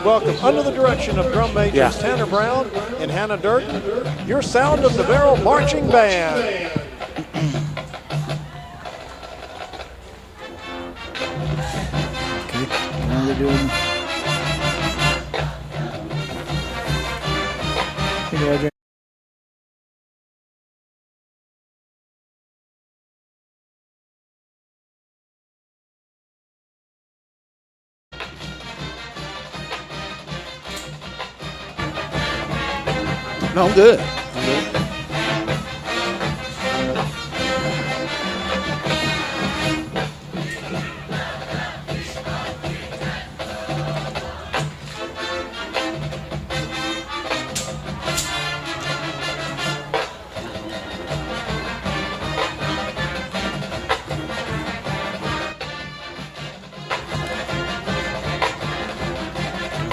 Welcome under the direction of drum majors Tanner Brown and Hannah Durden, your sound of Navarro Marching Band. Okay, now they're doing. No, I'm good.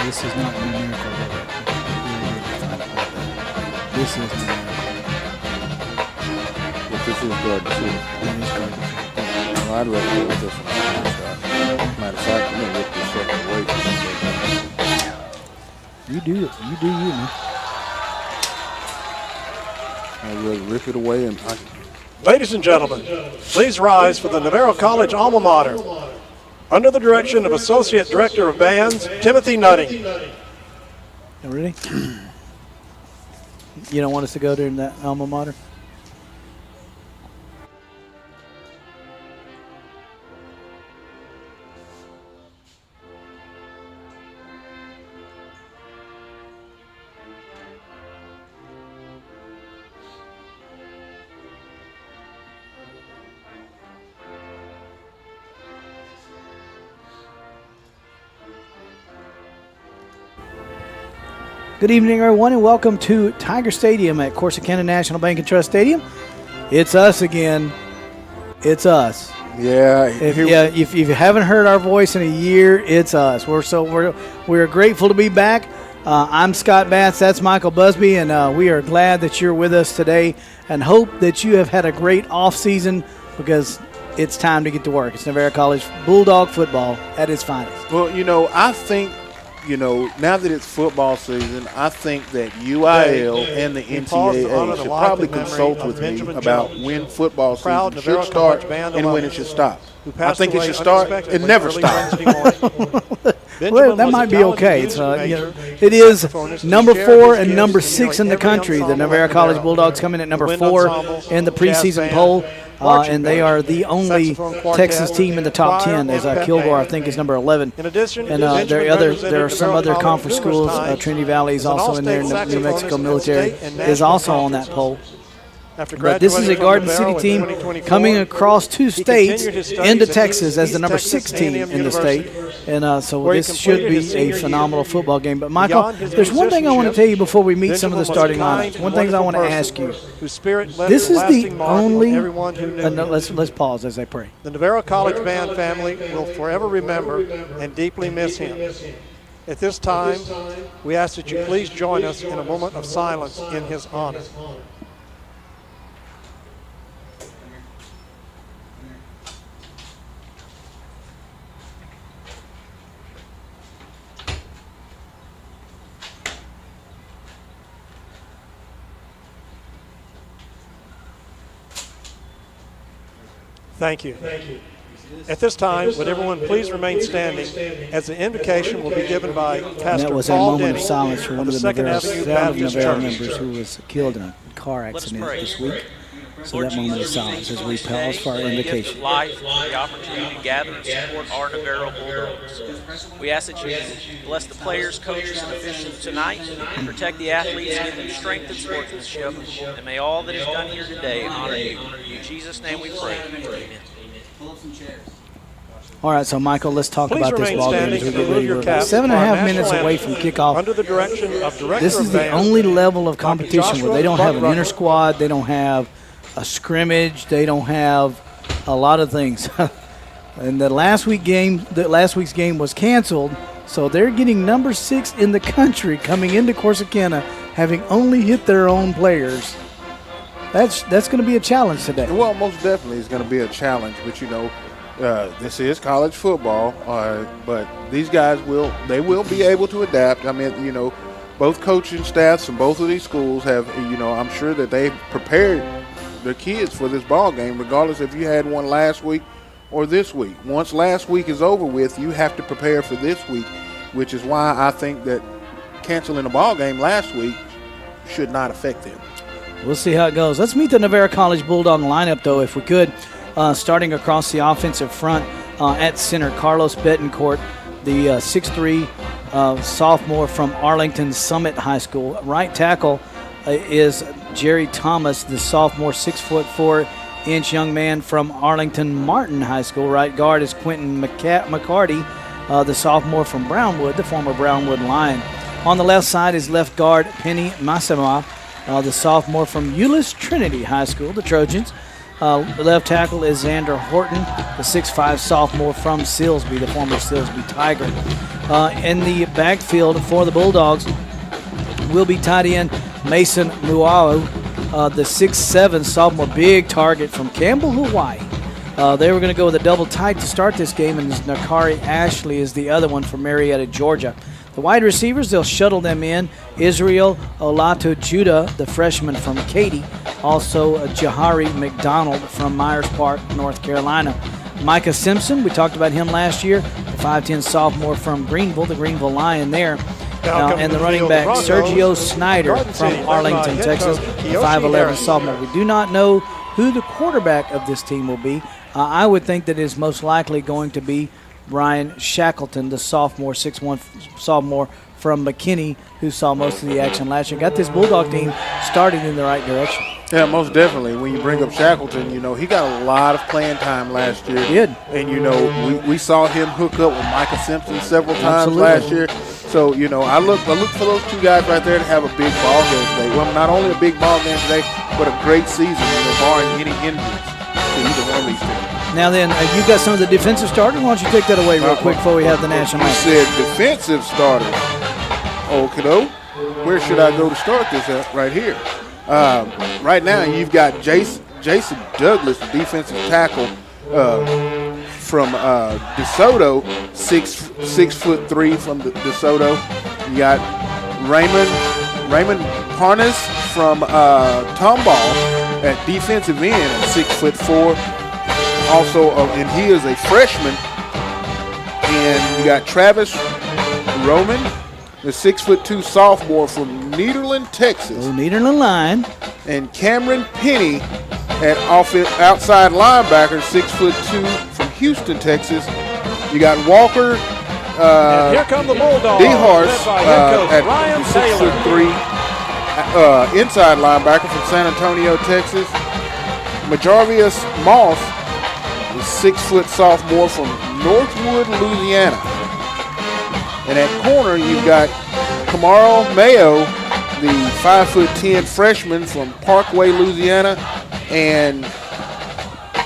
This is not numerical. This is numerical. But this is good to see. That is good to see. Well, I'd rather go with this one. Matter of fact, I'm going to rip this sucker away. You do it. You do you, man. I'd rather rip it away and Ladies and gentlemen, please rise for the Navarro College alma mater. Under the direction of Associate Director of Bands, Timothy Nutting. You ready? You don't want us to go during that alma mater? Good evening, everyone, and welcome to Tiger Stadium at Corsicana National Bank and Trust Stadium. It's us again. It's us. Yeah. If you haven't heard our voice in a year, it's us. We're grateful to be back. I'm Scott Batts. That's Michael Busby, and we are glad that you're with us today, and hope that you have had a great off season because it's time to get to work. It's Navarro College Bulldog football at its finest. Well, I think, now that it's football season, I think that UIL and the NCAA should probably consult with me about when football season should start and when it should stop. I think it should start and never stop. Well, that might be okay. It is number 4 and number 6 in the country. The Navarro College Bulldogs come in at number 4 in the preseason poll. And they are the only Texas team in the top 10, as Kilgore, I think, is number 11. And there are some other conference schools. Trinity Valley is also in there, and the New Mexico Military is also on that poll. But this is a Garden City team coming across 2 states into Texas as the number 6 team in the state. And so this should be a phenomenal football game. But, Michael, there's one thing I want to tell you before we meet some of the starting lineups. One thing I want to ask you. This is the only – let's pause as I pray. The Navarro College band family will forever remember and deeply miss him. At this time, we ask that you please join us in a moment of silence in his honor. Thank you. At this time, would everyone please remain standing as the invocation will be given by Pastor That was a Paul moment Denny of silence for one of the Navarro members Church. who was killed in a car accident this week. So that moment of silence as we pause for our invocation. Life, the opportunity to gather and support our Navarro Bulldogs. We ask that you bless the players, coaches, and officials tonight, protect the athletes, give them strength and sportsmanship, and may all that is done here today honor you. In Jesus' name we pray. Amen. All right, so Michael, let's talk about this ball game as we get ready. We're about caps 7.5 minutes away from kickoff. Under the direction of Director This is of the Band, only level of competition where they don't have an Buck inter squad, they don't have a scrimmage, they don't have a lot of things. And the last week's game was canceled, so they're getting number 6 in the country coming into Corsicana, having only hit their own players. That's going to be a challenge today. Well, most definitely it's going to be a challenge, but this is college football, but these guys will be able to adapt. I mean, both coaching staffs from both of these schools have, I'm sure that they've prepared their kids for this ball game, regardless if you had one last week or this week. Once last week is over with, you have to prepare for this week, which is why I think that canceling a ball game last week should not affect them. We'll see how it goes. Let's meet the Navarro College Bulldog lineup, though, if we could. Starting across the offensive front at center, Carlos Betancourt, the 6'3" sophomore from Arlington Summit High School. Right tackle is Jerry Thomas, the sophomore 6'4" young man from Arlington Martin High School. Right guard is Quentin McCarty, the sophomore from Brownwood, the former Brownwood Lion. On the left side is left guard Penny Massima, the sophomore from Euless Trinity High School, the Trojans. Left tackle is Xander Horton, the 6'5" sophomore from Silsby, the former Silsby Tiger. In the backfield for the Bulldogs will be tight end Mason Muau, the 6'7" sophomore, big target from Campbell, Hawaii. They were going to go with a double tight to start this game, and Nakari Ashley is the other one from Marietta, Georgia. The wide receivers, they'll shuttle them in. Israel Olato Judah, the freshman from Katy. Also Jahari McDonald from Myers Park, North Carolina. Micah Simpson, we talked about him last year, the 5'10" sophomore from Greenville, the Greenville Lion there. And the running back, Sergio Snyder from Arlington, Texas, the 5'11" sophomore. We do not know who the quarterback of this team will be. I would think that it is most likely going to be Brian Shackleton, the sophomore, 6'1" sophomore from McKinney, who saw most of the action last year. Got this Bulldog team started in the right direction. Yeah, most definitely. When you bring up Shackleton, he got a lot of playing time last year. He did. And, we saw him hook up with Micah Simpson several times last year. So, I look for those two guys right there to have a big ball game today. Well, not only a big ball game today, but a great season, barring any injuries to either one of these two. Now then, you got some of the defensive starters. Why don't you take that away real quick before we have the national anthem? You said defensive starters. Okay, where should I go to start this at? Right here. Right now, you've got Jason Douglas, the defensive tackle from DeSoto, 6'3" from DeSoto. You got Raymond Parnas from Tomball at defensive end at 6'4". Also, and he is a freshman. And you got Travis Roman, the 6'2" sophomore from Nederland, Texas. Nederland Lion. And Cameron Penny at outside linebacker, 6'2" from Houston, Texas. You got Walker and here come the Bulldogs, DeHarst led by head coach at Ryan Taylor. 6'3" inside linebacker from San Antonio, Texas. Majorvius Moss, the 6-foot sophomore from Northwood, Louisiana. And at corner, you've got Camaro Mayo, the 5'10" freshman from Parkway, Louisiana. And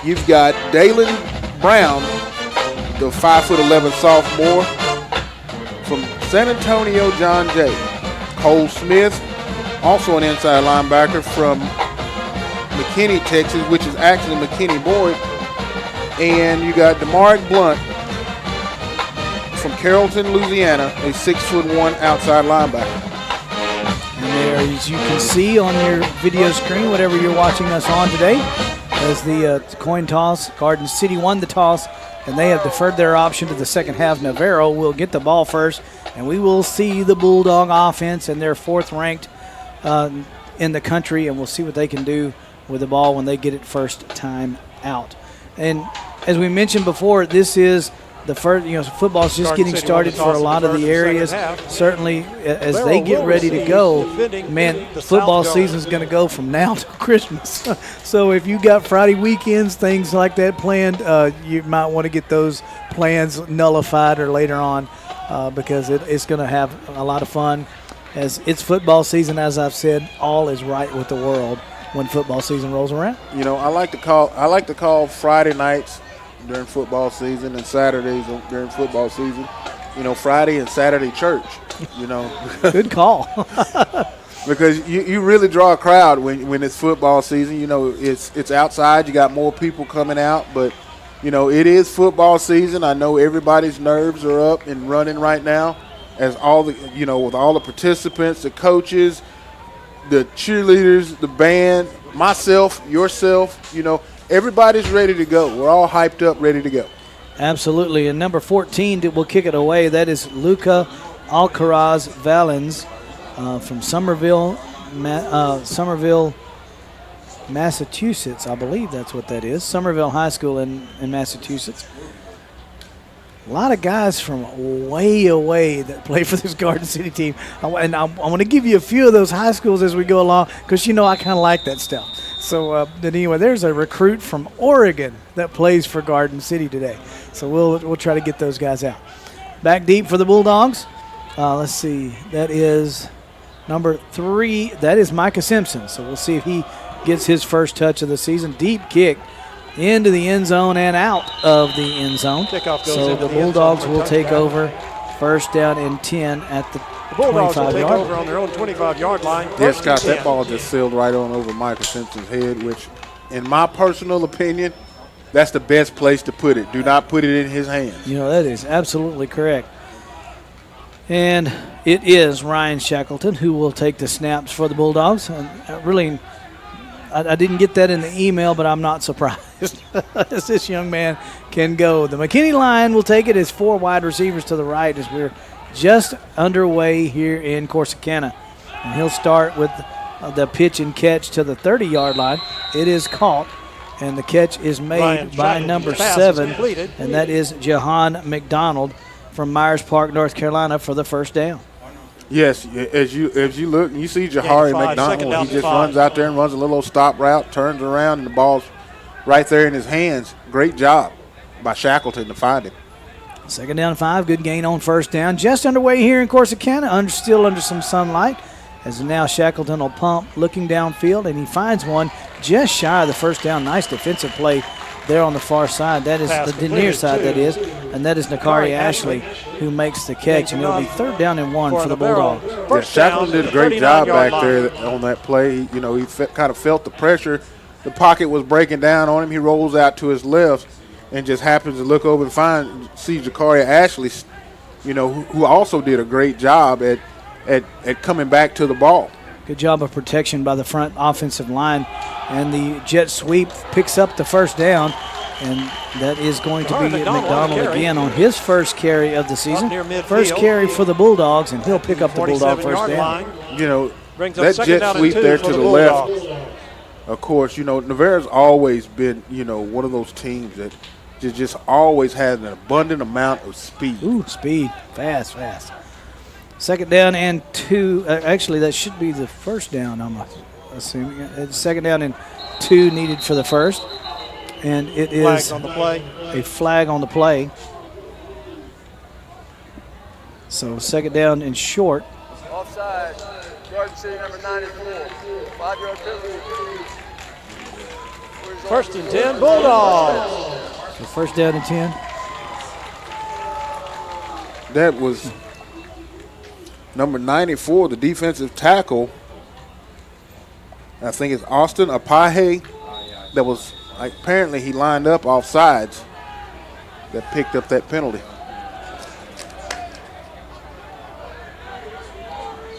you've got Dalen Brown, the 5'11" sophomore from San Antonio, John Jay. Cole Smith, also an inside linebacker from McKinney, Texas, which is actually McKinney Boyd. And you got DeMarc Blunt from Carrollton, Louisiana, a 6'1" outside linebacker. And there, as you can see on your video screen, whatever you're watching us on today, as the coin toss, Garden City won the toss, and they have deferred their option to the second half. Navarro will get the ball first, and we will see the Bulldog offense, and they're 4th ranked in the country, and we'll see what they can do with the ball when they get it first time out. And as we mentioned before, this is the first, football's just getting started for a lot of the areas. Certainly, as they get ready to go, man, football season's going to go from now to Christmas. So if you got Friday weekends, things like that planned, you might want to get those plans nullified or later on because it's going to have a lot of fun. As it's football season, as I've said, all is right with the world when football season rolls around. I like to call Friday nights during football season and Saturdays during football season, Friday and Saturday church, Good call. Because you really draw a crowd when it's football season. It's outside. You got more people coming out, but, it is football season. I know everybody's nerves are up and running right now as all the, with all the participants, the coaches, the cheerleaders, the band, myself, yourself, everybody's ready to go. We're all hyped up, ready to go. Absolutely. And number 14 will kick it away. That is Luca Alcaraz Valens from Somerville, Massachusetts. I believe that's what that is. Somerville High School in Massachusetts. A lot of guys from way away that play for this Garden City team. And I want to give you a few of those high schools as we go along because, I kind of like that stuff. So, but anyway, there's a recruit from Oregon that plays for Garden City today. So we'll try to get those guys out. Back deep for the Bulldogs. Let's see. That is number 3. That is Micah Simpson. So we'll see if he gets his first touch of the season. Deep kick into the end zone and out of the end zone. So the Bulldogs will take over first down and 10 at the Bulldogs will take 25-yard over on their own 25-yard line. Yeah, Scott, that ball just sailed right on over Michael Simpson's head, which, in my personal opinion, that's the best place to put it. Do not put it in his hands. That is absolutely correct. And it is Ryan Shackleton who will take the snaps for the Bulldogs. And I didn't get that in the email, but I'm not surprised as this young man can go. The McKinney line will take it as 4 wide receivers to the right as we're just underway here in Corsicana. And he'll start with the pitch and catch to the 30-yard line. It is caught, and the catch is made by number 7, and that is Jahan McDonald from Myers Park, North Carolina, for the first down. Yes, as you look, you see Jahari McDonald. He just runs out there and runs a little stop route, turns around, and the ball's right there in his hands. Great job by Shackleton to find him. Second down 5, good gain on first down. Just underway here in Corsicana, still under some sunlight. As now Shackleton will pump, looking downfield, and he finds one just shy of the first down. Nice defensive play there on the far side. That is the near side, that is. And that is Nakari Ashley who makes the catch. And it'll be 3rd down and 1 for the Bulldogs. Yeah, Shackleton did a great job back there on that play. He kind of felt the pressure. The pocket was breaking down on him. He rolls out to his left and just happens to look over and see Jakari Ashley, who also did a great job at coming back to the ball. Good job of protection by the front offensive line. And the jet sweep picks up the first down. And that is going to be McDonald again on his first carry of the season. First carry for the Bulldogs, and he'll pick up the Bulldog first down. That jet sweep there to the left, of course, Navarro's always been, one of those teams that just always has an abundant amount of speed. Ooh, speed. Fast. Second down and 2. Actually, that should be the first down, I'm assuming. It's second down and 2 needed for the first. And it is on the play. A flag on the play. So second down and short. Offside. Garden City number 94. 5-yard penalty. First and 10, Bulldogs. So first down and 10. That was number 94, the defensive tackle. I think it's Austin Apahe. That was apparently he lined up off sides that picked up that penalty.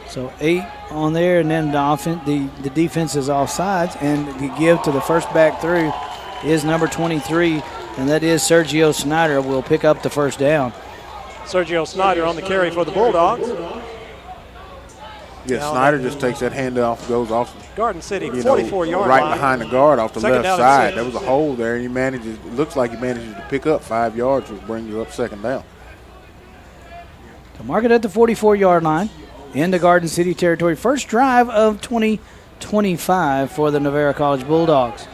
So 8 on there, and then the defense is offsides, and the give to the first back through is number 23, and that is Sergio Snyder. Will pick up the first down. Sergio Snyder on the carry for the Bulldogs. Yeah, now Snyder just takes that handoff, goes off. Garden City, 44-yard right line. behind the guard off the Second left down and side. 6. There was a hole there, and it looks like he manages to pick up 5 yards, which brings you up second down. To mark it at the 44-yard line into Garden City territory. First drive of 2025 for the Navarro College Bulldogs.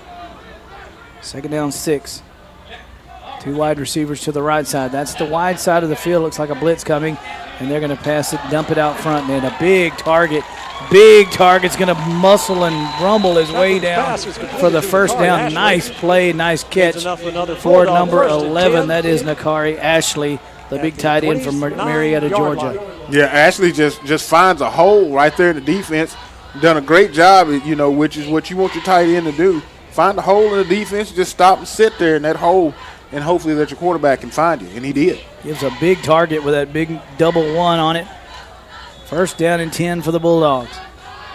Second down 6. 2 wide receivers to the right side. That's the wide side of the field. Looks like a blitz coming, and they're going to pass it, dump it out front, and a big target. Big target's going to muscle and rumble his way down for the first down. Nice play, nice catch for number 11. That is Nakari Ashley, the big tight end from Marietta, Georgia. Yeah, Ashley just finds a hole right there in the defense. Done a great job, which is what you want your tight end to do. Find a hole in the defense, just stop and sit there in that hole, and hopefully that your quarterback can find you, and he did. Gives a big target with that big double 1 on it. First down and 10 for the Bulldogs.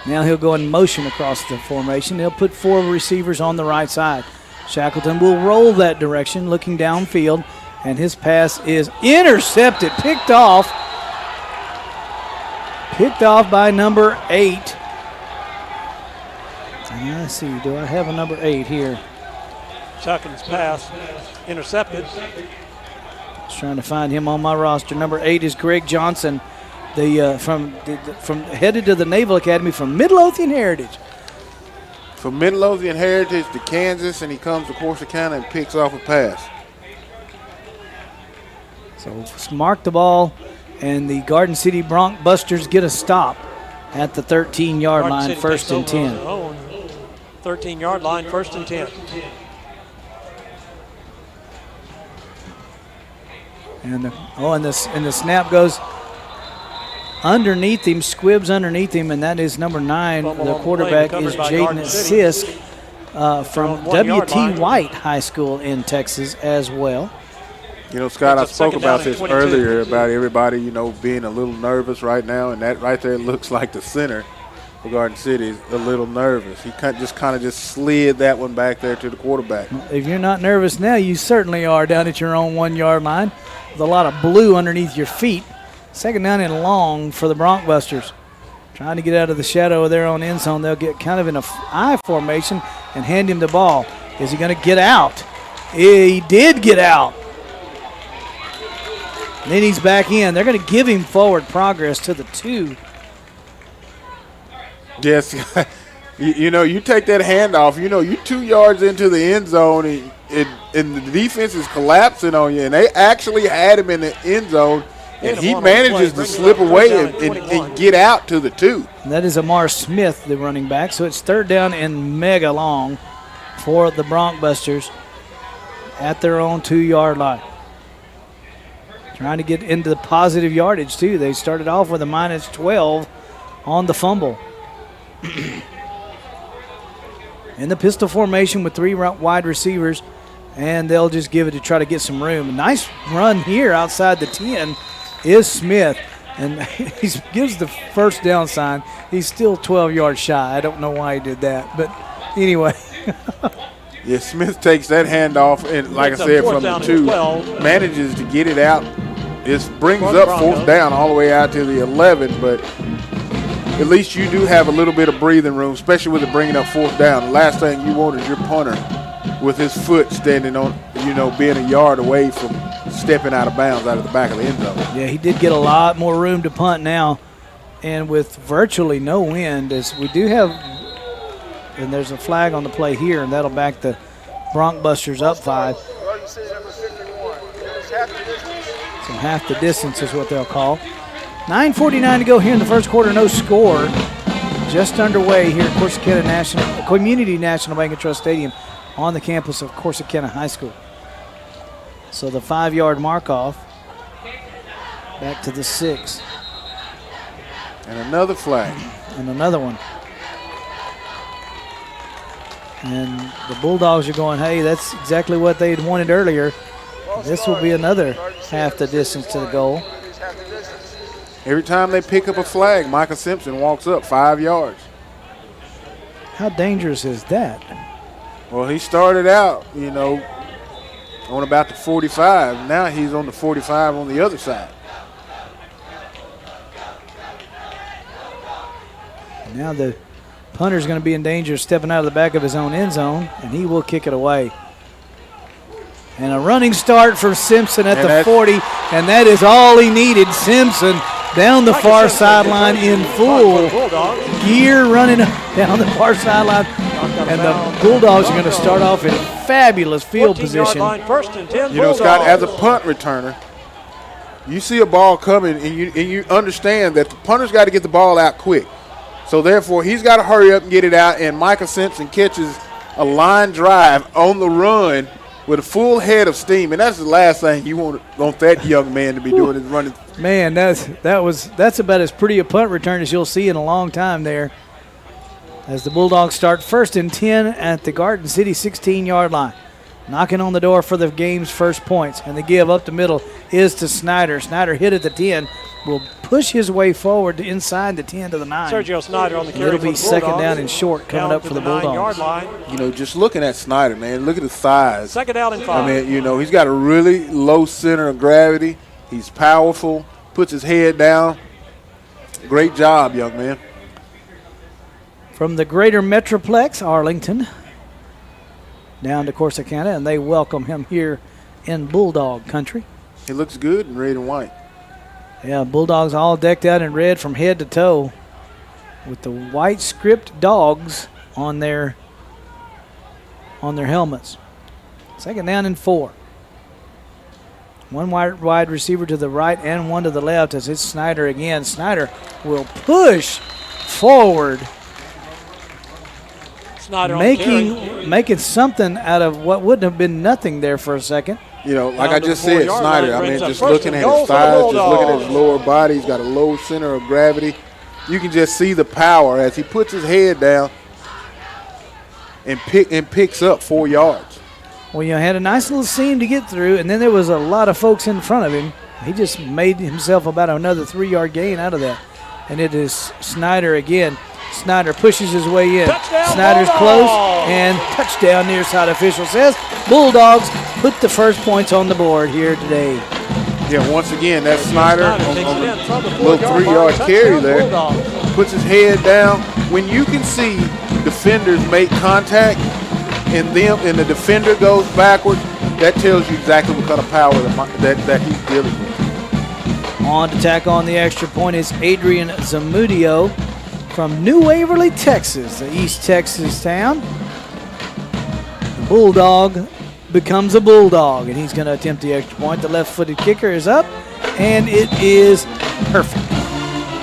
Now he'll go in motion across the formation. He'll put 4 receivers on the right side. Shackleton will roll that direction, looking downfield, and his pass is intercepted, picked off by number 8. And let's see, do I have a number 8 here? Shackleton's pass intercepted. Just trying to find him on my roster. Number 8 is Greg Johnson, from headed to the Naval Academy from Midlothian Heritage. From Midlothian Heritage to Kansas, and he comes to Corsicana and picks off a pass. So mark the ball, and the Garden City Broncbusters get a stop at the 13-yard line, first and 10. 13-yard line, first and 10. And the snap goes underneath him, squibs underneath him, and that is number 9. The quarterback is Jaden Sisk from W.T. White High School in Texas as well. Scott, I spoke about this earlier about everybody, being a little nervous right now, and that right there looks like the center for Garden City is a little nervous. He just slid that one back there to the quarterback. If you're not nervous now, you certainly are down at your own 1-yard line with a lot of blue underneath your feet. Second down and long for the Broncbusters. Trying to get out of the shadow of their own end zone. They'll get kind of in a I formation and hand him the ball. Is he going to get out? He did get out. And then he's back in. They're going to give him forward progress to the 2. Yes. You take that handoff, you're 2 yards into the end zone, and the defense is collapsing on you, and they actually had him in the end zone, and he manages to slip away and get out to the 2. And that is Amar Smith, the running back. So it's third down and mega long for the Broncbusters at their own 2-yard line. Trying to get into the positive yardage, too. They started off with a -12 on the fumble. In the pistol formation with 3 wide receivers, and they'll just give it to try to get some room. A nice run here outside the 10 is Smith, and he gives the first down sign. He's still 12 yards shy. I don't know why he did that, but anyway. Yeah, Smith takes that handoff, and like I said, from the 2, manages to get it out. This brings up fourth down all the way out to the 11, but at least you do have a little bit of breathing room, especially with it bringing up fourth down. The last thing you want is your punter with his foot standing on, being a yard away from stepping out of bounds out of the back of the end zone. Yeah, he did get a lot more room to punt now. And with virtually no wind, as we do have, and there's a flag on the play here, and that'll back the Broncbusters up 5. Garden City number 51. It's half the distance. So half the distance is what they'll call. 9:49 to go here in the first quarter, no score. Just underway here at Corsicana Community National Bank and Trust Stadium on the campus of Corsicana High School. So the 5-yard mark off, back to the 6. And another flag. And another one. And the Bulldogs are going, hey, that's exactly what they had wanted earlier. This will be another half the distance to the goal. Every time they pick up a flag, Micah Simpson walks up 5 yards. How dangerous is that? Well, he started out, on about the 45. Now he's on the 45 on the other side. Now the punter's going to be in danger of stepping out of the back of his own end zone, and he will kick it away. And a running start for Simpson at the 40, and that is all he needed. Simpson down the far sideline in full gear, running down the far sideline. And the Bulldogs are going to start off in fabulous field position. Scott, as a punt returner, you see a ball coming, and you understand that the punter's got to get the ball out quick. So, therefore, he's got to hurry up and get it out, and Micah Simpson catches a line drive on the run with a full head of steam, and that's the last thing you want that young man to be doing is running. Man, that's about as pretty a punt return as you'll see in a long time there. As the Bulldogs start 1st and 10 at the Garden City 16-yard line. Knocking on the door for the game's first points, and the give up the middle is to Snyder. Snyder hit at the 10. Will push his way forward to inside the 10 to the 9. Sergio Snyder on the carry. It'll be second down and short coming up for the Bulldogs. Just looking at Snyder, man, look at his size. Second down and 5. I mean, he's got a really low center of gravity. He's powerful, puts his head down. Great job, young man. From the greater Metroplex, Arlington, down to Corsicana, and they welcome him here in Bulldog country. He looks good in red and white. Yeah, Bulldogs all decked out in red from head to toe with the white script dogs on their helmets. Second down and 4. One wide receiver to the right and one to the left as it's Snyder again. Snyder will push forward, making something out of what wouldn't have been nothing there for a second. Like I just said, Snyder, I mean, just looking at his thighs, just looking at his lower body, he's got a low center of gravity. You can just see the power as he puts his head down and picks up 4 yards. Well, had a nice little seam to get through, and then there was a lot of folks in front of him. He just made himself about another 3-yard gain out of that. And it is Snyder again. Snyder pushes his way in. Touchdown, Snyder's close, and touchdown near side official says Bulldogs put the first points on the board here today. Yeah, once again, that's Snyder on the little 3-yard carry there. Puts his head down. When you can see defenders make contact and the defender goes backwards, that tells you exactly what kind of power that he's dealing with. On to tack on the extra point is Adrian Zamudio from New Waverly, Texas, the East Texas town. The Bulldog becomes a Bulldog, and he's going to attempt the extra point. The left-footed kicker is up, and it is perfect.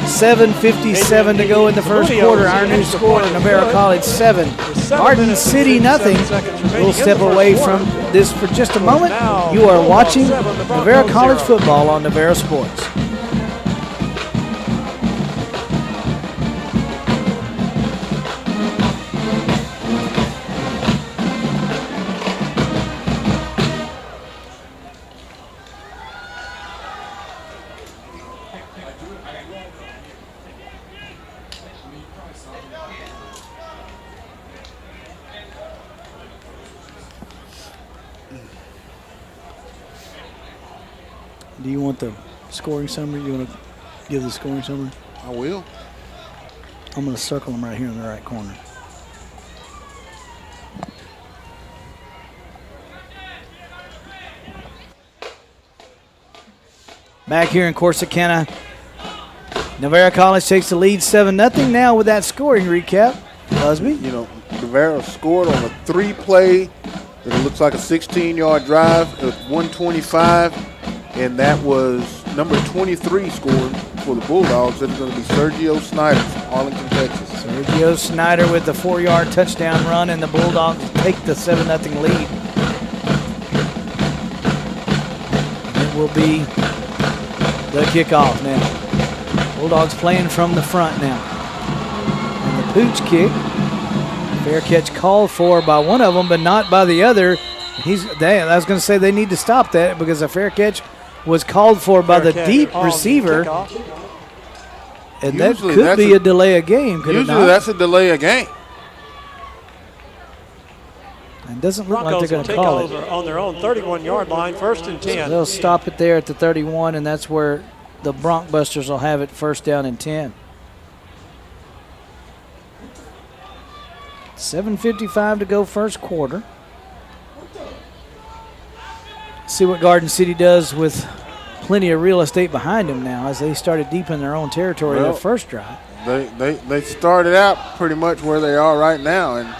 7:57 to go in the first quarter. Our new score, Navarro College 7, Garden City nothing. We'll step away from this for just a moment. You are watching Navarro College football on Navarro Sports. Do you want the scoring summary? You want to give the scoring summary? I will. I'm going to circle them right here in the right corner. back here in Corsicana. Navarro College takes the lead 7-0 now with that scoring recap. Busby? You know, Navarro scored on a 3-play. It looks like a 16-yard drive at 125, and that was number 23 scoring for the Bulldogs. It's going to be Sergio Snyder from Arlington, Texas. Sergio Snyder with the 4-yard touchdown run, and the Bulldogs take the 7-0 lead. It will be the kickoff now. Bulldogs playing from the front now. And the pooch kick. Fair catch called for by one of them, but not by the other. I was going to say they need to stop that because a fair catch was called for by the deep receiver. And that could be a delay of game, could it not? Usually that's a delay of game. It doesn't look like they're going to call it. On their own 31-yard line, 1st and 10. So they'll stop it there at the 31, and that's where the Broncbusters will have it 1st down and 10. 7:55 to go first quarter. See what Garden City does with plenty of real estate behind them now as they started deep in their own territory their first drive. They started out pretty much where they are right now. And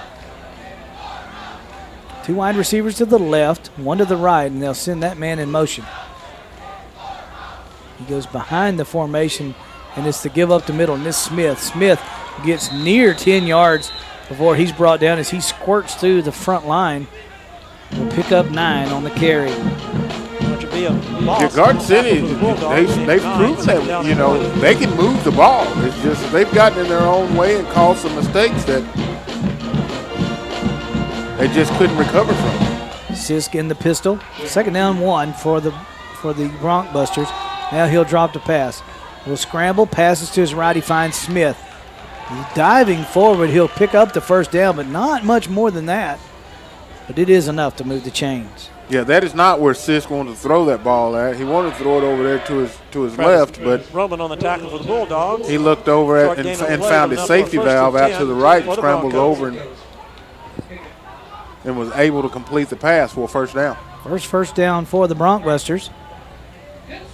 2 wide receivers to the left, 1 to the right, and they'll send that man in motion. He goes behind the formation, and it's the give up the middle, and this Smith. Smith gets near 10 yards before he's brought down as he squirts through the front line. Will pick up 9 on the carry. Garden City, they've proved that, you know, they can move the ball. It's just they've gotten in their own way and caused some mistakes that they just couldn't recover from. Sisk in the pistol. 2nd down 1 for the Broncbusters. Now he'll drop the pass. Will scramble, passes to his right. He finds Smith. He's diving forward. He'll pick up the 1st down, but not much more than that. But it is enough to move the chains. Yeah, that is not where Sisk wanted to throw that ball at. He wanted to throw it over there to his left, but Roman on the tackle for the Bulldogs. He looked over at and found his safety valve out to the right, and scrambled over and was able to complete the pass for a 1st down. First down for the Broncbusters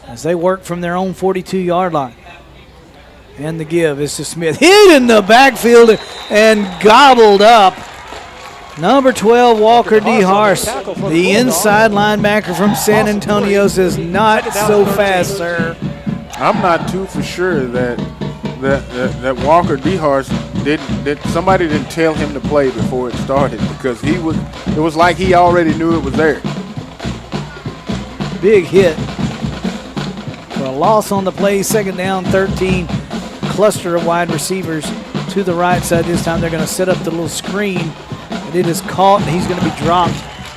as they work from their own 42-yard line. And the give is to Smith. Hit in the backfield and gobbled up. Number 12, Walker DeHarst, the inside linebacker from San Antonio, says, not so fast, sir. I'm not too for sure that Walker DeHarst somebody didn't tell him to play before it started, because it was like he already knew it was there. Big hit for a loss on the play. 2nd down, 13. Cluster of wide receivers to the right side. This time they're going to set up the little screen. And it is caught, and he's going to be dropped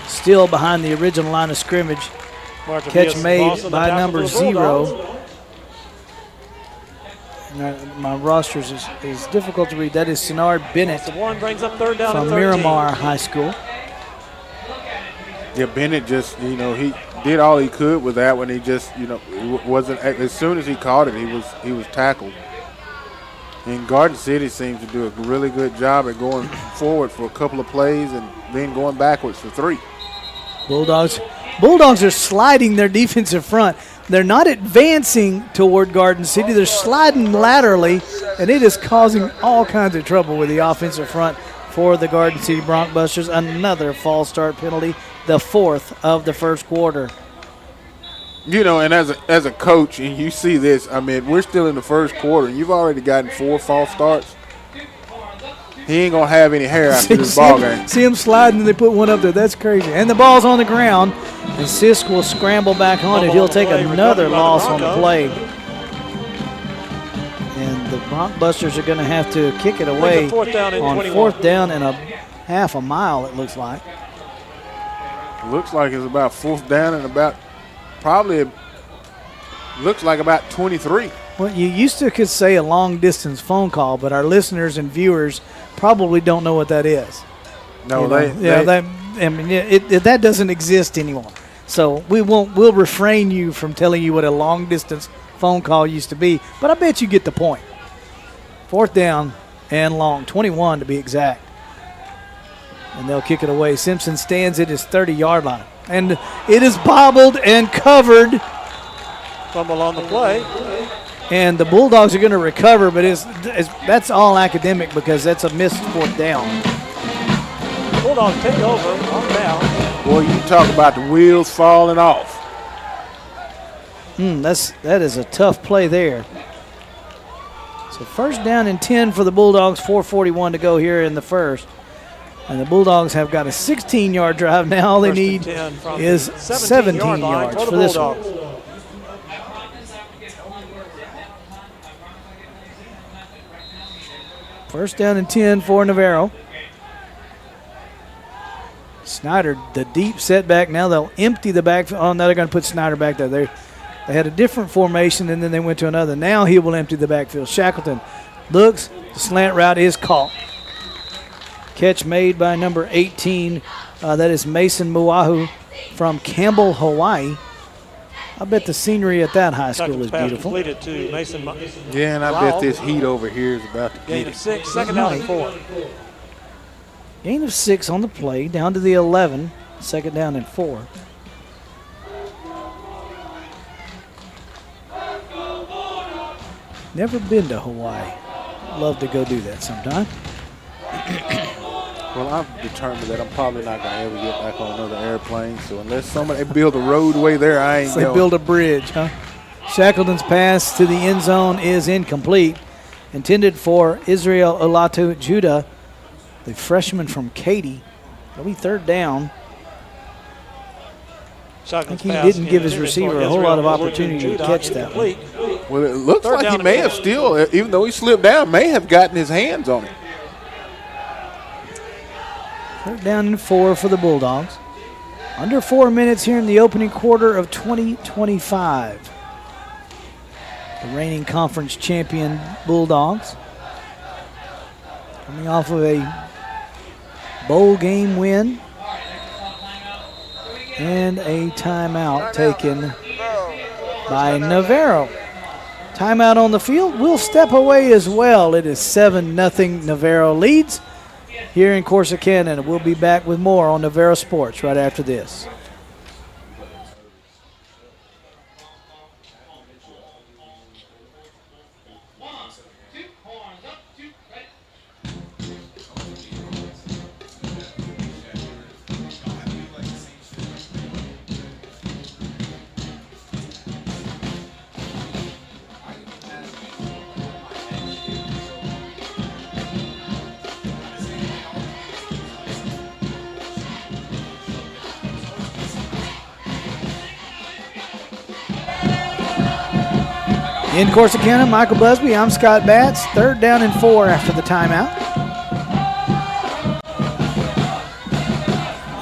still behind the original line of scrimmage. Catch made by number 0. And my rosters is difficult to read. That is Sinnard Bennett from Miramar High School. Yeah, Bennett just, you know, he did all he could with that one. He just, you know, wasn't, as soon as he caught it, he was tackled. And Garden City seems to do a really good job at going forward for a couple of plays and then going backwards for 3. Bulldogs are sliding their defensive front. They're not advancing toward Garden City. They're sliding laterally, and it is causing all kinds of trouble with the offensive front for the Garden City Broncbusters. Another false start penalty, the 4th of the 1st quarter. You know, and as a coach, and you see this, I mean, we're still in the 1st quarter, and you've already gotten 4 false starts. He ain't going to have any hair after this ball game. See him sliding, and they put one up there. That's crazy. And the ball's on the ground, and Sisk will scramble back on it. He'll take another loss on the play. And the Broncbusters are going to have to kick it away on 4th down and a half a mile, it looks like. Looks like it's about 4th down and about probably looks like about 23. Well, you used to could say a long-distance phone call, but our listeners and viewers probably don't know what that is. No, that doesn't exist anymore. So we'll refrain you from telling you what a long-distance phone call used to be, but I bet you get the point. 4th down and long, 21 to be exact. And they'll kick it away. Simpson stands at his 30-yard line. And it is bobbled and covered Fumble on the play. And the Bulldogs are going to recover, but that's all academic because that's a missed 4th down. Bulldogs take over on down. Boy, you talk about the wheels falling off. That is a tough play there. So 1st down and 10 for the Bulldogs, 4:41 to go here in the first. And the Bulldogs have got a 16-yard drive now. All they need is 17 yards for this one. First down and 10 for Navarro. Snyder, the deep setback. Now they'll empty the backfield. Oh, now they're going to put Snyder back there. They had a different formation, and then they went to another. Now he will empty the backfield. Shackleton looks. The slant route is caught. Catch made by number 18. That is Mason Muahu from Campbell, Hawaii. I bet the scenery at that high school is beautiful. Completed to Mason. Yeah, and I bet this heat over here is about to gain get of 6, 2nd down and 4. Gain of 6 on the play, down to the 11, 2nd down and 4. Never been to Hawaii. Love to go do that sometime. Well, I'm determined that I'm probably not going to ever get back on another airplane. So unless somebody build a roadway there, I ain't going. They build a bridge, huh? Shackleton's pass to the end zone is incomplete. Intended for Israel Olatu Judah, the freshman from Katy. It'll be 3rd down. I think he didn't give his receiver a whole lot of opportunity to catch that one. Well, it looks like he may have still, even though he slipped down, may have gotten his hands on it. 3rd down and 4 for the Bulldogs. Under 4 minutes here in the opening quarter of 2025. The reigning conference champion Bulldogs coming off of a bowl game win and a timeout taken by Navarro. Timeout on the field. We'll step away as well. It is 7-0 Navarro leads here in Corsicana, and we'll be back with more on Navarro Sports right after this. In Corsicana, Michael Busby, I'm Scott Batts. 3rd down and 4 after the timeout.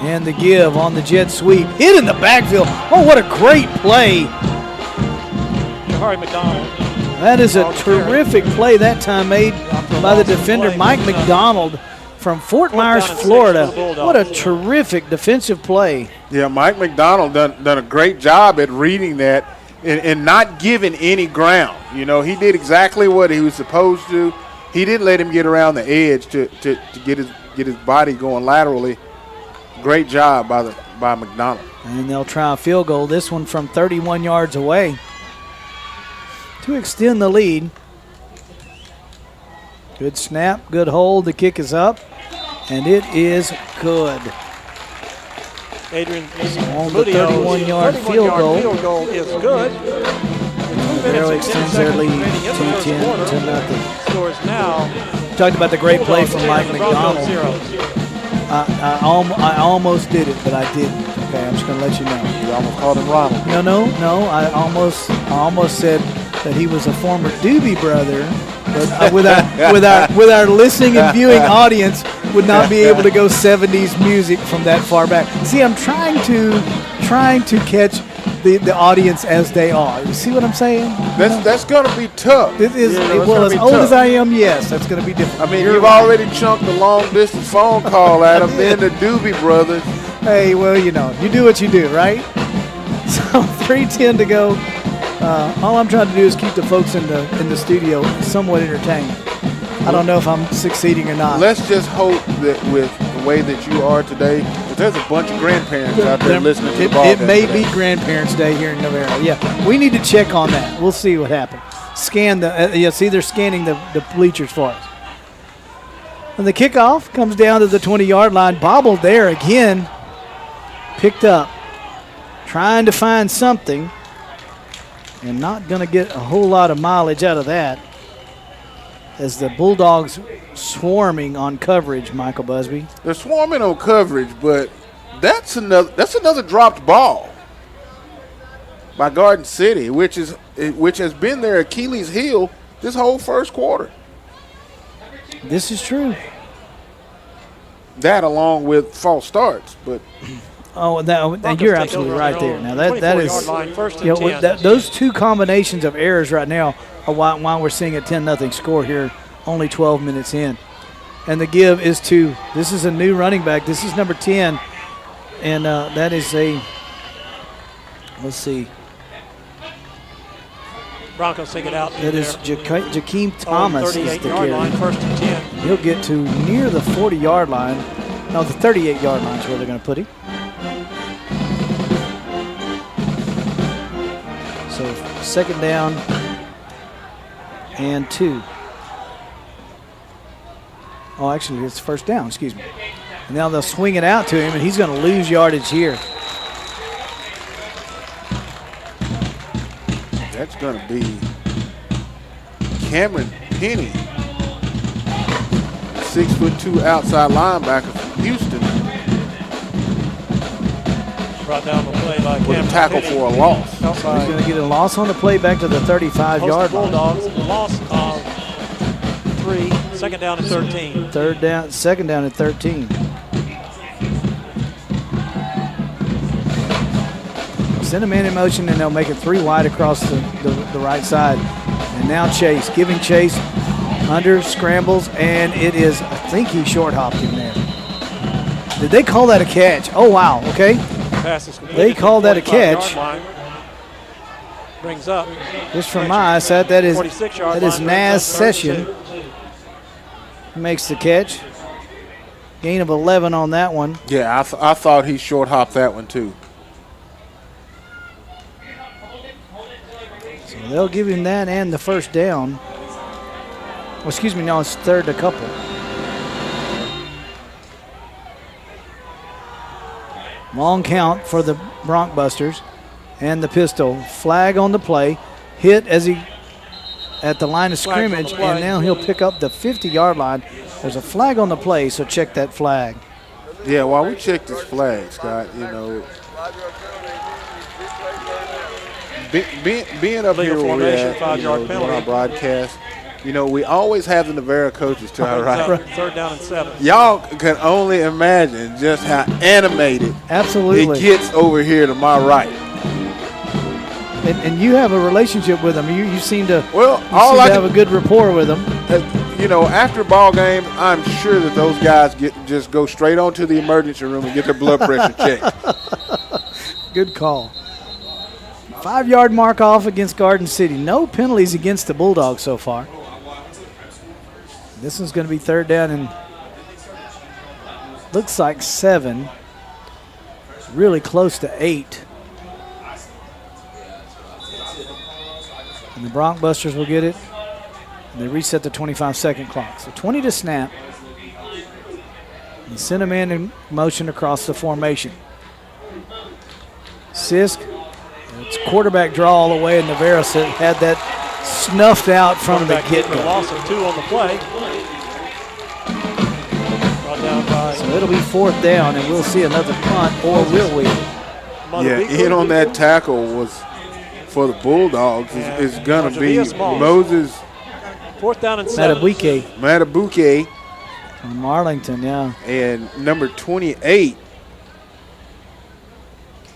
And the give on the jet sweep. Hit in the backfield. Oh, what a great play. Jahari McDonald. That is a terrific play that time made by the defender, Mike McDonald from Fort Myers, Florida. What a terrific defensive play. Yeah, Mike McDonald done a great job at reading that and not giving any ground. You know, he did exactly what he was supposed to. He didn't let him get around the edge to get his body going laterally. Great job by McDonald. And they'll try a field goal, this one from 31 yards away, to extend the lead. Good snap, good hold. The kick is up, and it is good. Adrian on the 31-yard field goal. Field goal is good. Navarro extends their lead to 10-0. Scores now. Talked about the great play from Mike McDonald. I almost did it, but I didn't. Okay, I'm just going to let you know. You almost called him Ronald. No. I almost said that he was a former Doobie Brother, but with our listening and viewing audience would not be able to go 70s music from that far back. See, I'm trying to catch the audience as they are. You see what I'm saying? That's going to be tough. It is. Well, as old as I am, yes, that's going to be different. I mean, you've already chunked a long-distance phone call at them, then the Doobie Brothers. Hey, well, you do what you do, right? So 3:10 to go. All I'm trying to do is keep the folks in the studio somewhat entertained. I don't know if I'm succeeding or not. Let's just hope that with the way that you are today, that there's a bunch of grandparents out there listening to the ball. It may be Grandparents' Day here in Navarro. Yeah, we need to check on that. We'll see what happens. Scan the see, they're scanning the bleachers for us. And the kickoff comes down to the 20-yard line. Bobbled there again. Picked up. Trying to find something. And not going to get a whole lot of mileage out of that. As the Bulldogs swarming on coverage, Michael Busby. They're swarming on coverage, but that's another dropped ball by Garden City, which has been their Achilles heel this whole first quarter. This is true. That along with false starts, but you're absolutely right there. Now that is those two combinations of errors right now are why we're seeing a 10-0 score here, only 12 minutes in. And the give is to, this is a new running back. This is number 10, and that is let's see. Broncos take it out. That is Jakeem Thomas is the carry. Line, 1st and 10. He'll get to near the 40-yard line. No, the 38-yard line is where they're going to put him. So 2nd down and 2. Oh, actually, it's 1st down, excuse me. And now they'll swing it out to him, and he's going to lose yardage here. That's going to be Cameron Penny, 6'2" outside linebacker from Houston. Brought down the play by Cameron with a tackle Penny. For a loss. So he's going to get a loss on the play back to the 35-yard line. Bulldogs, a loss of 3, 2nd down and 13. 2nd down and 13. Send a man in motion, and they'll make it 3 wide across the right side. And now Chase, giving Chase under, scrambles, and it is, I think he short hopped him there. Did they call that a catch? Oh, wow, okay. They called that a catch. Brings up. Just from my eyesight, that is Naz Session. Makes the catch. Gain of 11 on that one. Yeah, I thought he short hopped that one too. So they'll give him that and the 1st down. Well, excuse me, no, it's 3rd a couple. Long count for the Broncbusters and the pistol. Flag on the play. Hit as he at the line of scrimmage, and now he'll pick up the 50-yard line. There's a flag on the play, so check that flag. Yeah, while we check this flag, Scott, you know, being up here where we're at, on our broadcast, you know, we always have the Navarro coaches to our right. 3rd down and 7. Y'all can only imagine just how animated absolutely it gets over here to my right. And you have a relationship with them. You seem to, have a good rapport with them. You know, after ball game, I'm sure that those guys just go straight on to the emergency room and get their blood pressure checked. Good call. 5-yard mark off against Garden City. No penalties against the Bulldogs so far. This one's going to be 3rd down and looks like 7. Really close to 8. And the Broncbusters will get it. And they reset the 25-second clock. So 20 to snap. And send a man in motion across the formation. Sisk. It's quarterback draw all the way, and Navarro had that snuffed out from the get-go. Loss of 2 on the play. So it'll be 4th down, and we'll see another punt, or will we? Yeah, in on that tackle was for the Bulldogs is going to be Moses. 4th down and 7. Matabuke. From Arlington, yeah. And number 28,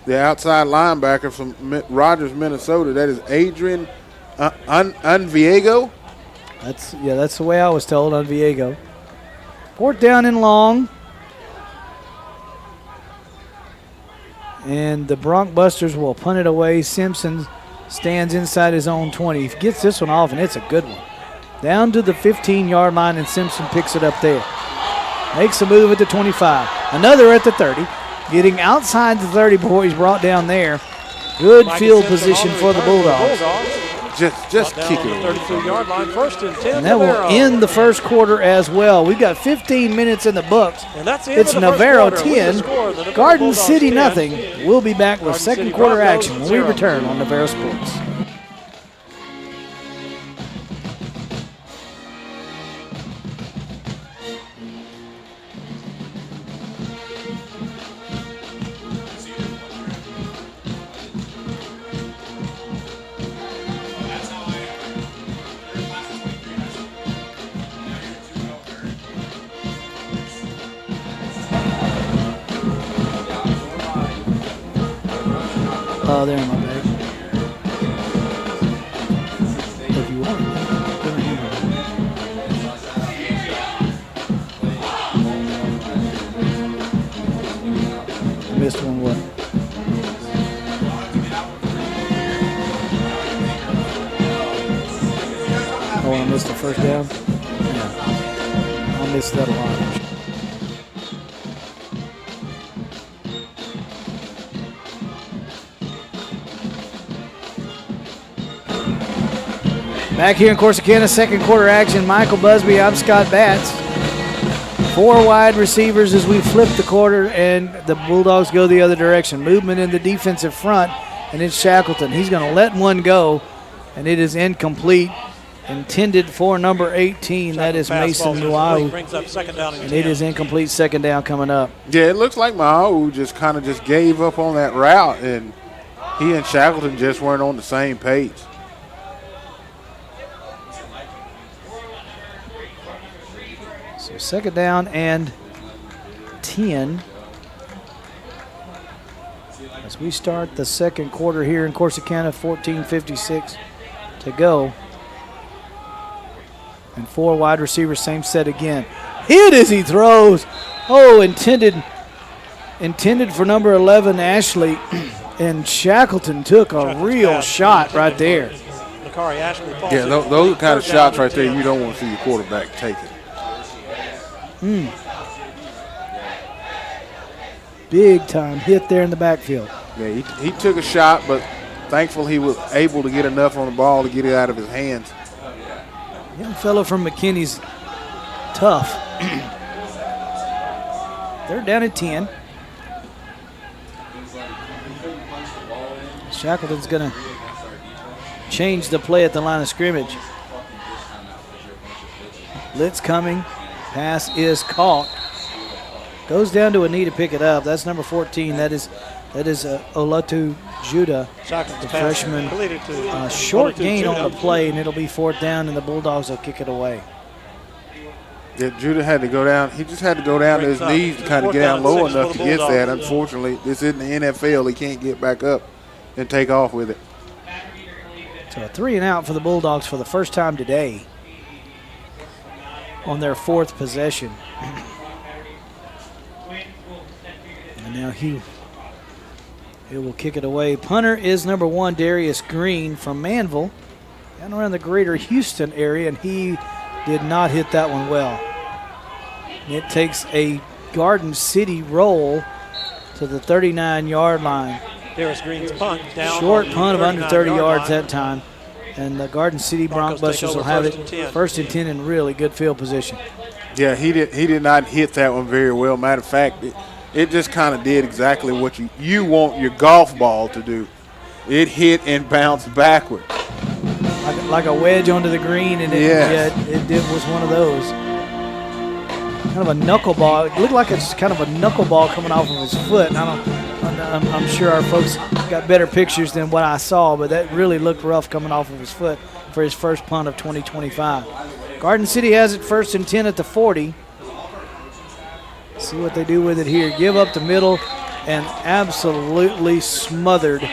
the outside linebacker from Rogers, Minnesota. That is Adrian Unviego. That's the way I was told, Unviego. 4th down and long. And the Broncbusters will punt it away. Simpson stands inside his own 20. He gets this one off, and it's a good one. down to the 15-yard line, and Simpson picks it up there. Makes a move at the 25. Another at the 30. Getting outside the 30 before he's brought down there. Good field position for the Bulldogs. Just kick it. 33-yard line, 1st and 10. And that will end the first quarter as well. We've got 15 minutes in the books. And that's it's Navarro 10, Garden City nothing. We'll be back with second quarter action when we return on Navarro Sports. Oh, they're in my bag. If you want. I missed one what? Oh, I missed the first down? Yeah. I missed that a lot. Back here in Corsicana, second quarter action. Michael Busby, I'm Scott Batts. 4 wide receivers as we flip the quarter, and the Bulldogs go the other direction. Movement in the defensive front, and it's Shackleton. He's going to let one go, and it is incomplete. Intended for number 18. That is Mason Muau. And it is incomplete, second down coming up. Yeah, it looks like Muau just gave up on that route, and he and Shackleton just weren't on the same page. So second down and 10 as we start the second quarter here in Corsicana. 14:56 to go. And 4 wide receivers, same set again. Hit as he throws. Oh, intended for number 11, Ashley. And Shackleton took a real shot right there. Yeah, those are kind of shots right there you don't want to see your quarterback taking. Big time hit there in the backfield. Yeah, he took a shot, but thankfully he was able to get enough on the ball to get it out of his hands. Young fellow from McKinney's tough. They're down at 10. Shackleton's going to change the play at the line of scrimmage. Blitz coming. Pass is caught. Goes down to a knee to pick it up. That's number 14. That is Olatu Judah, the freshman. Short gain on the play, and it'll be 4th down, and the Bulldogs will kick it away. Yeah, Judah had to go down. He just had to go down to his knees to kind of get down low enough to get that. Unfortunately, this isn't the NFL. He can't get back up and take off with it. So a 3 and out for the Bulldogs for the first time today on their 4th possession. And now he will kick it away. Punter is number 1, Darius Green from Manville, and around the greater Houston area, and he did not hit that one well. It takes a Garden City roll to the 39-yard line. Darius Green's punt down. Short punt of under 30 yards that time. And the Garden City Broncbusters will have it 1st and 10 in really good field position. Yeah, he did not hit that one very well. Matter of fact, it just kind of did exactly what you want your golf ball to do. It hit and bounced backward. Like a wedge onto the green, and it was one of those. Kind of a knuckleball. It looked like it's kind of a knuckleball coming off of his foot. And I'm sure our folks got better pictures than what I saw, but that really looked rough coming off of his foot for his first punt of 2025. Garden City has it 1st and 10 at the 40. See what they do with it here. Give up the middle and absolutely smothered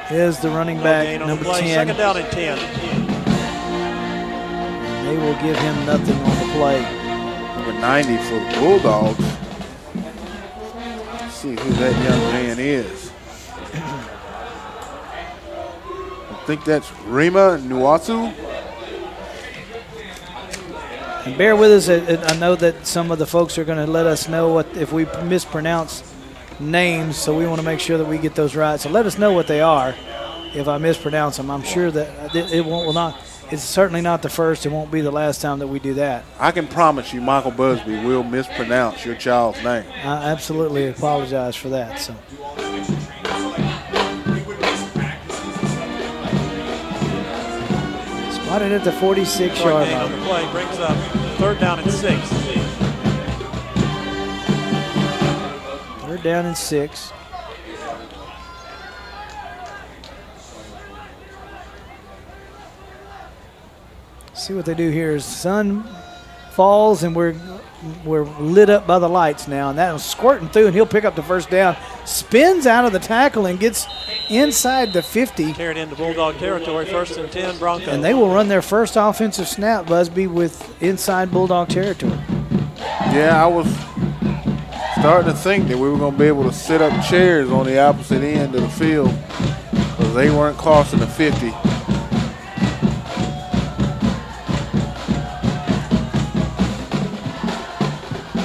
is the running back, number 10. 2nd down and 10. And they will give him nothing on the play. Number 90 for the Bulldogs. Let's see who that young man is. think that's Rima Nuasu. And bear with us. I know that some of the folks are going to let us know if we mispronounce names, so we want to make sure that we get those right. So let us know what they are if I mispronounce them. I'm sure that it will not. It's certainly not the first. It won't be the last time that we do that. I can promise you Michael Busby will mispronounce your child's name. I absolutely apologize for that. So. Spotted at the 46-yard line. On the play brings up 3rd down and 6. 3rd down and 6. See what they do here is sun falls and we're lit up by the lights now, and that was squirting through, and he'll pick up the 1st down. Spins out of the tackle and gets inside the 50. Carried into Bulldog territory, 1st and 10 Broncos. And they will run their first offensive snap, Busby, with inside Bulldog territory. Yeah, I was starting to think that we were going to be able to sit up chairs on the opposite end of the field because they weren't crossing the 50.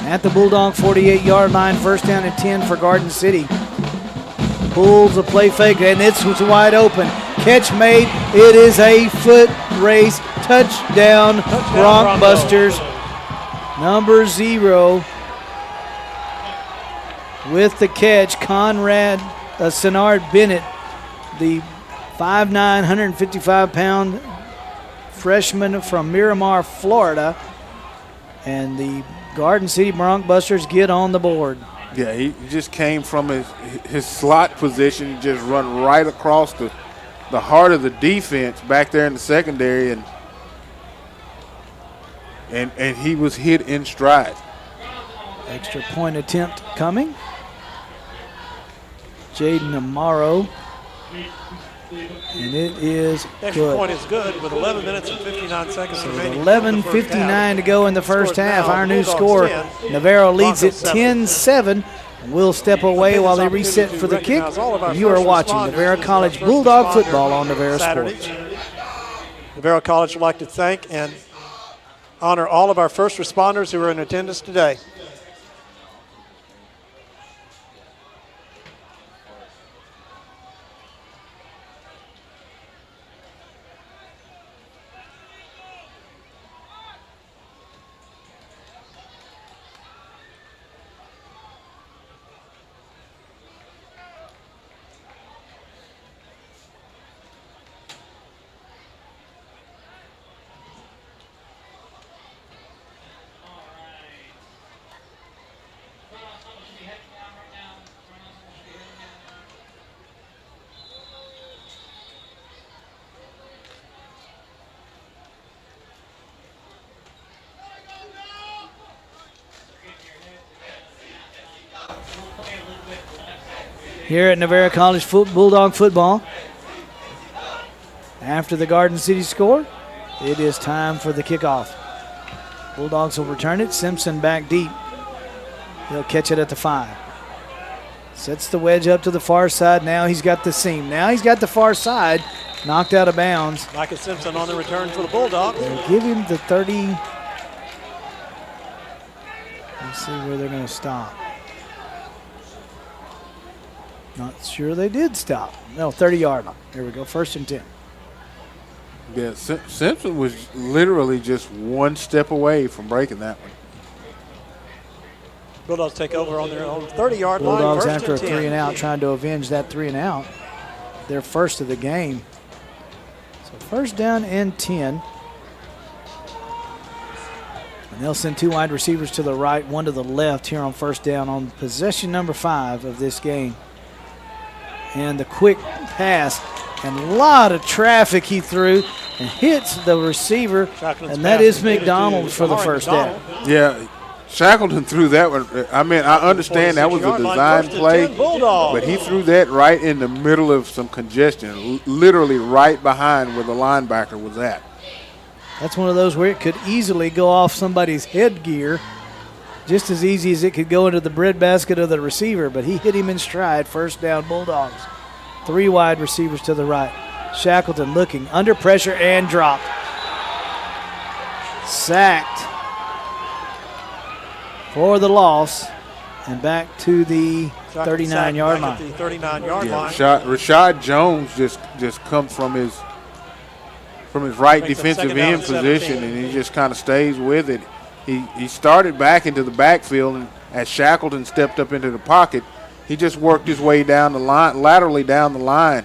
At the Bulldog 48-yard line, 1st down and 10 for Garden City. Pulls a play fake, and it's wide open. Catch made. It is a foot race. Touchdown Broncbusters. Number 0 with the catch. Conrad Senard Bennett, the 5'9", 155-pound freshman from Miramar, Florida. And the Garden City Broncbusters get on the board. Yeah, he just came from his slot position, just run right across the heart of the defense back there in the secondary, and he was hit in stride. Extra point attempt coming. Jaden Navarro. And it is Extra good. point is good with 11 minutes and 59 seconds remaining. 11:59 to go in the first half. Our new score, Navarro leads it 10-7. We'll step away while they reset for the kick. You are watching Navarro College Bulldog football on Navarro Sports. Navarro College would like to thank and honor all of our first responders who are in attendance today. Here at Navarro College Bulldog football, after the Garden City score, it is time for the kickoff. Bulldogs will return it. Simpson back deep. He'll catch it at the 5. Sets the wedge up to the far side. Now he's got the seam. Now he's got the far side. Knocked out of bounds. Micah Simpson on the return for the Bulldogs. They'll give him the 30. Let's see where they're going to stop. Not sure they did stop. No, 30-yard line. Here we go, 1st and 10. Yeah, Simpson was literally just one step away from breaking that one. Bulldogs take over on their own 30-yard line. Bulldogs First after a and 10. 3-and-out, trying to avenge that 3-and-out. Their first of the game. So 1st down and 10. And they'll send 2 wide receivers to the right, 1 to the left here on 1st down on possession number 5 of this game. And the quick pass, and a lot of traffic he threw, and hits the receiver, and that is McDonald for the 1st down. Yeah, Shackleton threw that one. I mean, I understand that was a design play, but he threw that right in the middle of some congestion, literally right behind where the linebacker was at. That's one of those where it could easily go off somebody's headgear, just as easy as it could go into the breadbasket of the receiver, but he hit him in stride. 1st down Bulldogs. 3 wide receivers to the right. Shackleton looking under pressure and dropped. Sacked for the loss and back to the 39-yard line. The 39-yard line. Rashad Jones just comes from his right defensive end position, and he just kind of stays with it. He started back into the backfield, and as Shackleton stepped up into the pocket, he just worked his way down the line, laterally down the line.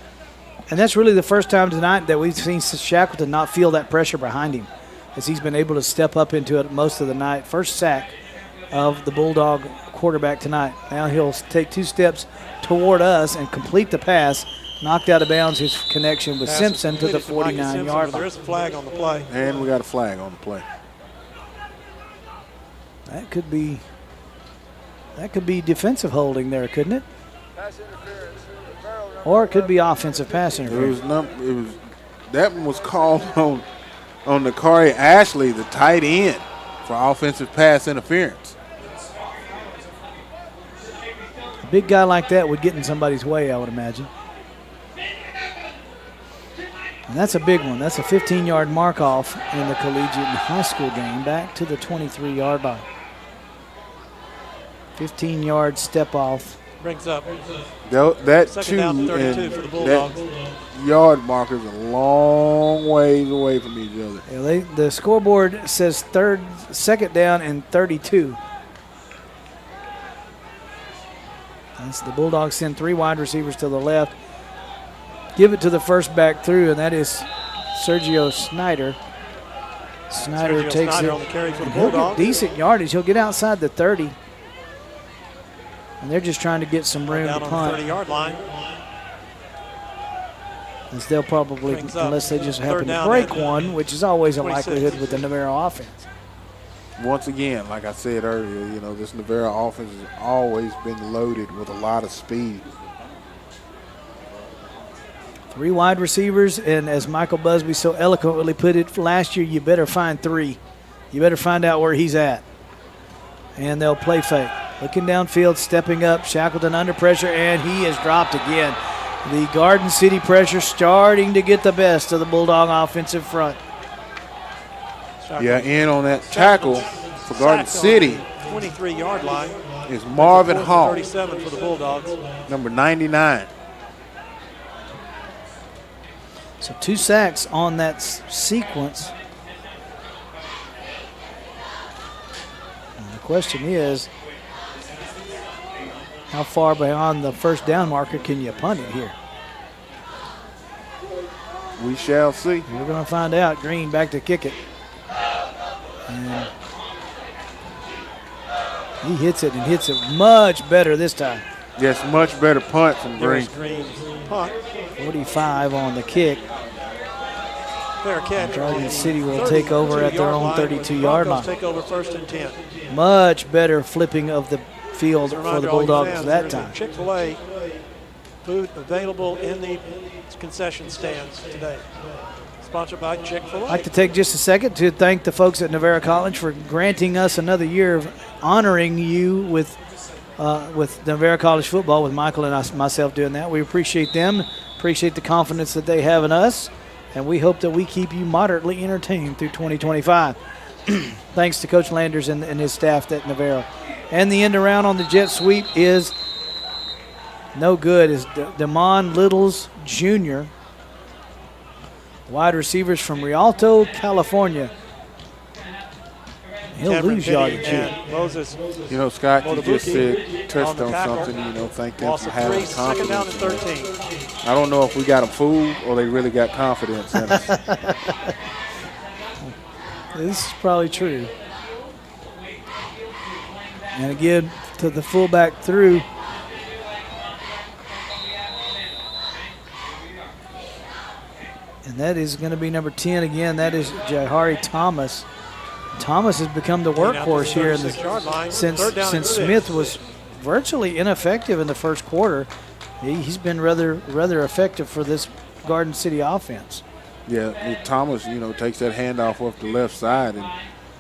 And that's really the first time tonight that we've seen Shackleton not feel that pressure behind him, as he's been able to step up into it most of the night. First sack of the Bulldog quarterback tonight. Now he'll take 2 steps toward us and complete the pass, knocked out of bounds his connection with Simpson to the 49-yard line. There's a flag on the play. And we got a flag on the play. That could be defensive holding there, couldn't it? Pass interference. Or it could be offensive pass interference. That one was called on Nakari Ashley, the tight end, for offensive pass interference. A big guy like that would get in somebody's way, I would imagine. And that's a big one. That's a 15-yard mark-off in the collegiate and high school game, back to the 23-yard line. 15-yard step-off. Brings up. That Second down and 32 for the Bulldogs. That yard marker's a long ways away from each other. Yeah, the scoreboard says second down and 32. As the Bulldogs send 3 wide receivers to the left. Give it to the first back through, and that is Sergio Snyder. Snyder takes it. On the carry for the He'll get Bulldogs. decent yardage. He'll get outside the 30. And they're just trying to get some room Down to on the punt. 30-yard line. As they'll probably, Brings up. unless they just Third happen to down break and one, which is always a 26. likelihood with the Navarro offense. Once again, like I said earlier, this Navarro offense has always been loaded with a lot of speed. 3 wide receivers, and as Michael Busby so eloquently put it last year, you better find 3. You better find out where he's at. And they'll play fake. Looking downfield, stepping up, Shackleton under pressure, and he is dropped again. The Garden City pressure starting to get the best of the Bulldog offensive front. Yeah, in on that tackle for Garden City 23-yard line. is Marvin Hall, 37 for the Bulldogs. number 99. So 2 sacks on that sequence. And the question is, how far beyond the first down marker can you punt it here? We shall see. We're going to find out. Green back to kick it. And he hits it and hits it much better this time. Yes, much better punt from Green. There's Green's punt. 45 on the kick. Fair catch. Garden City will take over at their own 32-yard line. Take over first and 10. Much better flipping of the field for the Bulldogs that time. Chick-fil-A food available in the concession stands today. Sponsored by Chick-fil-A. I'd like to take just a second to thank the folks at Navarro College for granting us another year of honoring you with Navarro College football, with Michael and myself doing that. We appreciate them, appreciate the confidence that they have in us, and we hope that we keep you moderately entertained through 2025. Thanks to Coach Landers and his staff at Navarro. And the end around on the jet sweep is no good. Is Damon Littles Jr., wide receivers from Rialto, California. He'll lose yardage here. Moses. Scott, you just said, touched on something, thank them for having Second down and confidence. 13. I don't know if we got them fooled or they really got confidence in us. This is probably true. And again, to the fullback through. And that is going to be number 10 again. That is Jahari Thomas. Thomas has become the workhorse here since Smith was virtually ineffective in the first quarter. He's been rather effective for this Garden City offense. Yeah, Thomas, takes that handoff off the left side, and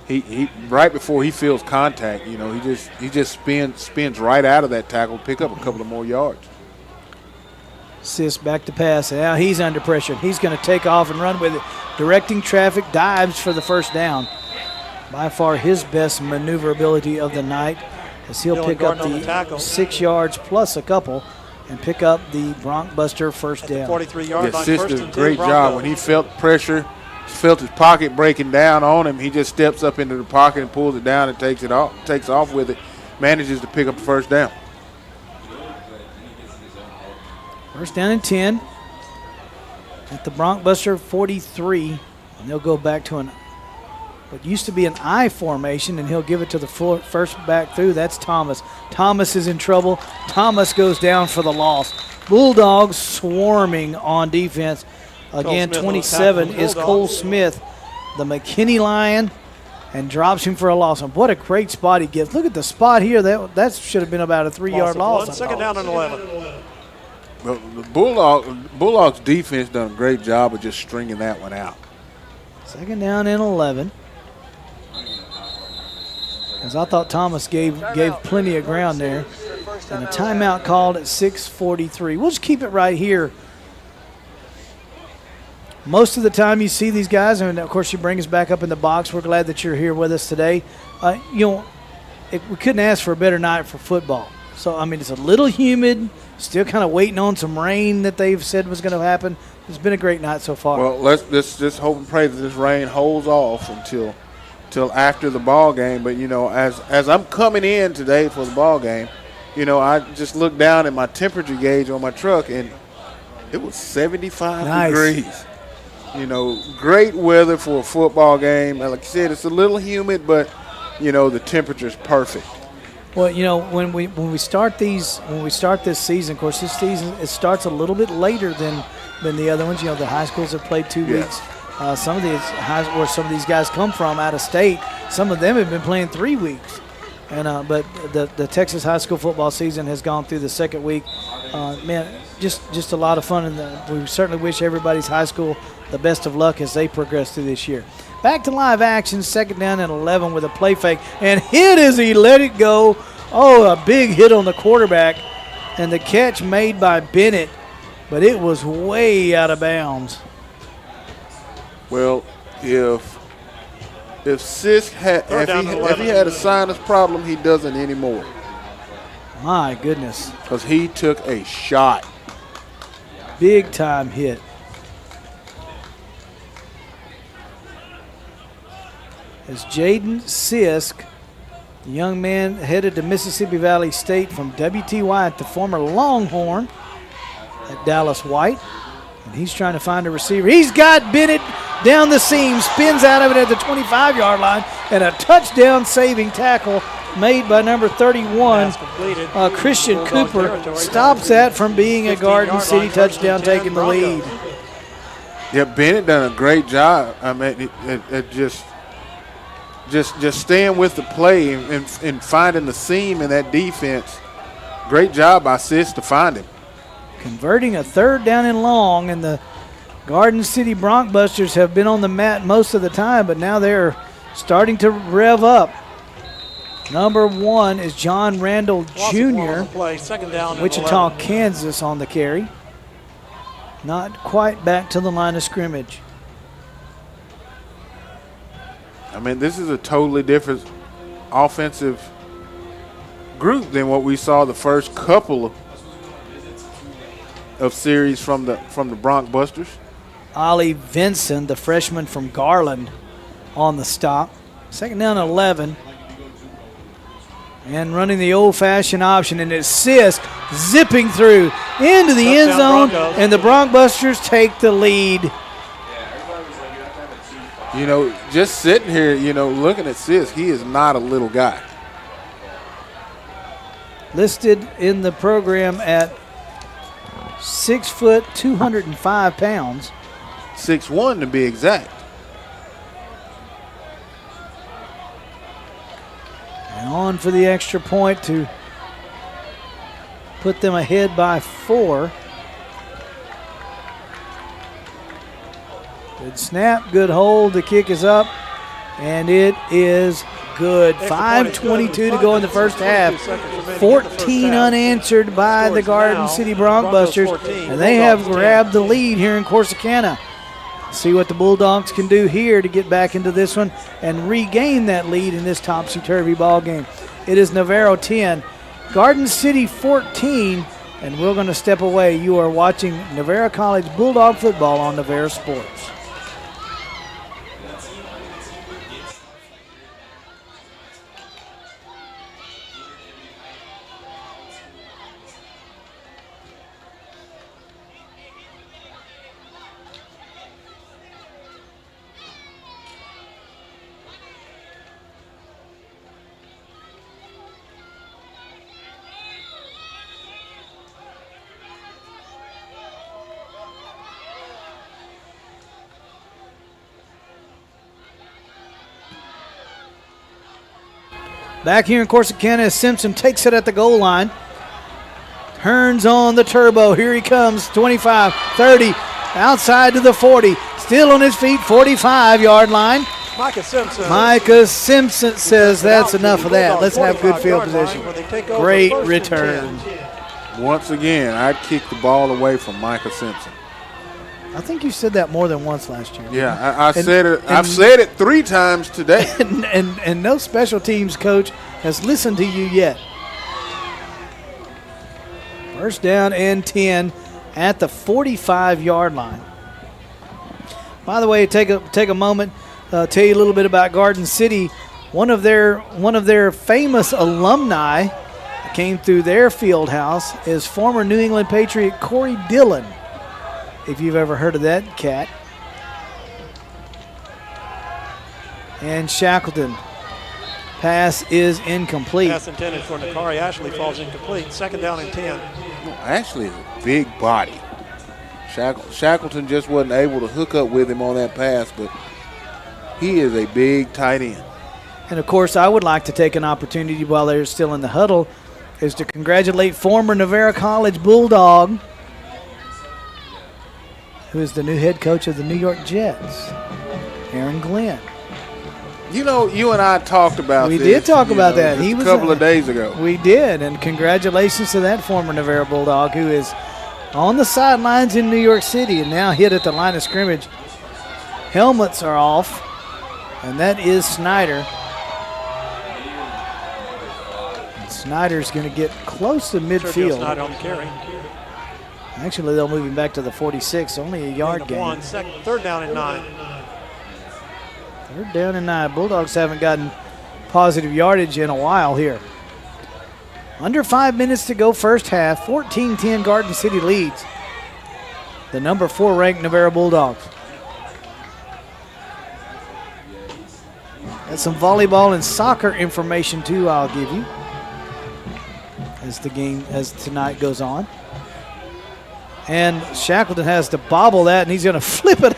he right before he feels contact, he just spins right out of that tackle, pick up a couple of more yards. Sis back to pass. Now he's under pressure. He's going to take off and run with it. Directing traffic, dives for the first down. By far his best maneuverability of the night, as he'll pick up the 6 yards plus a couple and pick up the Broncbuster first down. 43-yard line. Sis did a great job. When he felt pressure, felt his pocket breaking down on him, he just steps up into the pocket and pulls it down and takes off with it, manages to pick up the first down. First down and 10 at the Broncbuster 43, and they'll go back to what used to be an I formation, and he'll give it to the first back through. That's Thomas. Thomas is in trouble. Thomas goes down for the loss. Bulldogs swarming on defense. Again, 27 is Cole Smith, the McKinney Lion, and drops him for a loss. And what a great spot he gets. Look at the spot here. That should have been about a 3-yard loss. Second down and 11. Well, the Bulldogs defense done a great job of just stringing that one out. Second down and 11. As I thought Thomas gave plenty of ground there. And a timeout called at 6:43. We'll just keep it right here. Most of the time you see these guys, and of course you bring us back up in the box. We're glad that you're here with us today. We couldn't ask for a better night for football. So, I mean, it's a little humid, still kind of waiting on some rain that they've said was going to happen. It's been a great night so far. Well, let's just hope and pray that this rain holds off until after the ball game. But, as I'm coming in today for the ball game, I just looked down at my temperature gauge on my truck, and it was 75 degrees. Great weather for a football game. Like I said, it's a little humid, but, the temperature's perfect. Well, when we start this season, of course, this season it starts a little bit later than the other ones. The high schools have played 2 weeks. Some of these guys come from out of state. Some of them have been playing 3 weeks. And but the Texas high school football season has gone through the second week. Just a lot of fun, and we certainly wish everybody's high school the best of luck as they progress through this year. Back to live action, second down and 11 with a play fake, and hit as he let it go. Oh, a big hit on the quarterback, and the catch made by Bennett, but it was way out of bounds. Well, if Sis had if he had a sinus problem, he doesn't anymore. My goodness. Because he took a shot. Big time hit. As Jaden Sisk, the young man headed to Mississippi Valley State from WTY, the former Longhorn at Dallas White. And he's trying to find a receiver. He's got Bennett down the seam, spins out of it at the 25-yard line, and a touchdown-saving tackle made by number 31, Christian Cooper, stops that from being a Garden City touchdown, taking the lead. Yeah, Bennett done a great job. I mean, it just staying with the play and finding the seam in that defense. Great job by Sis to find him. Converting a third down and long, and the Garden City Broncbusters have been on the mat most of the time, but now they're starting to rev up. Number 1 is John Randall Jr., Wichita, Kansas on the carry. Not quite back to the line of scrimmage. I mean, this is a totally different offensive group than what we saw the first couple of series from the Broncbusters. Ollie Vinson, the freshman from Garland, on the stop. Second down 11. And running the old-fashioned option, and it's Sisk zipping through into the end zone, and the Broncbusters take the lead. Just sitting here, looking at Sis, he is not a little guy. Listed in the program at 6 foot, 205 pounds. 6'1" to be exact. And on for the extra point to put them ahead by 4. Good snap, good hold. The kick is up, and it is good. 5:22 to go in the first half. 14 unanswered by the Garden City Broncbusters, and they have grabbed the lead here in Corsicana. See what the Bulldogs can do here to get back into this one and regain that lead in this topsy-turvy ball game. It is Navarro 10, Garden City 14, and we're going to step away. You are watching Navarro College Bulldog football on Navarro Sports. Back here in Corsicana as Simpson takes it at the goal line. Turns on the turbo. Here he comes. 25, 30, outside to the 40. Still on his feet, 45-yard line. Micah Simpson says that's enough of that. Let's have good field position. Great return. Once again, I'd kick the ball away from Micah Simpson. I think you said that more than once last year. Yeah, I said it. I've said it 3 times today. And no special teams coach has listened to you yet. First down and 10 at the 45-yard line. By the way, take a moment, tell you a little bit about Garden City. One of their famous alumni came through their field house is former New England Patriot Corey Dillon, if you've ever heard of that cat. And Shackleton. Pass is incomplete. Pass intended for Nakari Ashley falls incomplete. Second down and 10. Ashley is a big body. Shackleton just wasn't able to hook up with him on that pass, but he is a big tight end. And, of course, I would like to take an opportunity while they're still in the huddle is to congratulate former Navarro College Bulldog, who is the new head coach of the New York Jets, Aaron Glenn. You know, you and I talked about this. We did talk about that. He was a couple of days ago. We did, and congratulations to that former Navarro Bulldog who is on the sidelines in New York City and now hit at the line of scrimmage. Helmets are off, and that is Snyder. And Snyder's going to get close to midfield. Snyder on the carry. Actually, they'll move him back to the 46, only a yard gain. Third down and 9. Third down and 9. Bulldogs haven't gotten positive yardage in a while here. Under 5 minutes to go first half. 14-10 Garden City leads the number 4 ranked Navarro Bulldogs. Got some volleyball and soccer information too I'll give you as tonight goes on. And Shackleton has to bobble that, and he's going to flip it.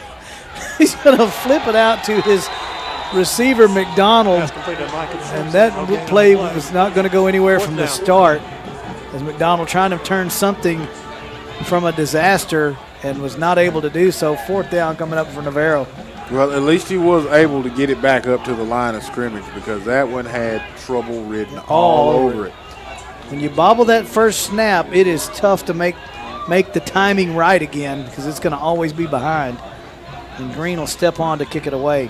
He's going to flip it out to his receiver, McDonald. And that play was not going to go anywhere from the start, as McDonald trying to turn something from a disaster and was not able to do so. Fourth down coming up for Navarro. Well, at least he was able to get it back up to the line of scrimmage, because that one had trouble written all over it. When you bobble that first snap, it is tough to make the timing right again, because it's going to always be behind. And Green will step on to kick it away.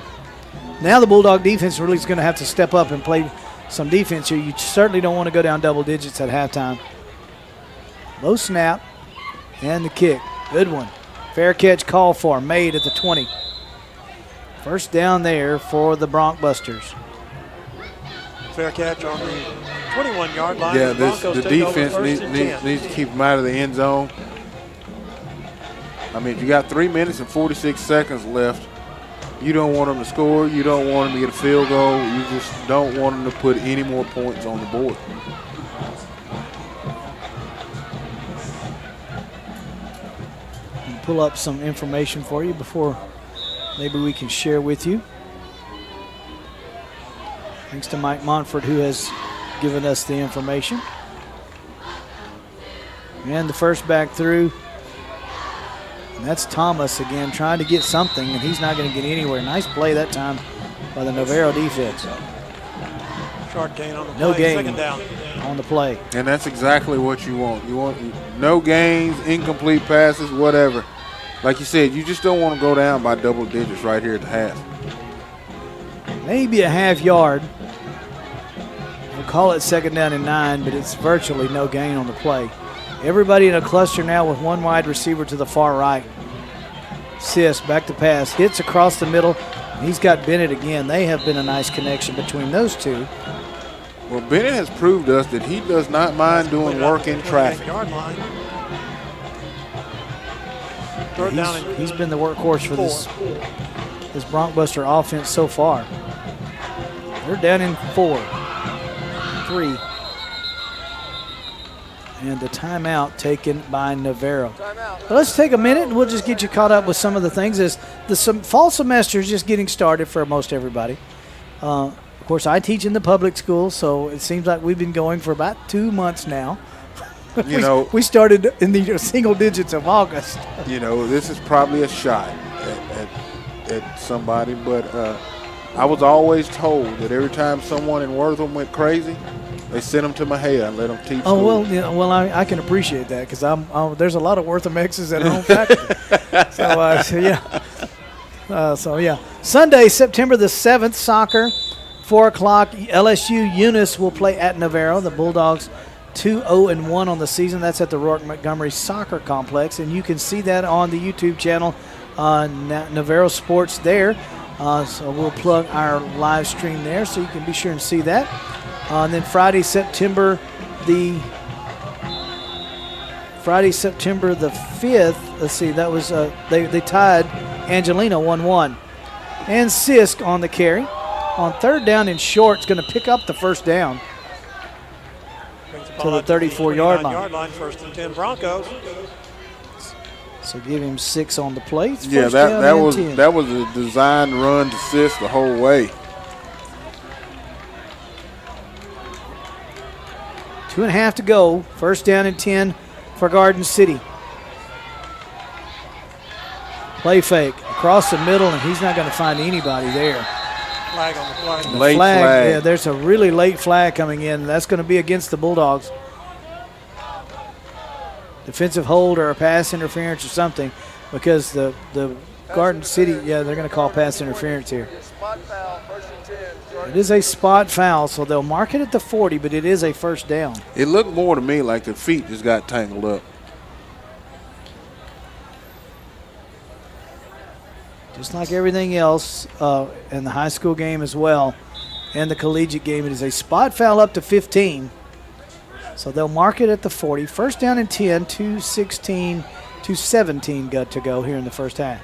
Now the Bulldog defense really is going to have to step up and play some defense here. You certainly don't want to go down double digits at halftime. Low snap and the kick. Good one. Fair catch call for, made at the 20. First down there for the Broncbusters. Fair catch on the 21-yard line. Yeah, the defense needs to keep them out of the end zone. I mean, if you got 3 minutes and 46 seconds left, you don't want them to score. You don't want them to get a field goal. You just don't want them to put any more points on the board. I'll pull up some information for you before maybe we can share with you. Thanks to Mike Montford, who has given us the information. And the first back through. And that's Thomas again trying to get something, and he's not going to get anywhere. Nice play that time by the Navarro defense. Short gain on the No play. gain. Second down. On the play. And that's exactly what you want. You want no gains, incomplete passes, whatever. Like you said, you just don't want to go down by double digits right here at the half. Maybe a half yard. We'll call it second down and 9, but it's virtually no gain on the play. Everybody in a cluster now with one wide receiver to the far right. Sisk back to pass. Hits across the middle. He's got Bennett again. They have been a nice connection between those two. Well, Bennett has proved to us that he does not mind doing work in traffic. He's been the workhorse for this Broncbuster offense so far. They're down in 4-3. And the timeout taken by Navarro. Well, let's take a minute and we'll just get you caught up with some of the things. As the fall semester is just getting started for most everybody. Of course, I teach in the public school, so it seems like we've been going for about 2 months now. We started in the single digits of August. This is probably a shot at somebody, but I was always told that every time someone in Wortham went crazy, they sent them to Mahia and let them teach school. Well, I can appreciate that because there's a lot of Wortham X's at home factory. So yeah. Sunday, September the 7th, soccer, 4 o'clock. LSU Eunice will play at Navarro. The Bulldogs 2-0-1 on the season. That's at the Rourke Montgomery Soccer Complex, and you can see that on the YouTube channel, Navarro Sports there. So we'll plug our live stream there, so you can be sure and see that. And then Friday, September the 5th. Let's see, that was they tied Angelina 1-1, and Sisk on the carry on third down and short. It's going to pick up the first down to the 34-yard line. First and 10 Broncos. So give him 6 on the plate. Yeah, that was a designed run to Sisk the whole way. 2.5 to go. First down and 10 for Garden City. Play fake across the middle, and he's not going to find anybody there. Flag on the play. Late flag. Yeah, there's a really late flag coming in. That's going to be against the Bulldogs. Defensive hold or a pass interference or something, because the Garden City, they're going to call pass interference here. It is a spot foul, so they'll mark it at the 40, but it is a first down. It looked more to me like the feet just got tangled up. Just like everything else in the high school game as well, and the collegiate game, it is a spot foul up to 15. So they'll mark it at the 40. First down and 10, 2:16, 2:17 got to go here in the first half.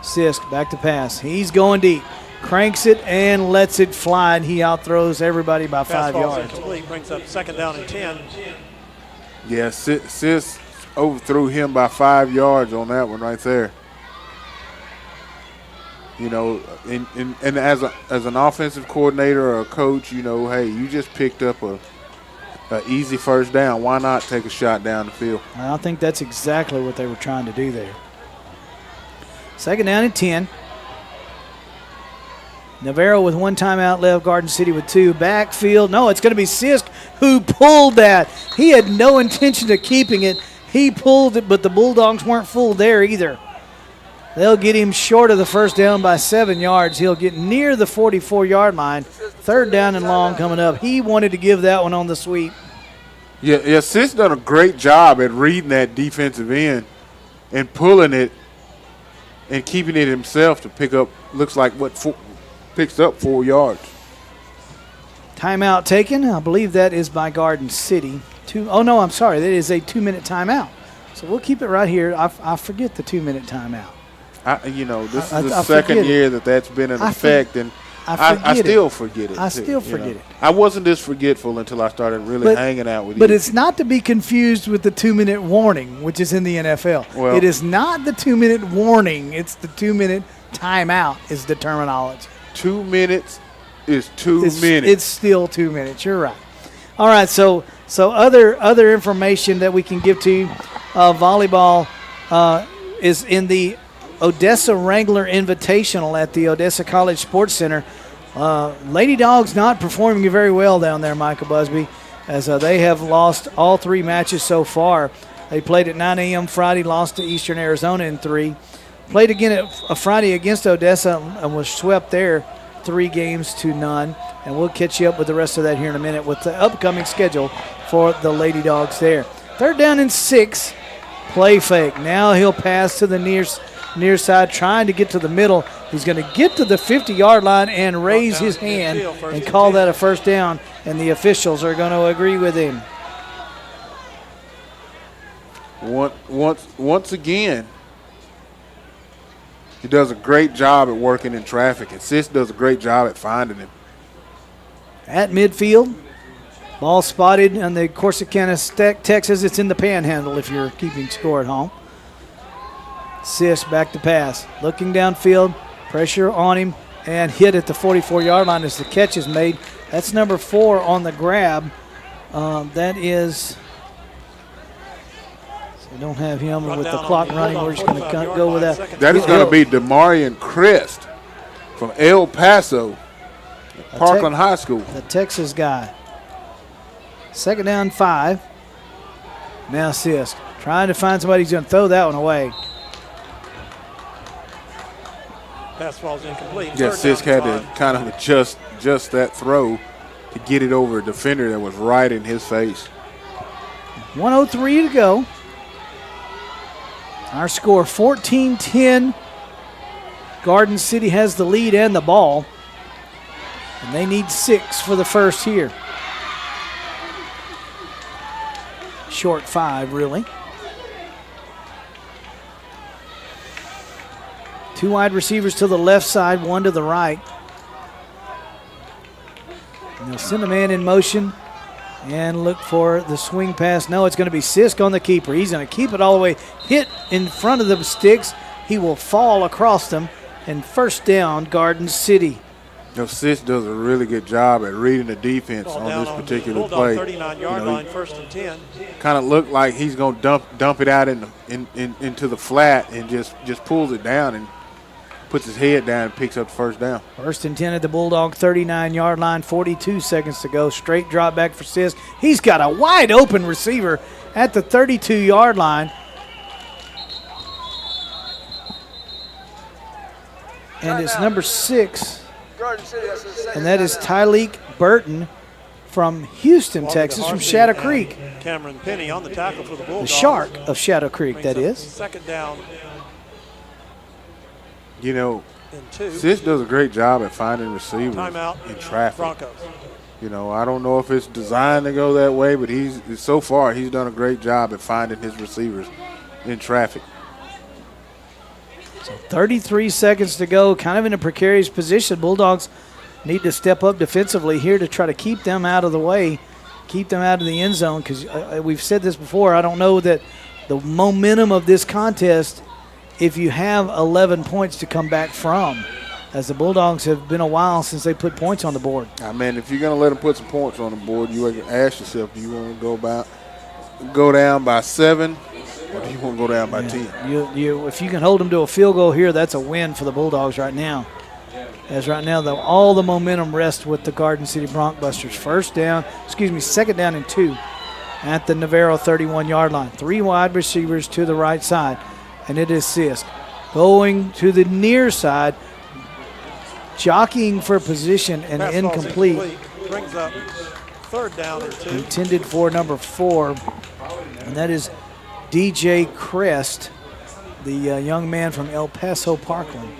Sisk back to pass. He's going deep. Cranks it and lets it fly, and he outthrows everybody by 5 yards. Incomplete, brings up second down and 10. Yeah, Sisk overthrew him by 5 yards on that one right there. And as an offensive coordinator or a coach, hey, you just picked up a easy first down. Why not take a shot down the field? I think that's exactly what they were trying to do there. Second down and 10. Navarro with 1 timeout left, Garden City with 2. Backfield, no, it's going to be Sisk who pulled that. He had no intention of keeping it. He pulled it, but the Bulldogs weren't fooled there either. They'll get him short of the first down by 7 yards. He'll get near the 44-yard line. Third down and long coming up. He wanted to give that one on the sweep. Yeah, Sisk done a great job at reading that defensive end and pulling it and keeping it himself to pick up, looks like picks up 4 yards. Timeout taken. I believe that is by Garden City. I'm sorry. That is a 2-minute timeout. So we'll keep it right here. I forget the 2-minute timeout. This is the second year that's been in effect, and I still forget it. I still forget it. I wasn't this forgetful until I started really hanging out with you. But it's not to be confused with the 2-minute warning, which is in the NFL. Well, it is not the 2-minute warning. It's the 2-minute timeout is the terminology. 2 minutes is 2 minutes. It's still 2 minutes. You're right. All right, so other information that we can give to you, volleyball is in the Odessa Wrangler Invitational at the Odessa College Sports Center. Lady Dogs not performing very well down there, Michael Busby, as they have lost all 3 matches so far. They played at 9 a.m. Friday, lost to Eastern Arizona in 3. Played again at Friday against Odessa and was swept there 3-0. And we'll catch you up with the rest of that here in a minute with the upcoming schedule for the Lady Dogs there. 3rd down and 6. Play fake. Now he'll pass to the near side, trying to get to the middle. He's going to get to the 50-yard line and raise his hand and call that a first down, and the officials are going to agree with him. Once again, he does a great job at working in traffic, and Sis does a great job at finding him. At midfield, ball spotted on the Corsicana, Texas. It's in the panhandle if you're keeping score at home. Sis back to pass. Looking downfield, pressure on him, and hit at the 44-yard line as the catch is made. That's number 4 on the grab. That is, so we don't have him with the clock running. We're just going to go with that. That is going to be Demarion Crest from El Paso, Parkland High School. The Texas guy. 2nd down 5. Now Sisk trying to find somebody who's going to throw that one away. Pass ball's incomplete. Yeah, Sisk had to kind of adjust that throw to get it over a defender that was right in his face. 1:03 to go. Our score 14-10. Garden City has the lead and the ball. And they need 6 for the first here. Short 5, really. 2 wide receivers to the left side, 1 to the right. And they'll send a man in motion and look for the swing pass. No, it's going to be Sisk on the keeper. He's going to keep it all the way, hit in front of the sticks. He will fall across them, and first down, Garden City. Sis does a really good job at reading the defense on this particular play. 39-yard line, 1st and 10. Kind of looked like he's going to dump it out into the flat and just pulls it down and puts his head down and picks up the first down. 1st and 10 at the Bulldog 39-yard line, 42 seconds to go. Straight drop back for Sisk. He's got a wide open receiver at the 32-yard line. And it's number 6. And that is Tyleek Burton from Houston, Texas, from Shadow Creek. Cameron Penny on the tackle for the Bulldogs. The Shark of Shadow Creek, that is. 2nd down. You know, Sis does a great job at finding receivers Timeout. in traffic. Broncos. You know, I don't know if it's designed to go that way, but so far he's done a great job at finding his receivers in traffic. So 33 seconds to go, kind of in a precarious position. Bulldogs need to step up defensively here to try to keep them out of the way, keep them out of the end zone, because we've said this before. I don't know that the momentum of this contest, if you have 11 points to come back from, as the Bulldogs have been a while since they put points on the board. I mean, if you're going to let them put some points on the board, you ask yourself, do you want to go down by 7? Or do you want to go down by 10? If you can hold them to a field goal here, that's a win for the Bulldogs right now. As right now, all the momentum rests with the Garden City Broncbusters. 2nd down and 2 at the Navarro 31-yard line. 3 wide receivers to the right side, and it is Sisk going to the near side, jockeying for position and incomplete. Brings up 3rd down and 2. Intended for number 4, and that is DJ Crest, the young man from El Paso, Parkland.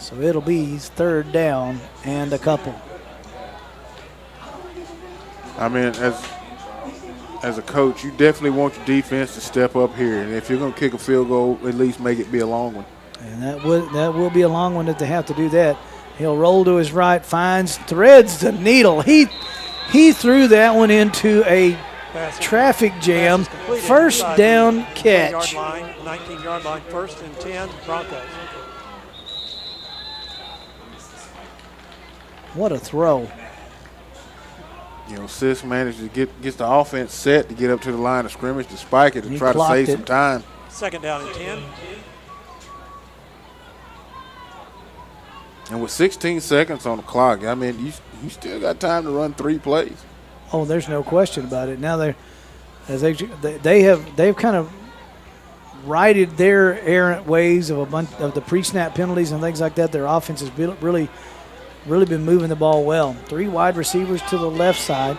So it'll be 3rd down and a couple. I mean, as a coach, you definitely want your defense to step up here. And if you're going to kick a field goal, at least make it be a long one. And that will be a long one if they have to do that. He'll roll to his right, threads the needle. He threw that one into a traffic jam. First down catch. 19-yard line, 1st and 10, Broncos. What a throw. You know, Sis managed to get the offense set to get up to the line of scrimmage to spike it and try to save some time. 2nd down and 10. And with 16 seconds on the clock, I mean, you still got time to run 3 plays. Oh, there's no question about it. Now they've kind of righted their errant ways of a bunch of the pre-snap penalties and things like that. Their offense has really been moving the ball well. 3 wide receivers to the left side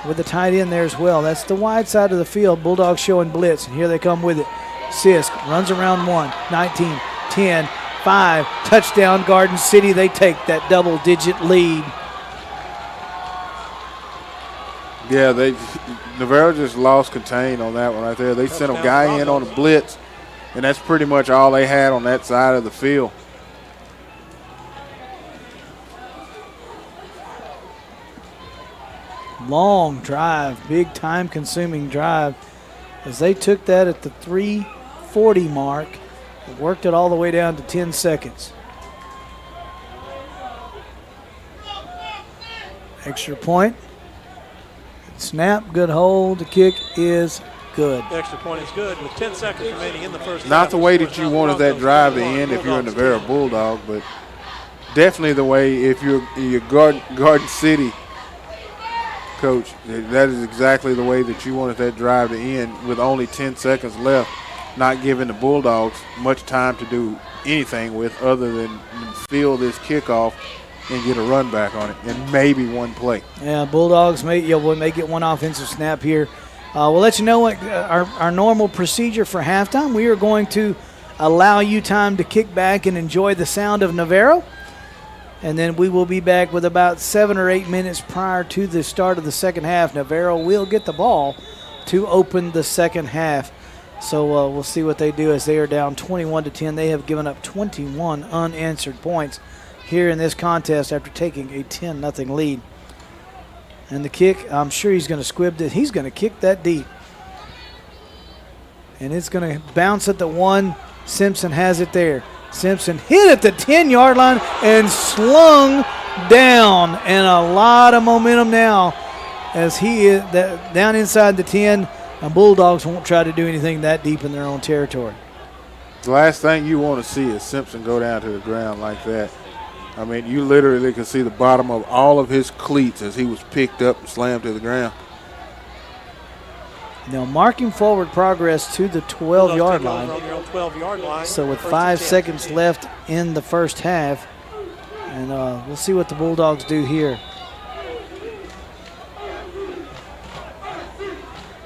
with the tight end there as well. That's the wide side of the field. Bulldogs showing blitz, and here they come with it. Sisk runs around 1, 19, 10, 5, touchdown Garden City. They take that double-digit lead. Yeah, Navarro just lost contain on that one right there. They sent a guy in on a blitz, and that's pretty much all they had on that side of the field. Long drive, big time-consuming drive. As they took that at the 3:40 mark, worked it all the way down to 10 seconds. Extra point. Snap, good hold. The kick is good. The extra point is good with 10 seconds remaining in the first half. Not the way that you wanted that drive to end if you're a Navarro Bulldog, but definitely the way if you're Garden City coach, that is exactly the way that you wanted that drive to end with only 10 seconds left, not giving the Bulldogs much time to do anything with other than field this kickoff and get a run back on it and maybe one play. Yeah, Bulldogs may get one offensive snap here. We'll let you know what our normal procedure for halftime. We are going to allow you time to kick back and enjoy the sound of Navarro. And then we will be back with about 7 or 8 minutes prior to the start of the second half. Navarro will get the ball to open the second half. So we'll see what they do as they are down 21-10. They have given up 21 unanswered points here in this contest after taking a 10-0 lead. And the kick, I'm sure he's going to squib it. He's going to kick that deep. And it's going to bounce at the 1. Simpson has it there. Simpson hit at the 10-yard line and slung down. And a lot of momentum now as he is down inside the 10. And Bulldogs won't try to do anything that deep in their own territory. The last thing you want to see is Simpson go down to the ground like that. I mean, you literally can see the bottom of all of his cleats as he was picked up and slammed to the ground. Now marking forward progress to the 12-yard line. So with 5 seconds left in the first half, and we'll see what the Bulldogs do here.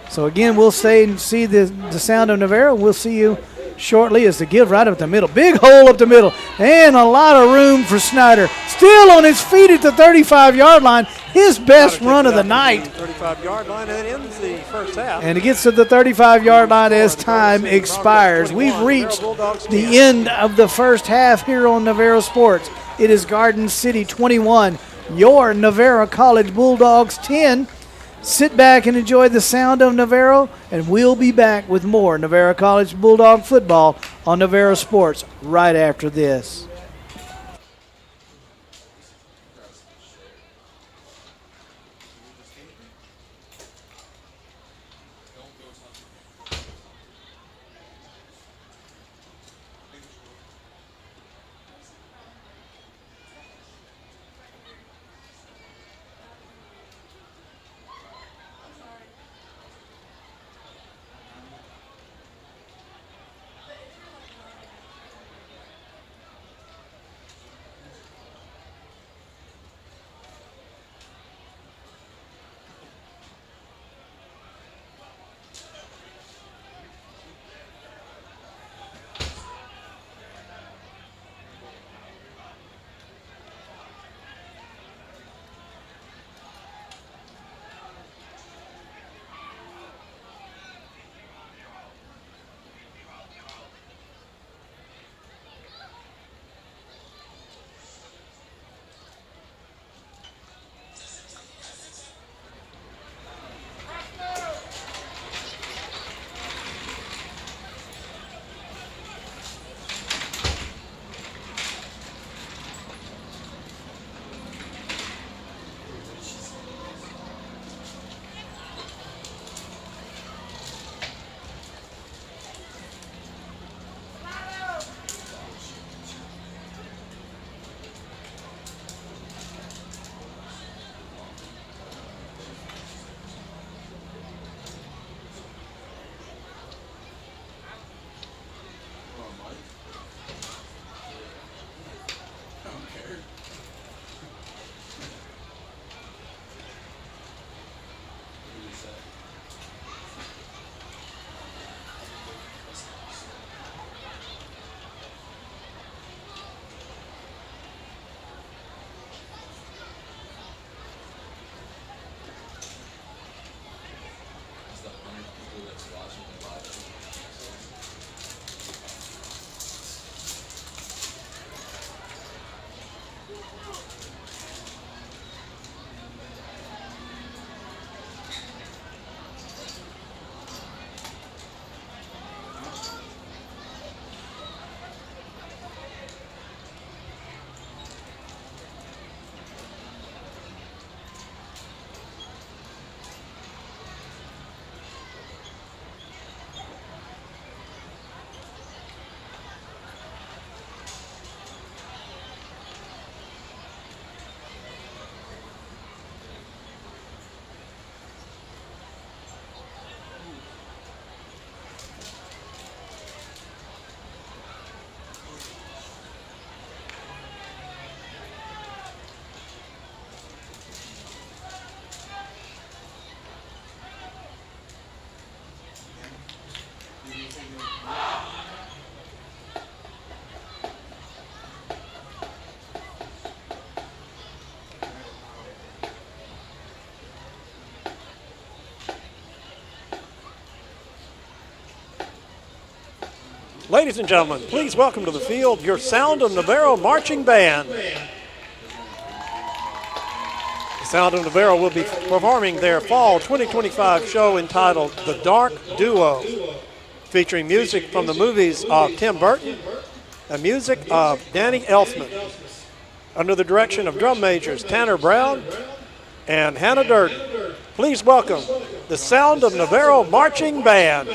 So again, we'll stay and see the sound of Navarro. We'll see you shortly as the give right up the middle. Big hole up the middle and a lot of room for Snyder. Still on his feet at the 35-yard line. His best run of the night. 35-yard line and ends the first half. And it gets to the 35-yard line as time expires. We've reached the end of the first half here on Navarro Sports. It is Garden City 21, your Navarro College Bulldogs 10. Sit back and enjoy the sound of Navarro, and we'll be back with more Navarro College Bulldog football on Navarro Sports right after this. Ladies and gentlemen, please welcome to the field your Sound of Navarro Marching Band. The Sound of Navarro will be performing their fall 2025 show entitled The Dark Duo, featuring music from the movies of Tim Burton and music of Danny Elfman, under the direction of drum majors Tanner Brown and Hannah Durden. Please welcome the Sound of Navarro Marching Band.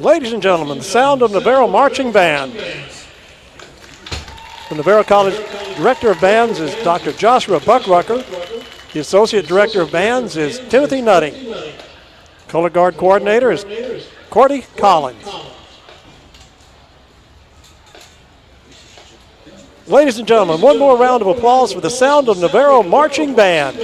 Ladies and gentlemen, the Sound of Navarro Marching Band. The Navarro College Director of Bands is Dr. Joshua Buckrucker. The Associate Director of Bands is Timothy Nutting. Color Guard Coordinator is Cordy Collins. Ladies and gentlemen, one more round of applause for the Sound of Navarro Marching Band.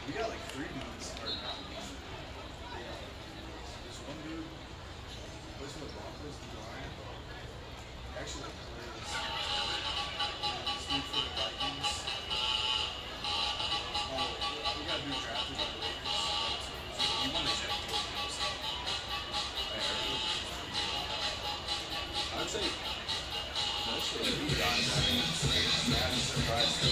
We got like 3 dudes, or not me. There's one dude plays for the Broncos, the line. Actually, like plays this dude for the Vikings. We got a dude drafted by the Raiders. He won the executive deal, so I would say most of the guys are surprised.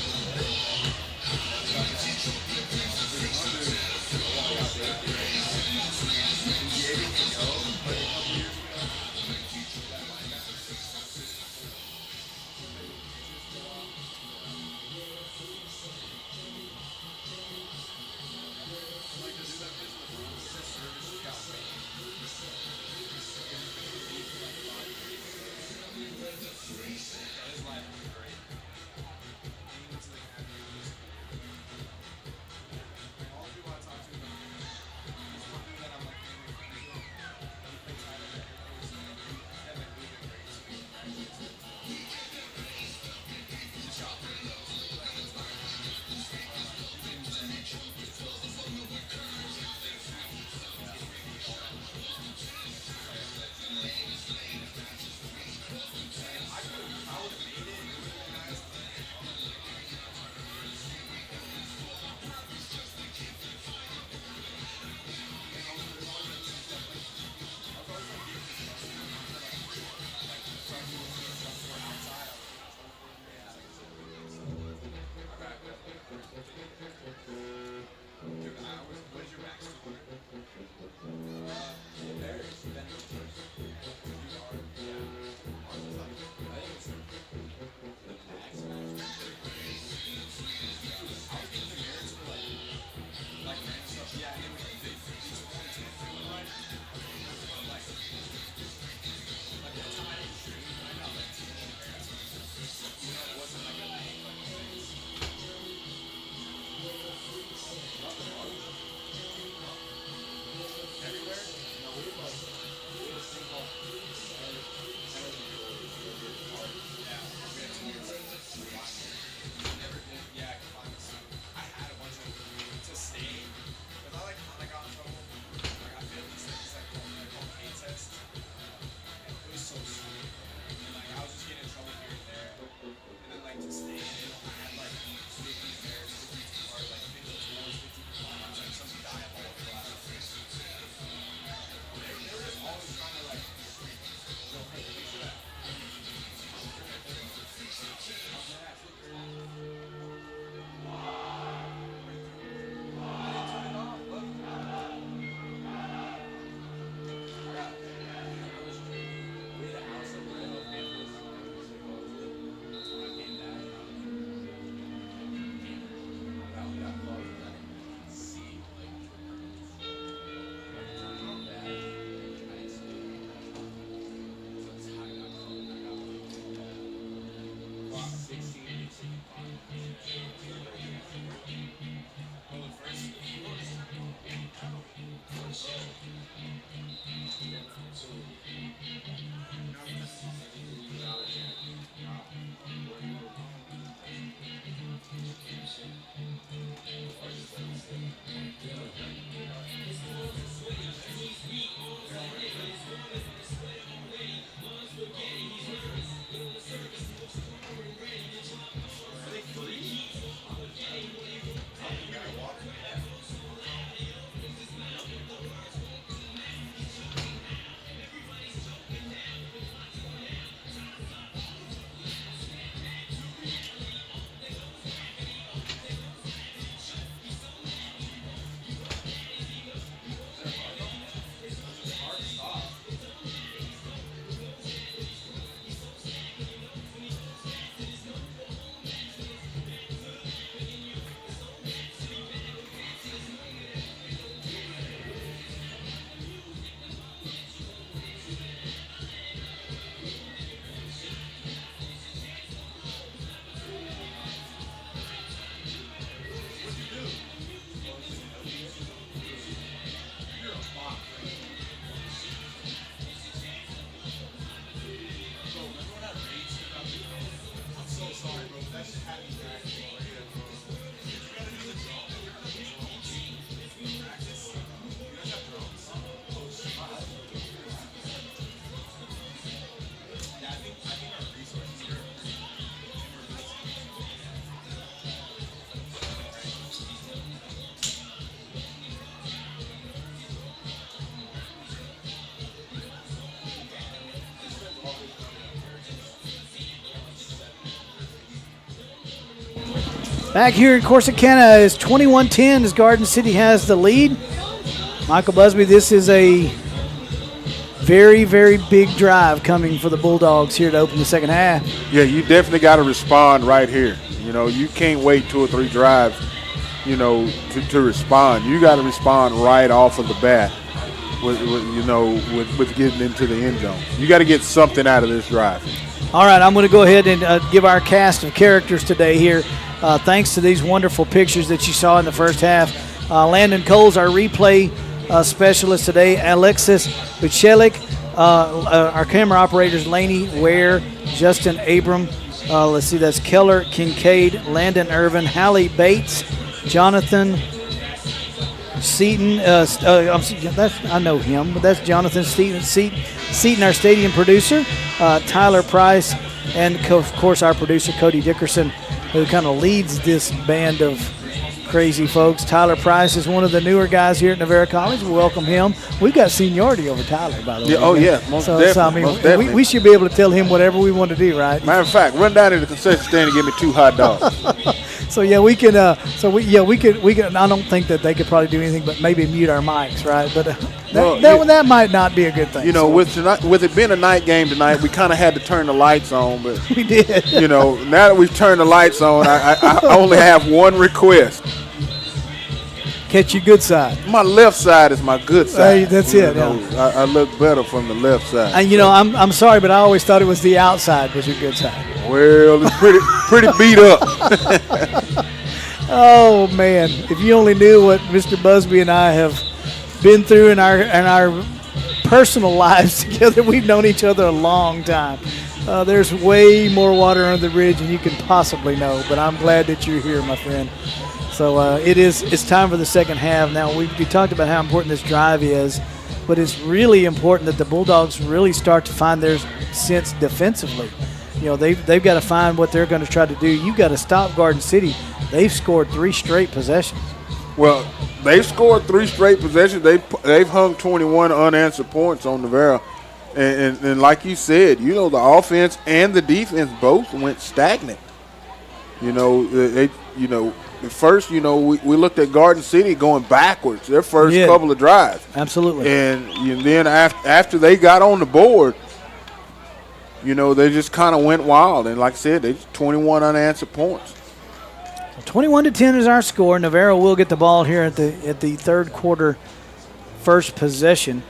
Back here in Corsicana is 21-10 as Garden City has the lead. Michael Busby, this is a very, very big drive coming for the Bulldogs here to open the second half. Yeah, you definitely got to respond right here. You know, you can't wait 2 or 3 drives, you know, to respond. You got to respond right off of the bat with getting into the end zone. You got to get something out of this drive. All right, I'm going to go ahead and give our cast of characters today here. Thanks to these wonderful pictures that you saw in the first half. Landon Coles, our replay specialist today. Alexis Buchelik, our camera operators, Laney Ware, Justin Abram. Let's see, that's Keller Kincaid, Landon Irvin, Hallie Bates, Jonathan Seaton. I know him, but that's Jonathan Seaton, our stadium producer. Tyler Price, and of course our producer Cody Dickerson, who kind of leads this band of crazy folks. Tyler Price is one of the newer guys here at Navarro College. We welcome him. We've got seniority over Tyler, by the way. Yeah, oh, yeah, most definitely. We should be able to tell him whatever we want to do, right? Matter of fact, run down to the concession stand and give me 2 hot dogs. So yeah, we can. We can. I don't think that they could probably do anything but maybe mute our mics, right? But that might not be a good thing. You know, with it being a night game tonight, we kind of had to turn the lights on, but we did. You know, now that we've turned the lights on, I only have one request. Catch your good side. My left side is my good side. Hey, that's it. Yeah. I look better from the left side. And I'm sorry, but I always thought it was the outside was your good side. Well, it's pretty beat up. Oh man, if you only knew what Mr. Busby and I have been through in our personal lives together. We've known each other a long time. There's way more water under the bridge than you can possibly know, but I'm glad that you're here, my friend. So it's time for the second half. Now, we talked about how important this drive is, but it's really important that the Bulldogs really start to find their sense defensively. You know, they've got to find what they're going to try to do. You've got to stop Garden City. They've scored 3 straight possessions. Well, they've scored 3 straight possessions. They've hung 21 unanswered points on Navarro. And like you said, you know, the offense and the defense both went stagnant. You know, at first, you know, we looked at Garden City going backwards their first couple of drives. Absolutely. And then after they got on the board, you know, they just kind of went wild. And like I said, they 21 unanswered points. 21-10 is our score. Navarro will get the ball here at the third quarter, first possession.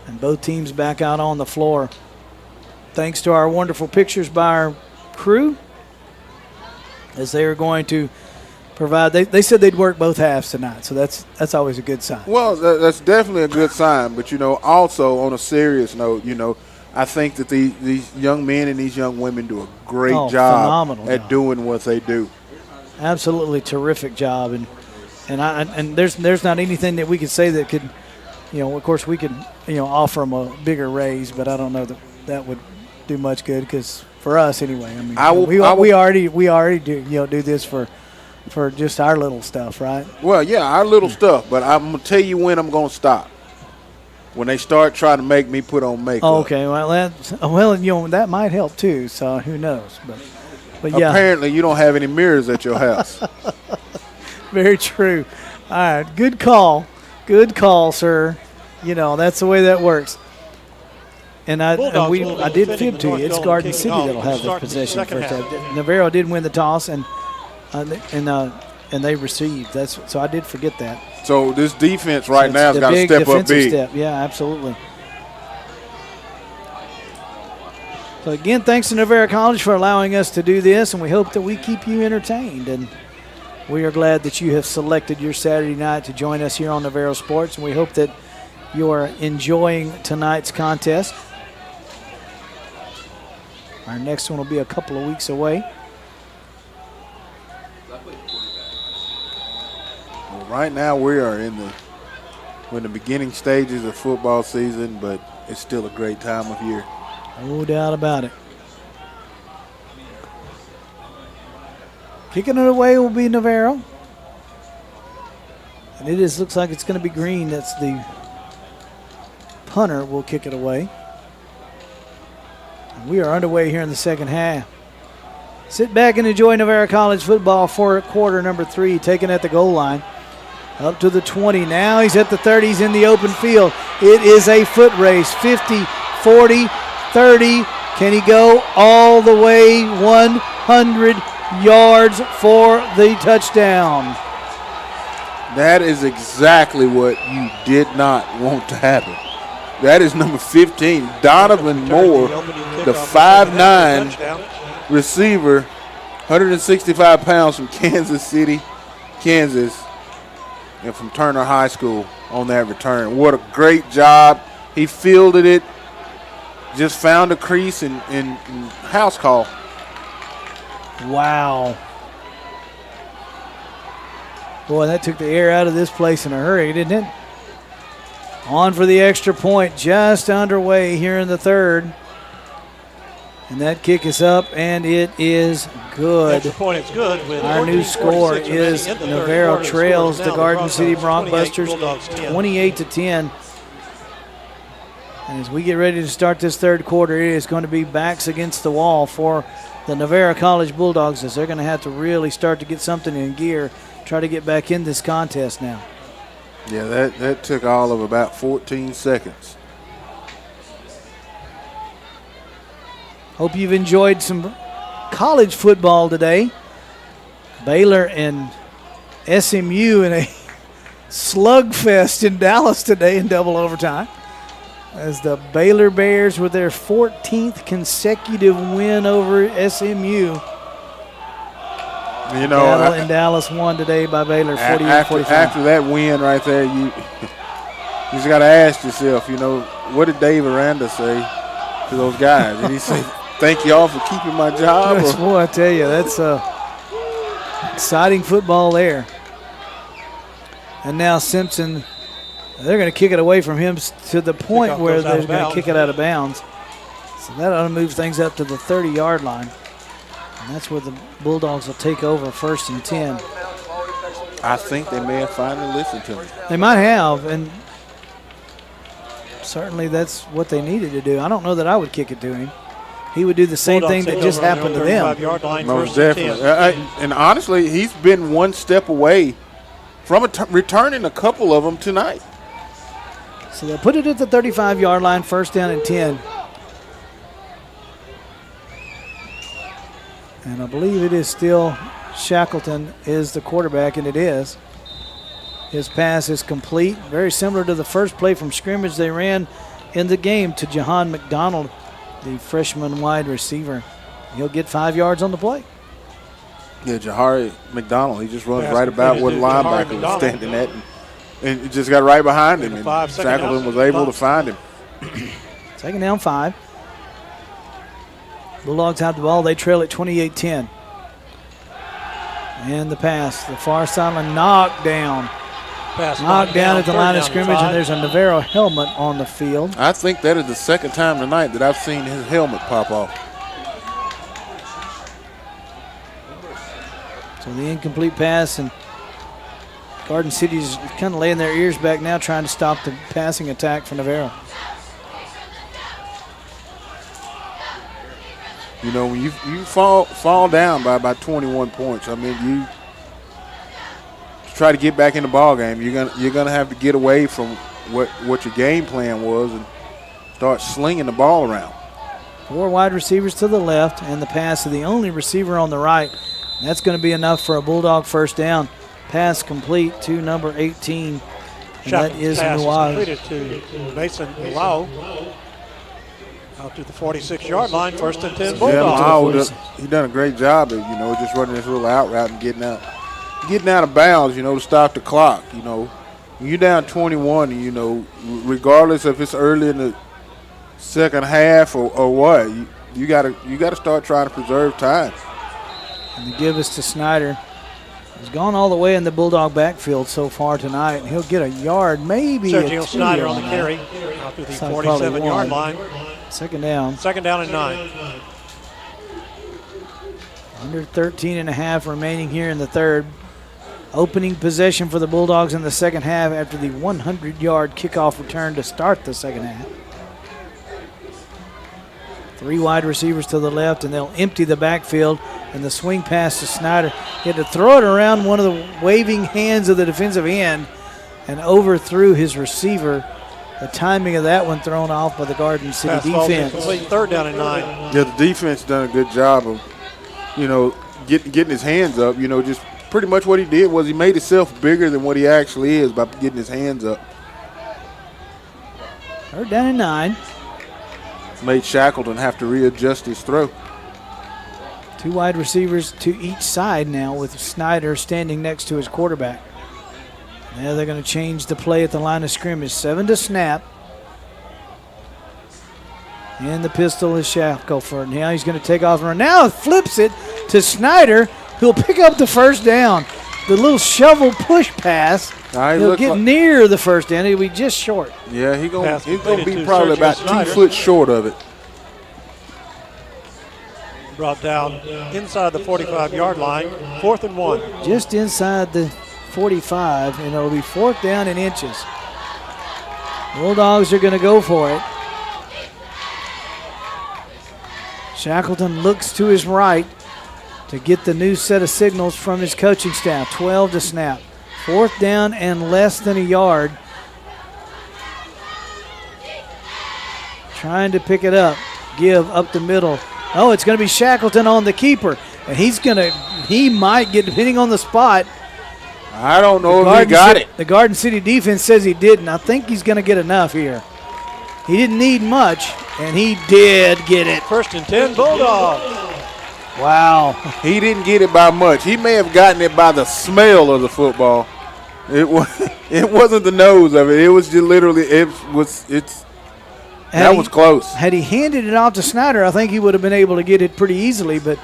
And both teams back out on the floor. Thanks to our wonderful pictures by our crew, as they are going to provide. They said they'd work both halves tonight, so that's always a good sign. Well, that's definitely a good sign. But, you know, also on a serious note, you know, I think that these young men and these young women do a great job at doing what they do. Absolutely terrific job, and there's not anything that we could say that could, you know, of course we could, you know, offer them a bigger raise, but I don't know that would do much good, because for us anyway, I mean, we already do this for just our little stuff, right? Well, yeah, our little stuff, but I'm gonna tell you when I'm gonna stop. When they start trying to make me put on makeup. Oh, okay, well, you know, that might help too. So who knows? But yeah. Apparently, you don't have any mirrors at your house. Very true. All right, good call, sir. You know, that's the way that works. And I did fib to you. It's Garden City that'll have the possession first half. Navarro did win the toss, and they received. So I did forget that. So this defense right now has got to step up big. Yeah, absolutely. So again, thanks to Navarro College for allowing us to do this, and we hope that we keep you entertained. And we are glad that you have selected your Saturday night to join us here on Navarro Sports, and we hope that you are enjoying tonight's contest. Our next one will be a couple of weeks away. Well, right now we are in the beginning stages of football season, but it's still a great time of year. No doubt about it. Kicking it away will be Navarro. And it looks like it's going to be Green. That's the punter will kick it away. And we are underway here in the second half. Sit back and enjoy Navarro College football for quarter number 3, taken at the goal line. Up to the 20. Now he's at the 30. He's in the open field. It is a foot race. 50, 40, 30. Can he go all the way 100 yards for the touchdown? That is exactly what you did not want to happen. That is number 15, Donovan Moore, the 5'9" receiver, 165 pounds from Kansas City, Kansas, and from Turner High School on that return. What a great job. He fielded it, just found a crease and house call. Wow. Boy, that took the air out of this place in a hurry, didn't it? On for the extra point, just underway here in the third. And that kick is up, and it is good. Extra point is good. With our new score is Navarro trails the Garden City Broncbusters 28-10. And as we get ready to start this third quarter, it is going to be backs against the wall for the Navarro College Bulldogs, as they're going to have to really start to get something in gear, try to get back in this contest now. Yeah, that took all of about 14 seconds. Hope you've enjoyed some college football today. Baylor and SMU in a slugfest in Dallas today in double overtime, as the Baylor Bears with their 14th consecutive win over SMU. You know, in Dallas won today by Baylor 48-45. After that win right there, you just got to ask yourself, you know, what did Dave Aranda say to those guys? Did he say, thank y'all for keeping my job? Boy, I tell you, that's exciting football there. And now Simpson, they're going to kick it away from him to the point where they're going to kick it out of bounds. So that ought to move things up to the 30-yard line. And that's where the Bulldogs will take over 1st and 10. I think they may have finally listened to him. They might have, and certainly that's what they needed to do. I don't know that I would kick it to him. He would do the same thing that just happened to them. Most definitely. And honestly, he's been one step away from returning a couple of them tonight. So they'll put it at the 35-yard line, 1st down and 10. And I believe it is still Shackleton is the quarterback, and it is. His pass is complete, very similar to the first play from scrimmage they ran in the game to Jahan McDonald, the freshman wide receiver. He'll get 5 yards on the play. Yeah, Jahari McDonald, he just runs right about where the linebacker was standing at, and it just got right behind him, and Shackleton was able to find him. 2nd down 5. Bulldogs have the ball. They trail at 28-10. And the pass, the far sideline knocked down. Knocked down at the line of scrimmage, and there's a Navarro helmet on the field. I think that is the second time tonight that I've seen his helmet pop off. So the incomplete pass, and Garden City's kind of laying their ears back now, trying to stop the passing attack for Navarro. You know, when you fall down by about 21 points, I mean, you try to get back in the ball game. You're gonna have to get away from what your game plan was and start slinging the ball around. 4 wide receivers to the left, and the pass to the only receiver on the right. That's going to be enough for a Bulldog 1st down. Pass complete to number 18, and that is Nuwaz. Completed to Mason Lau. Out to the 46-yard line, 1st and 10 Bulldogs. He done a great job of, you know, just running this little out route and getting out of bounds, you know, to stop the clock. You know, when you're down 21, you know, regardless if it's early in the second half or what, you gotta start trying to preserve time. And the give is to Snyder. He's gone all the way in the Bulldog backfield so far tonight, and he'll get a yard, maybe Sergio Snyder on the carry out to the 47-yard line. 2nd down. 2nd down and 9. Under 13 and a half remaining here in the third. Opening possession for the Bulldogs in the second half after the 100-yard kickoff return to start the second half. 3 wide receivers to the left, and they'll empty the backfield. And the swing pass to Snyder. He had to throw it around one of the waving hands of the defensive end and overthrew his receiver. The timing of that one thrown off by the Garden City defense. Third down and 9. Yeah, the defense done a good job of, getting his hands up. Just pretty much what he did was he made himself bigger than what he actually is by getting his hands up. Third down and 9. Made Shackleton have to readjust his throw. 2 wide receivers to each side now with Snyder standing next to his quarterback. Now they're going to change the play at the line of scrimmage. 7 to snap. And the pistol is Shackelford. Now he's going to take off and run. Now flips it to Snyder, who'll pick up the first down. The little shovel push pass. He'll get near the first down. He'll be just short. Yeah, he's going to be probably about 2 foot short of it. Brought down inside the 45-yard line, 4th and 1. Just inside the 45, and it'll be 4th down in inches. Bulldogs are going to go for it. Shackleton looks to his right to get the new set of signals from his coaching staff. 12 to snap. 4th down and less than a yard. Trying to pick it up. Give up the middle. Oh, it's going to be Shackleton on the keeper. And he might get, depending on the spot. I don't know if he got it. The Garden City defense says he didn't. I think he's going to get enough here. He didn't need much, and he did get it. 1st and 10, Bulldogs. Wow. He didn't get it by much. He may have gotten it by the smell of the football. It wasn't the nose of it. It was just literally, that was close. Had he handed it off to Snyder, I think he would have been able to get it pretty easily, but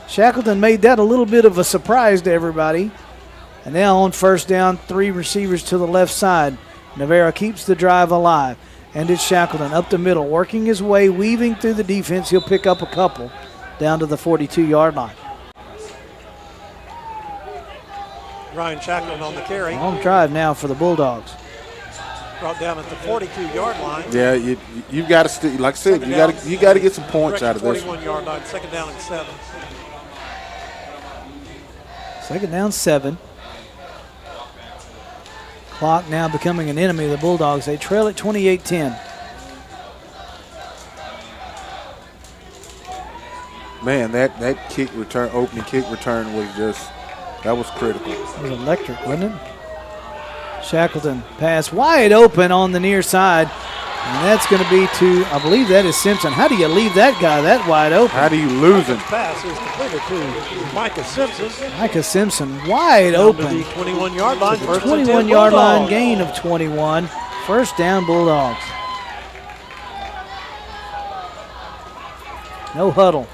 Shackleton made that a little bit of a surprise to everybody. And now on 1st down, 3 receivers to the left side. Navarro keeps the drive alive. And it's Shackleton up the middle, working his way, weaving through the defense. He'll pick up a couple down to the 42-yard line. Ryan Shackleton on the carry. Long drive now for the Bulldogs. Brought down at the 42-yard line. Yeah, you got to like I said, you got to get some points out of this. 41-yard line, 2nd down and 7. 2nd down, 7. Clock now becoming an enemy of the Bulldogs. They trail at 28-10. Man, that opening kick return that was critical. It was electric, wasn't it? Shackleton pass wide open on the near side. And that's going to be to, I believe that is Simpson. How do you leave that guy that wide open? How do you lose him? Pass is completed to Micah Simpson. Micah Simpson wide down open. To the 21-yard line. 21-yard line gain of 21. 1st down Bulldogs. No huddle.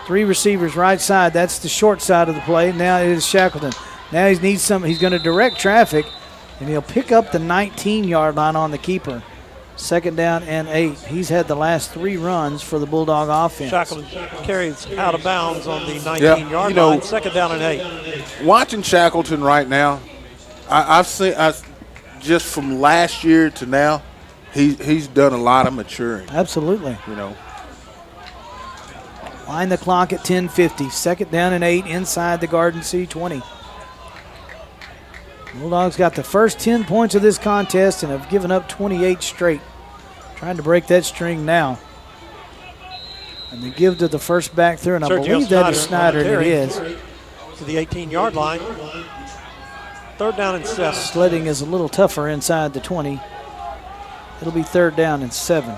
3 receivers right side. That's the short side of the play. Now it is Shackleton. Now he needs some. He's going to direct traffic, and he'll pick up the 19-yard line on the keeper. 2nd down and 8. He's had the last 3 runs for the Bulldog offense. Shackleton carries out of bounds on the 19-yard line. 2nd down and 8. Watching Shackleton right now, I've seen just from last year to now, he's done a lot of maturing. Absolutely. Wind the clock at 10:50. 2nd down and 8 inside the Garden City 20. Bulldogs got the first 10 points of this contest and have given up 28 straight. Trying to break that string now. And they give to the first back through, and I believe that is Snyder, and it is. To the 18-yard line. 3rd down and 7. Sledding is a little tougher inside the 20. It'll be 3rd down and 7.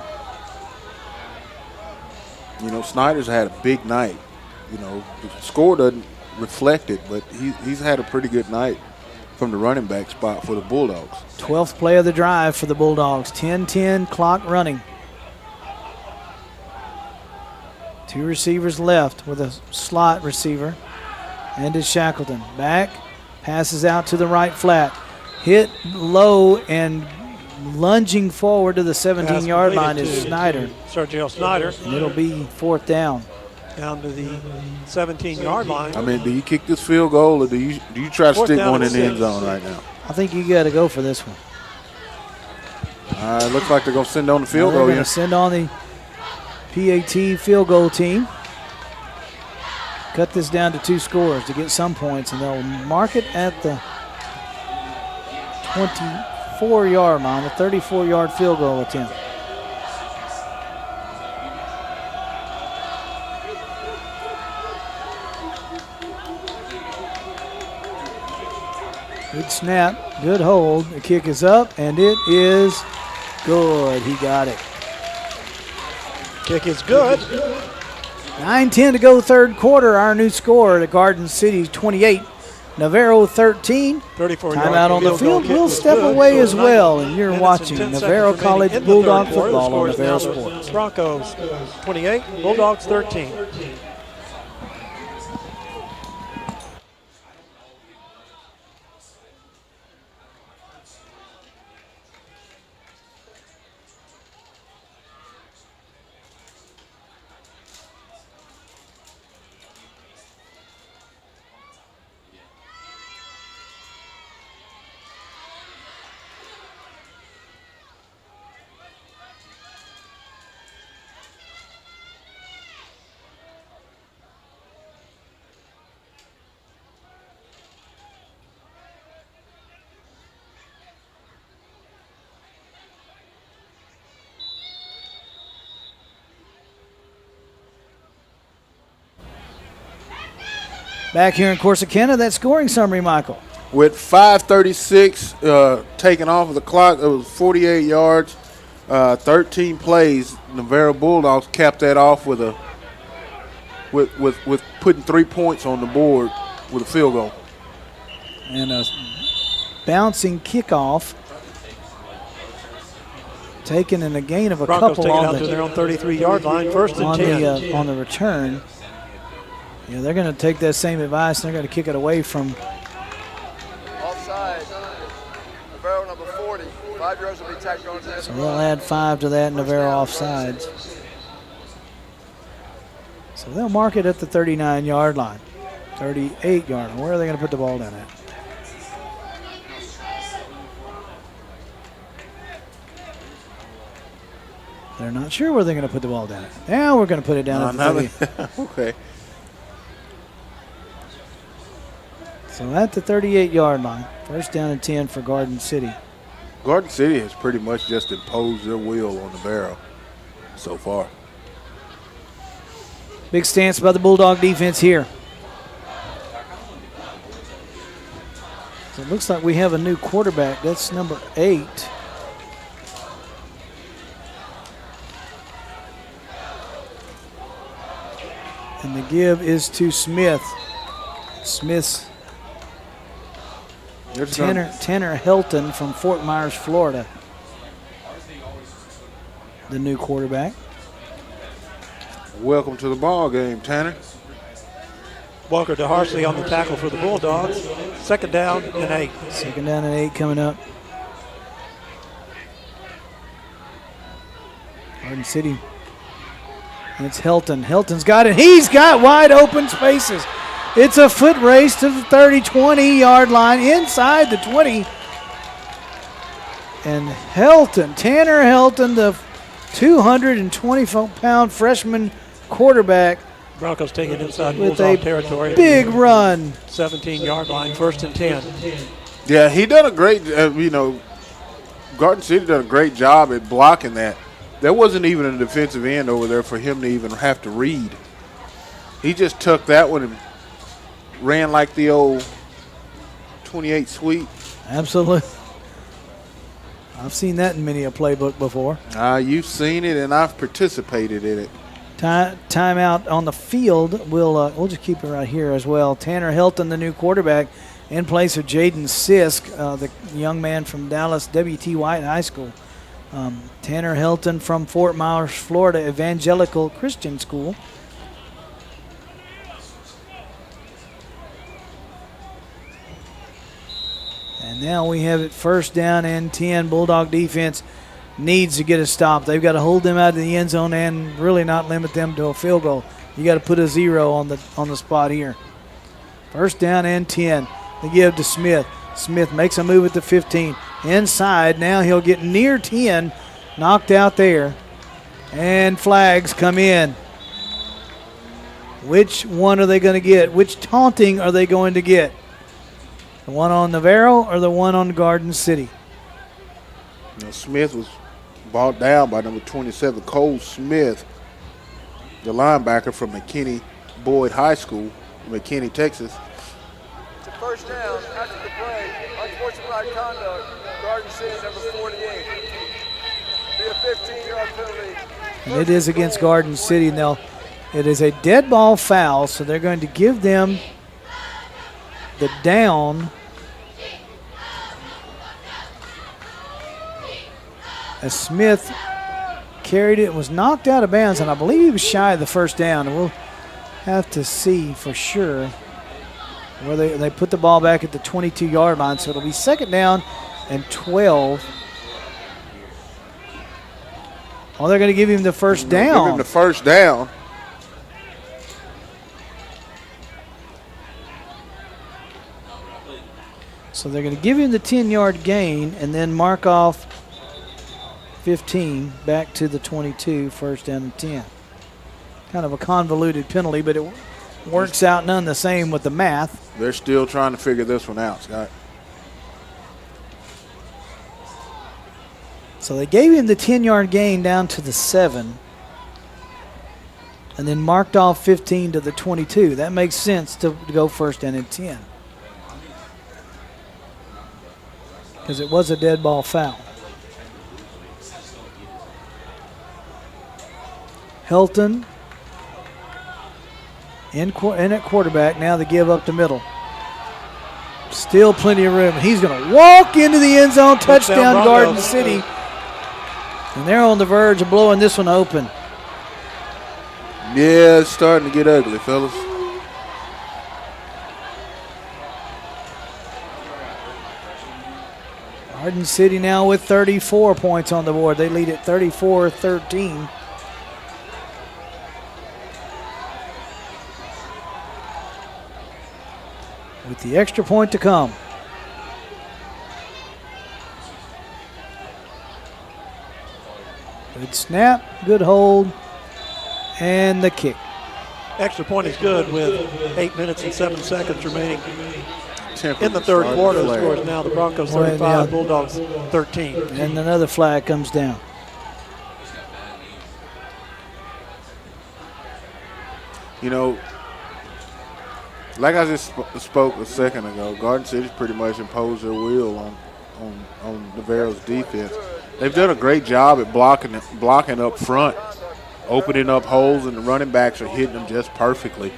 Snyder's had a big night. The score doesn't reflect it, but he's had a pretty good night from the running back spot for the Bulldogs. 12th play of the drive for the Bulldogs. 10-10 clock running. 2 receivers left with a slot receiver. And it's Shackleton. Back, passes out to the right flat. Hit low and lunging forward to the 17-yard line is Snyder. Sergio Snyder. And it'll be 4th down. Down to the 17-yard line. I mean, do you kick this field goal or do you try to stick one in the end zone right now? I think you got to go for this one. It looks like they're going to send on the field goal. They're going to send on the PAT field goal team. cut this down to 2 scores to get some points, and they'll mark it at the 24-yard line, a 34-yard field goal attempt. Good snap, good hold. The kick is up, and it is good. He got it. Kick is good. 9:10 to go, third quarter. Our new score at Garden City 28, Navarro 13. 34 Timeout on the field. We'll step away as well, and you're watching Navarro College Bulldog football on Navarro Sports. Broncos 28, Bulldogs 13. Back here in Corsicana, that scoring summary, Michael. With 5:36 taken off of the clock, it was 48 yards, 13 plays. Navarro Bulldogs capped that off with putting 3 points on the board with a field goal. And a bouncing kickoff. Taken in a gain of a Broncos couple taking on out to their own 33-yard line, first and 10. On the return. Yeah, they're going to take that same advice, and they're going to kick it away from. Offside. Navarro number 40. 5 yards will be tacked on to that. So they'll add 5 to that, Navarro offsides. So they'll mark it at the 39-yard line, 38-yard line. Where are they going to put the ball down at? They're not sure where they're going to put the ball down at. Now we're going to put it down at the 30. Okay. So at the 38-yard line, first down and 10 for Garden City. Garden City has pretty much just imposed their will on Navarro so far. Big stance by the Bulldog defense here. So it looks like we have a new quarterback. That's number 8. And the give is to Smith. Smith's Tanner Helton from Fort Myers, Florida. The new quarterback. Welcome to the ball game, Tanner. Walker DeHarsley on the tackle for the Bulldogs. Second down and 8. Second down and 8 coming up. Garden City. And it's Helton. Helton's got it. He's got wide open spaces. It's a foot race to the 20-yard line inside the 20. And Helton, Tanner Helton, the 220-pound freshman quarterback. Broncos taking inside with Bulldog a territory. Big run. 17-yard line, first and 10. Yeah, he done a great, Garden City done a great job at blocking that. There wasn't even a defensive end over there for him to even have to read. He just took that one and ran like the old 28 sweep. Absolutely. I've seen that in many a playbook before. You've seen it, and I've participated in it. Timeout on the field. We'll just keep it right here as well. Tanner Helton, the new quarterback, in place of Jaden Sisk, the young man from Dallas W.T. White High School. Tanner Helton from Fort Myers, Florida Evangelical Christian School. And now we have it first down and 10. Bulldog defense needs to get a stop. They've got to hold them out of the end zone and really not limit them to a field goal. You got to put a 0 on the spot here. First down and 10. They give to Smith. Smith makes a move at the 15. Inside. Now he'll get near 10. Knocked out there. And flags come in. Which one are they going to get? Which taunting are they going to get? The one on Navarro or the one on Garden City? Smith was brought down by number 27, Cole Smith, the linebacker from McKinney Boyd High School, McKinney, Texas. It's a first down after the play. Unsportsmanlike conduct. Garden City, number 48. Be a 15-yard penalty. And it is against Garden City. Now, it is a dead ball foul, so they're going to give them the down. As Smith carried it and was knocked out of bounds, and I believe he was shy of the first down. And we'll have to see for sure where they put the ball back at the 22-yard line. So it'll be second down and 12. Oh, they're going to give him the first down. Give him the first down. So they're going to give him the 10-yard gain and then mark off 15 back to the 22, first down and 10. Kind of a convoluted penalty, but it works out none the same with the math. They're still trying to figure this one out, Scott. So they gave him the 10-yard gain down to the 7 and then marked off 15 to the 22. That makes sense to go first down and 10 because it was a dead ball foul. Helton in at quarterback. Now they give up the middle. Still plenty of room. He's going to walk into the end zone. Touchdown, Garden City. And they're on the verge of blowing this one open. Yeah, it's starting to get ugly, fellas. Garden City now with 34 points on the board. They lead at 34-13. With the extra point to come. Good snap, good hold, and the kick. Extra point is good with 8 minutes and 7 seconds remaining in the third quarter. The score is now the Broncos 35, Bulldogs 13. And another flag comes down. You know, like I just spoke a second ago, Garden City's pretty much imposed their will on Navarro's defense. They've done a great job at blocking up front, opening up holes, and the running backs are hitting them just perfectly.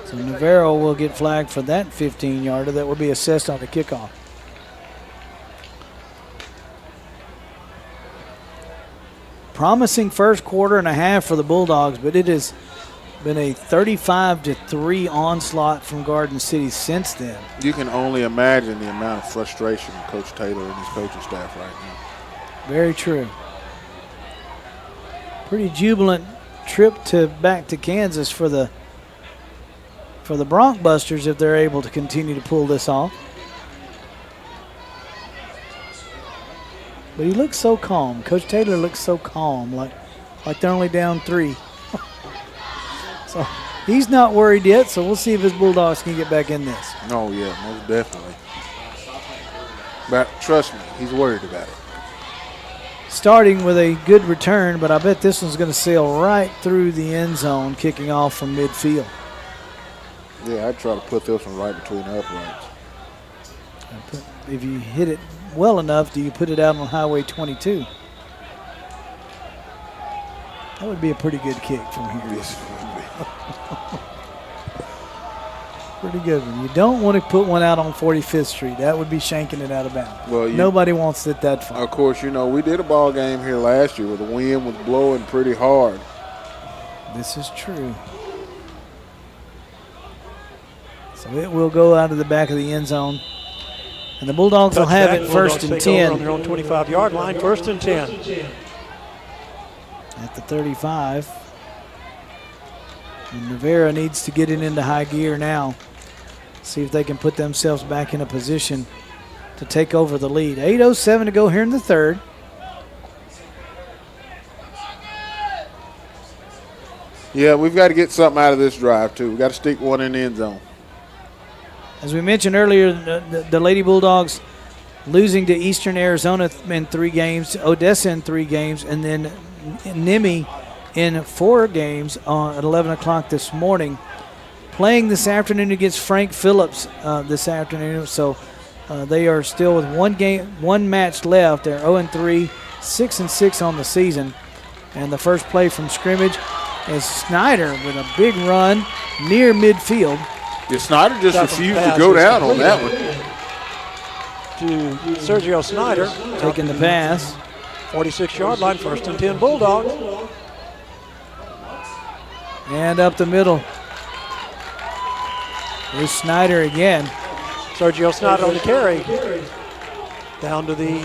So Navarro will get flagged for that 15-yarder that will be assessed on the kickoff. Promising first quarter and a half for the Bulldogs, but it has been a 35-3 onslaught from Garden City since then. You can only imagine the amount of frustration Coach Taylor and his coaching staff right now. Very true. Pretty jubilant trip back to Kansas for the Broncbusters if they're able to continue to pull this off. But he looks so calm. Coach Taylor looks so calm, like they're only down 3. So he's not worried yet, so we'll see if his Bulldogs can get back in this. Oh, yeah, most definitely. But trust me, he's worried about it. Starting with a good return, but I bet this one's going to sail right through the end zone, kicking off from midfield. Yeah, I'd try to put this one right between the uprights. If you hit it well enough, do you put it out on Highway 22? That would be a pretty good kick from here. Yes, it would be. Pretty good one. You don't want to put one out on 45th Street. That would be shanking it out of bounds. Well, nobody wants it that far. Of course, you know, we did a ball game here last year where the wind was blowing pretty hard. This is true. So it will go out of the back of the end zone. And the Bulldogs will have it first and 10. On their own 25-yard line, first and 10. At the 35. And Navarro needs to get it into high gear now. See if they can put themselves back in a position to take over the lead. 8:07 to go here in the third. Yeah, we've got to get something out of this drive, too. We've got to stick one in the end zone. As we mentioned earlier, the Lady Bulldogs losing to Eastern Arizona in 3 games, Odessa in 3 games, and then Nimi in 4 games at 11 o'clock this morning. Playing this afternoon against Frank Phillips this afternoon, so they are still with 1 match left. They're 0-3, 6-6 on the season. And the first play from scrimmage is Snyder with a big run near midfield. Yeah, Snyder just refused to go down on that one. To Sergio Snyder. Taking the pass. 46-yard line, 1st and 10 Bulldogs. And up the middle. Here's Snyder again. Sergio Snyder on the carry. Down to the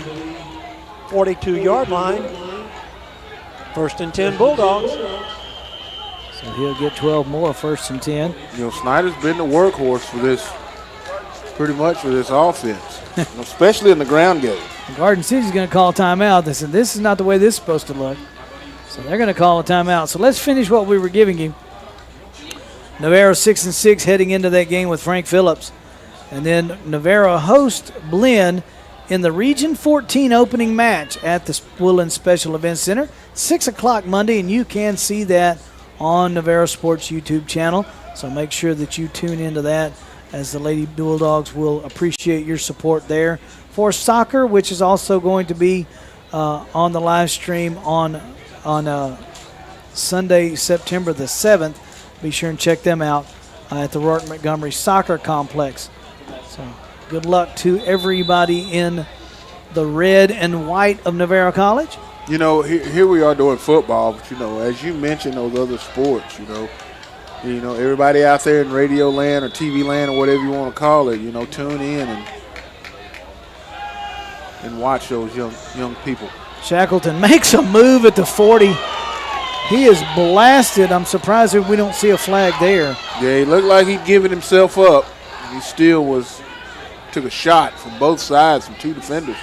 42-yard line. 1st and 10 Bulldogs. So he'll get 12 more, 1st and 10. You know, Snyder's been the workhorse for this, pretty much for this offense, especially in the ground game. Garden City's going to call a timeout. They said, this is not the way this is supposed to look. So they're going to call a timeout. So let's finish what we were giving you. Navarro 6-6 heading into that game with Frank Phillips. And then Navarro hosts Blinn in the Region 14 opening match at the Woodland Special Events Center. 6 o'clock Monday, and you can see that on Navarro Sports YouTube channel. So make sure that you tune into that, as the Lady Bulldogs will appreciate your support there. For soccer, which is also going to be on the live stream on Sunday, September the 7th. Be sure and check them out at the Rourke Montgomery Soccer Complex. So good luck to everybody in the red and white of Navarro College. You know, here we are doing football, but, you know, as you mentioned those other sports, you know, everybody out there in radio land or TV land or whatever you want to call it, you know, tune in and watch those young people. Shackleton makes a move at the 40. He is blasted. I'm surprised that we don't see a flag there. Yeah, he looked like he'd given himself up. He still took a shot from both sides from 2 defenders.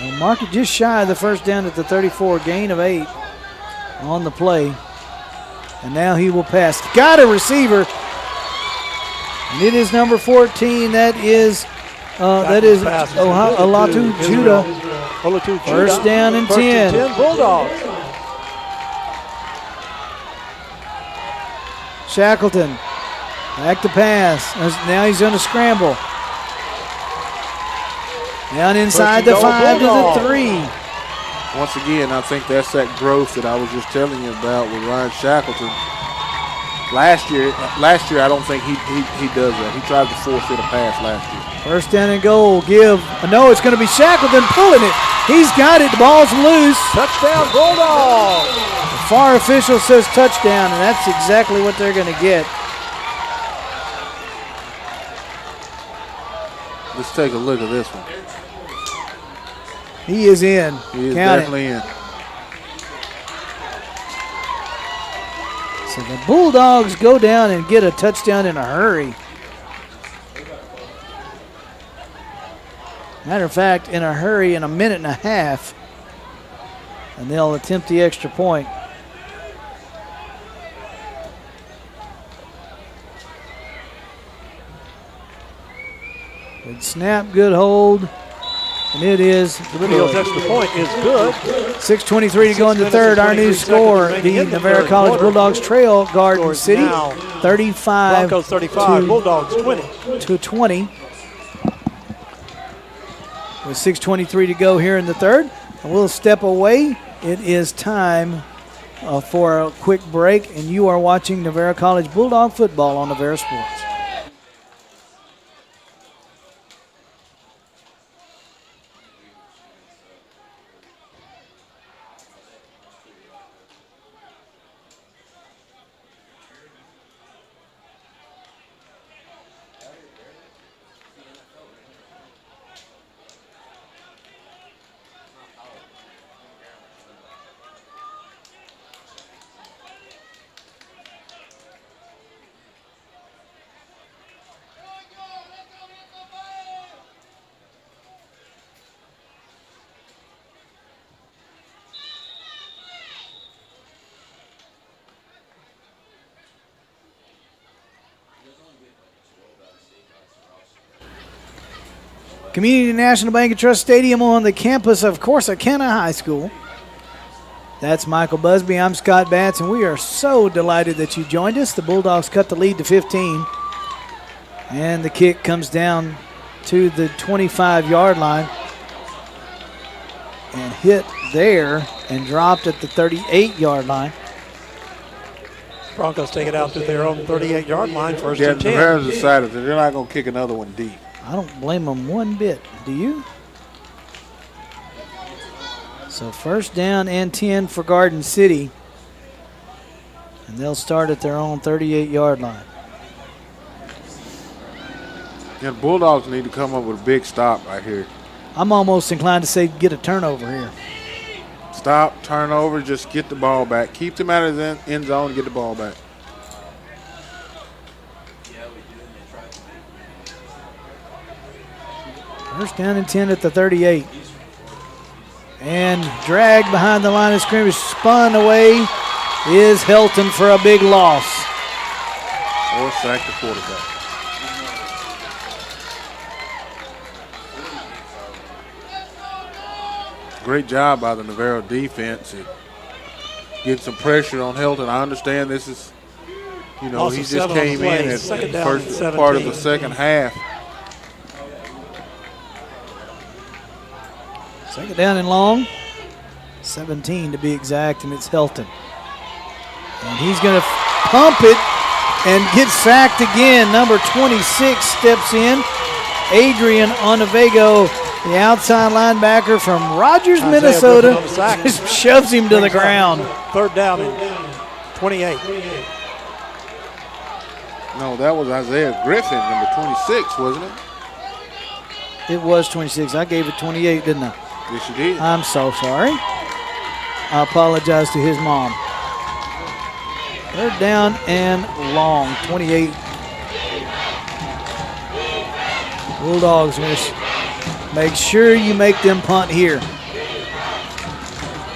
And mark it just shy of the first down at the 34, gain of 8 on the play. And now he will pass. Got a receiver. And it is number 14. That is Olatu Judah. First down and 10. 10 Bulldogs. Shackleton. Back to pass. Now he's going to scramble. Down inside the 5 to the 3. Once again, I think that's that growth that I was just telling you about with Ryan Shackleton. Last year, I don't think he does that. He tried to forfeit a pass last year. First down and goal. No, it's going to be Shackleton pulling it. He's got it. The ball's loose. Touchdown, Bulldogs. The far official says touchdown, and that's exactly what they're going to get. Let's take a look at this one. He is in. He is Count definitely in. So the Bulldogs go down and get a touchdown in a hurry. Matter of fact, in a hurry, in a minute and a half. And they'll attempt the extra point. Good snap, good hold. And it is The Fields extra point is good. 6:23 to go in the third. Our new score, the Navarro College Bulldogs trail Garden City, 35 Broncos 35, Bulldogs 20. to 20. With 6:23 to go here in the third. And we'll step away. It is time for a quick break, and you are watching Navarro College Bulldog football on Navarro Sports. Community National Bank and Trust Stadium on the campus of Corsicana High School. That's Michael Busby. I'm Scott Batts, and we are so delighted that you joined us. The Bulldogs cut the lead to 15, and the kick comes down to the 25-yard line and hit there and dropped at the 38-yard line. Broncos take it out to their own 38-yard line, first and 10. Navarro's decided that they're not going to kick another one deep. I don't blame them one bit. Do you? So first down and 10 for Garden City. And they'll start at their own 38-yard line. Yeah, the Bulldogs need to come up with a big stop right here. I'm almost inclined to say get a turnover here. Stop, turnover, just get the ball back. Keep them out of the end zone and get the ball back. First down and 10 at the 38. And dragged behind the line of scrimmage, spun away is Helton for a big loss. Or sack the quarterback. Great job by the Navarro defense. Get some pressure on Helton. I understand this is, he just came in at the first part of the second half. Second down and long, 17 to be exact, and it's Helton. And he's going to pump it and get sacked again. Number 26 steps in. Adrian Onevego, the outside linebacker from Rogers, Minnesota, just shoves him to the ground. Third down and 28. No, that was Isaiah Griffin, number 26, wasn't it? It was 26. I gave it 28, didn't I? Yes, you did. I'm so sorry. I apologize to his mom. Third down and long, 28. Bulldogs make sure you make them punt here.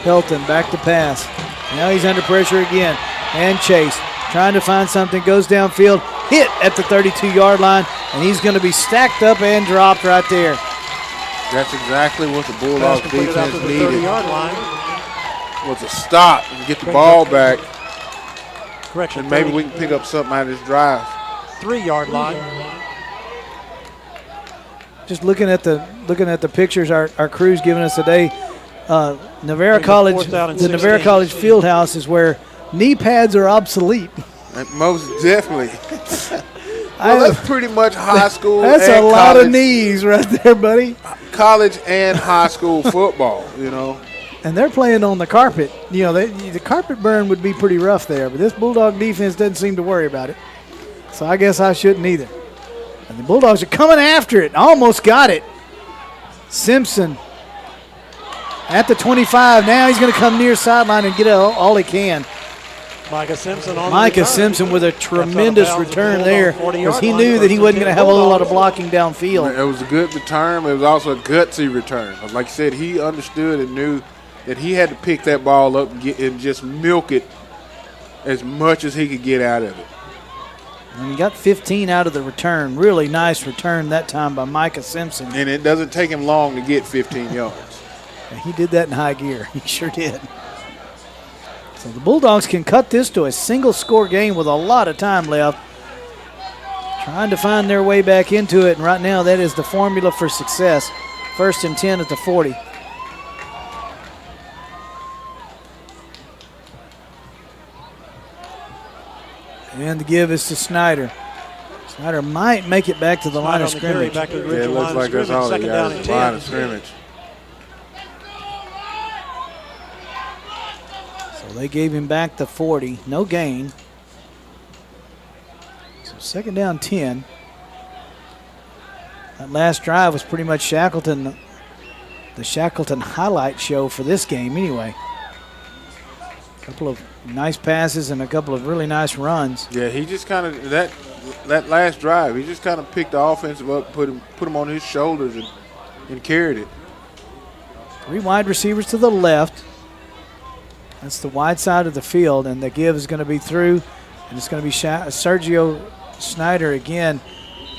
Helton back to pass. Now he's under pressure again. And Chase trying to find something, goes downfield, hit at the 32-yard line, and he's going to be stacked up and dropped right there. That's exactly what the Bulldogs defense needed. 30-yard line. Was a stop and get the ball back. Correction. And maybe we can pick up something out of this drive. 3-yard line. Just looking at the pictures our crew's giving us today, Navarro College, the Navarro College field house is where knee pads are obsolete. Most definitely. Well, that's pretty much high school. That's and a lot college, of knees right there, buddy. College and high school football, And they're playing on the carpet. The carpet burn would be pretty rough there, but this Bulldog defense doesn't seem to worry about it. So I guess I shouldn't either. And the Bulldogs are coming after it. Almost got it. Simpson at the 25. Now he's going to come near sideline and get all he can. Micah Simpson on Micah Simpson with a tremendous return there because he knew that he wasn't going to have a whole lot of blocking downfield. It was a good return, but it was also a gutsy return. Like I said, he understood and knew that he had to pick that ball up and just milk it as much as he could get out of it. And he got 15 out of the return. Really nice return that time by Micah Simpson. And it doesn't take him long to get 15 yards. And he did that in high gear. He sure did. So the Bulldogs can cut this to a single-score game with a lot of time left. Trying to find their way back into it, and right now that is the formula for success. First and 10 at the 40. And the give is to Snyder. Snyder might make it back to the line of scrimmage. Back to the It looks like that's all they got is the line of scrimmage. So they gave him back the 40. No gain. So second down 10. That last drive was pretty much Shackleton, the Shackleton highlight show for this game anyway. A couple of nice passes and a couple of really nice runs. Yeah, he just kind of, that last drive, he just kind of picked the offensive up, put him on his shoulders and carried it. Three wide receivers to the left. That's the wide side of the field, and the give is going to be through, and it's going to be Sergio Snyder again.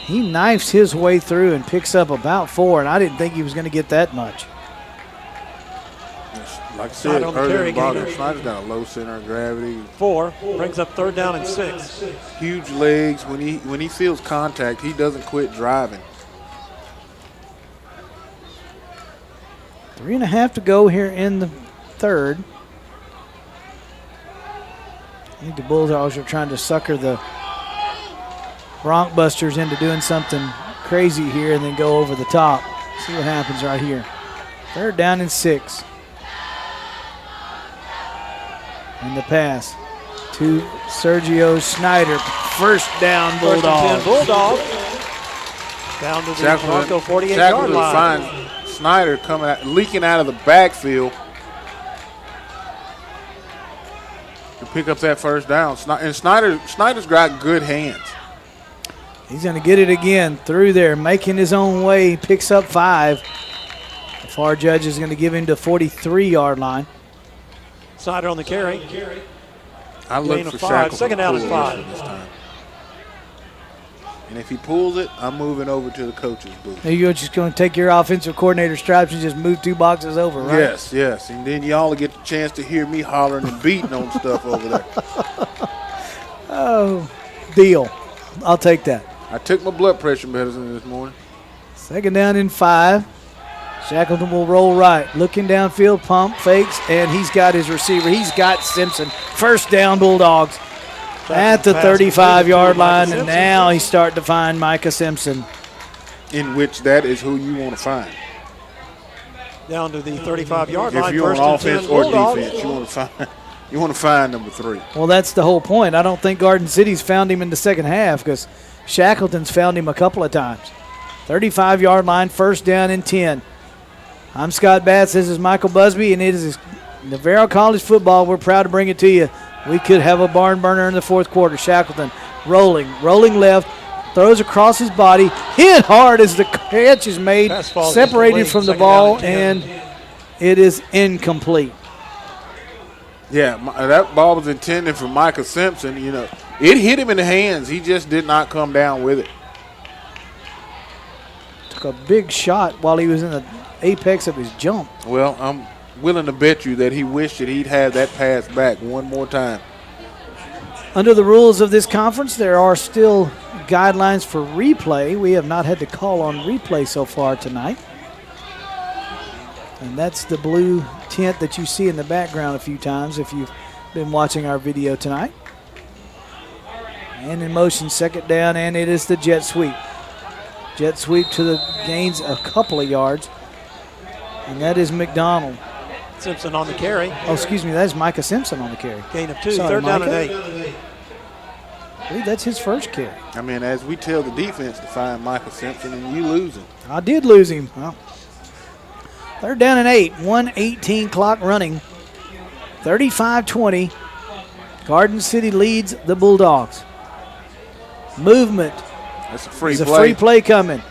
he knifes his way through and picks up about 4, and I didn't think he was going to get that much. Like I said earlier in the ball game, Snyder's got a low center of gravity. 4 brings up 3rd down and 6. Huge legs. When he feels contact, he doesn't quit driving. 3.5 to go here in the 3rd. I think the Bulldogs are trying to sucker the Broncbusters into doing something crazy here and then go over the top. See what happens right here. 3rd down and 6. And the pass to Sergio Snyder. 1st down, Bulldog. Bulldog. Down to the Bronco 48-yard line. Find Snyder leaking out of the backfield to pick up that 1st down. And Snyder's got good hands. He's going to get it again through there, making his own way. Picks up 5. The far judge is going to give him the 43-yard line. Snyder on the carry. I look for Shackleton. 2nd down and 5. This time. And if he pulls it, I'm moving over to the coach's booth. You're just going to take your offensive coordinator stripes and just move 2 boxes over, right? Yes. And then y'all will get the chance to hear me hollering and beating on stuff over there. Oh, deal. I'll take that. I took my blood pressure medicine this morning. 2nd down and 5. Shackleton will roll right. Looking downfield, pump, fakes, and he's got his receiver. He's got Simpson. 1st down, Bulldogs at the 35-yard line, and now he's starting to find Micah Simpson. In which that is who you want to find. Down to the 35-yard line. If you're on offense or defense, you want to find number 3. Well, that's the whole point. I don't think Garden City's found him in the second half because Shackleton's found him a couple of times. 35-yard line, 1st down and 10. I'm Scott Batts. This is Michael Busby, and it is Navarro College football. We're proud to bring it to you. We could have a barn burner in the 4th quarter. Shackleton rolling left, throws across his body, hit hard as the catch is made, separated from the ball, and it is incomplete. Yeah, that ball was intended for Micah Simpson. You know, it hit him in the hands. He just did not come down with it. Took a big shot while he was in the apex of his jump. Well, I'm willing to bet you that he wished that he'd have that pass back one more time. Under the rules of this conference, there are still guidelines for replay. We have not had to call on replay so far tonight. And that's the blue tint that you see in the background a few times if you've been watching our video tonight. And in motion, 2nd down, and it is the jet sweep. Jet sweep to the gains a couple of yards. And that is McDonald. Simpson on the carry. Oh, excuse me, that is Micah Simpson on the carry. Gain of 2, Sorry, 3rd down and Micah. 8. I believe that's his 1st carry. I mean, as we tell the defense to find Micah Simpson, and you lose him. I did lose him. Well, 3rd down and 8, 1:18 clock running. 35-20. Garden City leads the Bulldogs. Movement. That's a free There's play. a free play coming.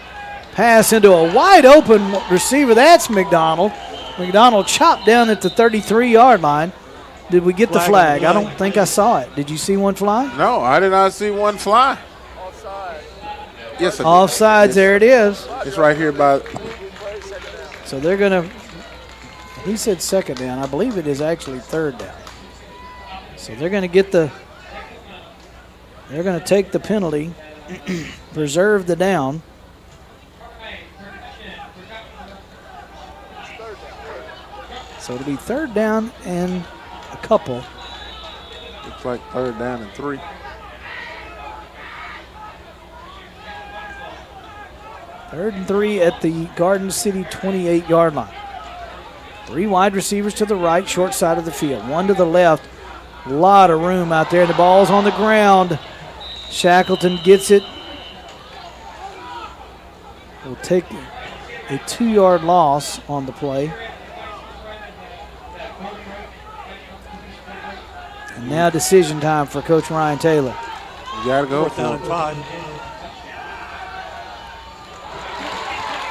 Pass into a wide open receiver. That's McDonald. McDonald chopped down at the 33-yard line. Did we get the flag? I don't think I saw it. Did you see one fly? No, I did not see one fly. Offside. Yes, I did. Offsides, there it is. It's right here by. So they're going to, he said 2nd down. I believe it is actually 3rd down. So they're going to get they're going to take the penalty, preserve the down. So it'll be 3rd down and a couple. Looks like 3rd down and 3. Third and 3 at the Garden City 28-yard line. 3 wide receivers to the right, short side of the field. 1 to the left. A lot of room out there. The ball's on the ground. Shackleton gets it. Will take a 2-yard loss on the play. And now decision time for Coach Ryan Taylor. You got to go 4th down and 5.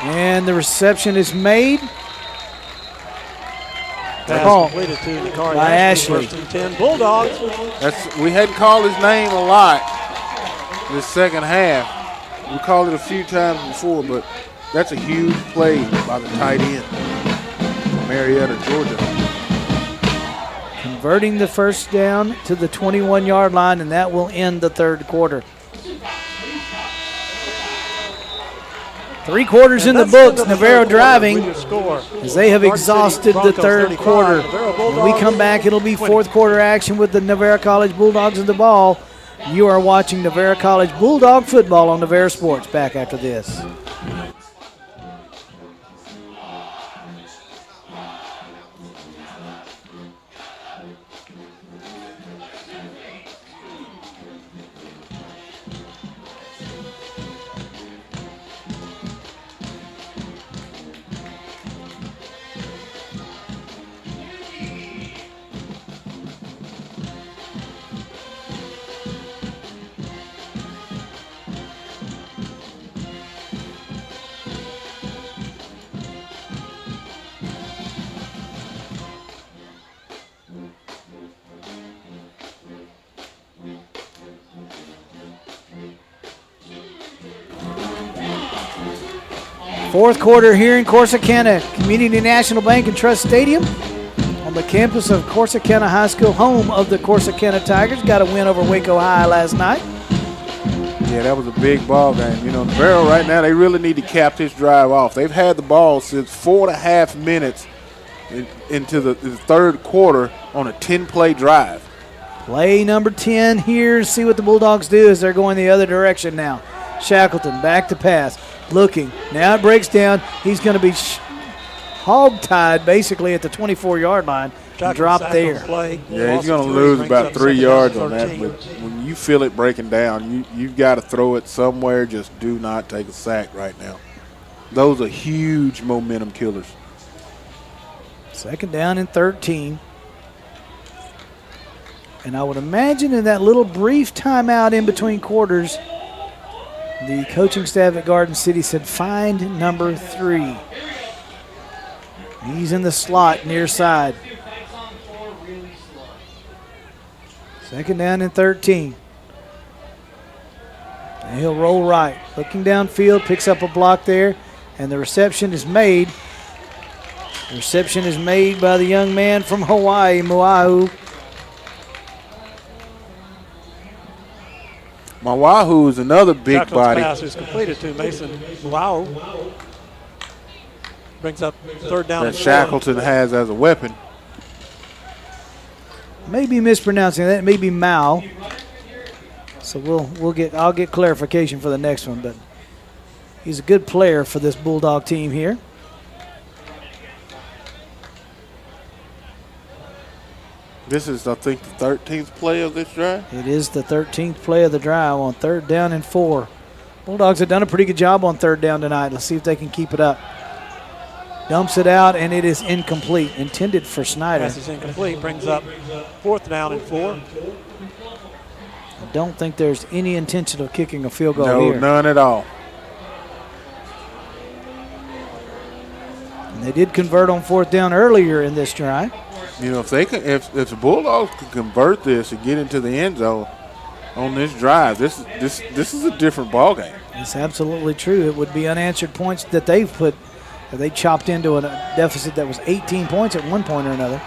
And the reception is made. Pass completed to the car by Ashley. 1st and 10 Bulldogs. We hadn't called his name a lot this second half. We called it a few times before, but that's a huge play by the tight end, Marietta, Georgia. Converting the first down to the 21-yard line, and that will end the third quarter. 3 quarters in the books. Navarro driving as they have exhausted the third quarter. When we come back, it'll be fourth quarter action with the Navarro College Bulldogs in the ball. You are watching Navarro College Bulldog football on Navarro Sports. Back after this. Fourth quarter here in Corsicana, Community National Bank and Trust Stadium on the campus of Corsicana High School, home of the Corsicana Tigers. Got a win over Waco High last night. Yeah, that was a big ball game. You know, Navarro right now, they really need to cap this drive off. They've had the ball since 4.5 minutes into the third quarter on a 10-play drive. Play number 10 here. See what the Bulldogs do as they're going the other direction now. Shackleton back to pass. Looking. Now it breaks down. He's going to be hog-tied basically at the 24-yard line. Drop there. Yeah, he's going to lose about 3 yards on that. But when you feel it breaking down, you've got to throw it somewhere. Just do not take a sack right now. Those are huge momentum killers. Second down and 13. And I would imagine in that little brief timeout in between quarters, the coaching staff at Garden City said, find number 3. He's in the slot near side. Second down and 13. And he'll roll right. Looking downfield, picks up a block there, and the reception is made. The reception is made by the young man from Hawaii, Moahu. Mawahu is another big Shackleton's body. pass is completed to Mason Wow. Brings up third down. That Shackleton has as a weapon. Maybe mispronouncing that. Maybe Mao. So I'll get clarification for the next one, but he's a good player for this Bulldog team here. This is, I think, the 13th play of this drive. It is the 13th play of the drive on third down and 4. Bulldogs have done a pretty good job on third down tonight. Let's see if they can keep it up. Dumps it out, and it is incomplete. Intended for Snyder. Pass is incomplete. Brings up fourth down and 4. I don't think there's any intention of kicking a field goal No, here. none at all. And they did convert on fourth down earlier in this drive. You know, if the Bulldogs could convert this and get into the end zone on this drive, this is a different ball game. It's absolutely true. It would be unanswered points that they've put. They chopped into a deficit that was 18 points at one point or another.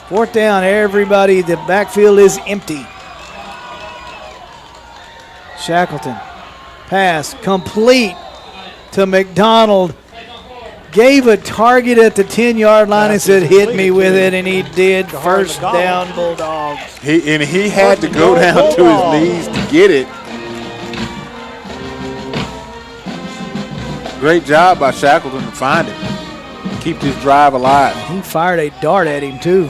Fourth down, everybody. The backfield is empty. Shackleton. Pass complete to McDonald. Gave a target at the 10-yard line and said, hit me with it, and he did. First down, Bulldogs. He had to go down to his knees to get it. Great job by Shackleton to find it. Keep this drive alive. He fired a dart at him, too.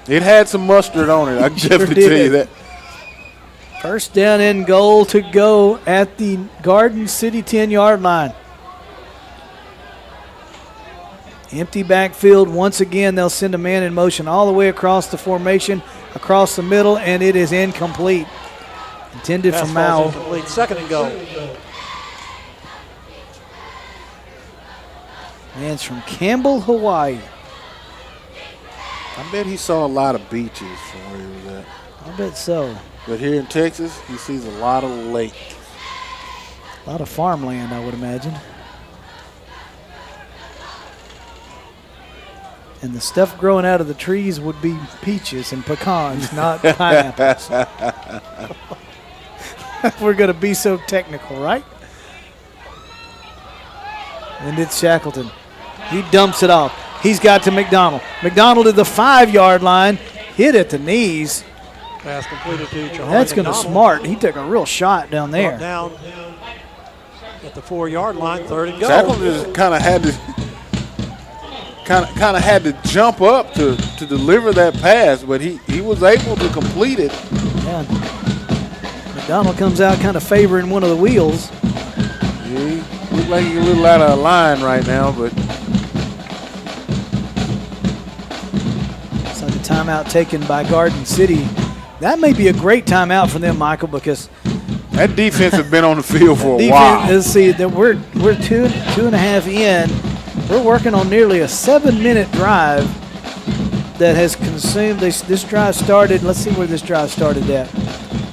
It had some mustard on it. I can definitely tell you that. First down and goal to go at the Garden City 10-yard line. Empty backfield. Once again, they'll send a man in motion all the way across the formation, across the middle, and it is incomplete. Intended for Mao. Second and goal. And it's from Campbell, Hawaii. I bet he saw a lot of beaches from where he was at. I bet so. But here in Texas, he sees a lot of lake. A lot of farmland, I would imagine. And the stuff growing out of the trees would be peaches and pecans, not pineapples. We're going to be so technical, right? And it's Shackleton. He dumps it off. He's got to McDonald. McDonald at the 5-yard line, hit at the knees. Pass completed to Jahan That's going to McDonald. smart. He took a real shot down there. Brought down at the 4-yard line, 3rd and goal. Shackleton just kind of had to jump up to deliver that pass, but he was able to complete it. Yeah. McDonald comes out kind of favoring one of the wheels. He looks like he's a little out of line right now, but it's like a timeout taken by Garden City. That may be a great timeout for them, Michael, because that defense has been on the field for a while. Let's see, that we're 2.5 in. We're working on nearly a 7-minute drive that has consumed. This drive started. Let's see where this drive started at.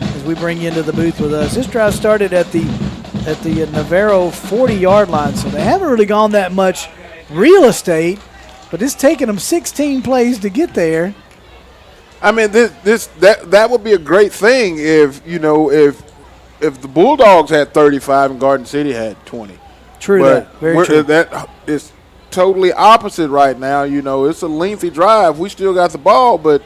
As we bring you into the booth with us, this drive started at the Navarro 40-yard line, so they haven't really gone that much real estate, but it's taken them 16 plays to get there. I mean, that would be a great thing if the Bulldogs had 35 and Garden City had 20. True, but that. Very true. That is totally opposite right now. It's a lengthy drive. We still got the ball, but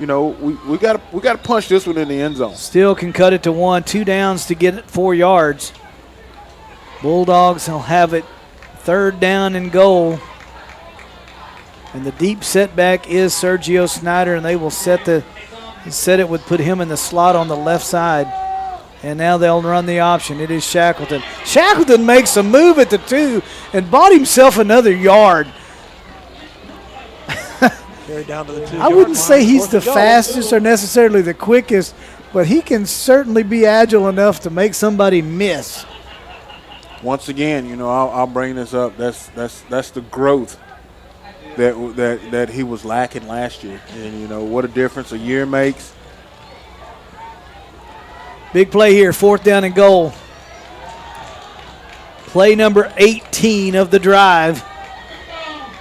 we got to punch this one in the end zone. Still can cut it to 1, 2 downs to get it 4 yards. Bulldogs will have it 3rd down and goal. And the deep setback is Sergio Snyder, and they will set it would put him in the slot on the left side. And now they'll run the option. It is Shackleton. Shackleton makes a move at the 2 and bought himself another yard. Carried down to the 2-yard I wouldn't line, say he's 4th the and goal. fastest or necessarily the quickest, but he can certainly be agile enough to make somebody miss. Once again, I'll bring this up. That's the growth that he was lacking last year, and what a difference a year makes. Big play here, 4th down and goal. Play number 18 of the drive.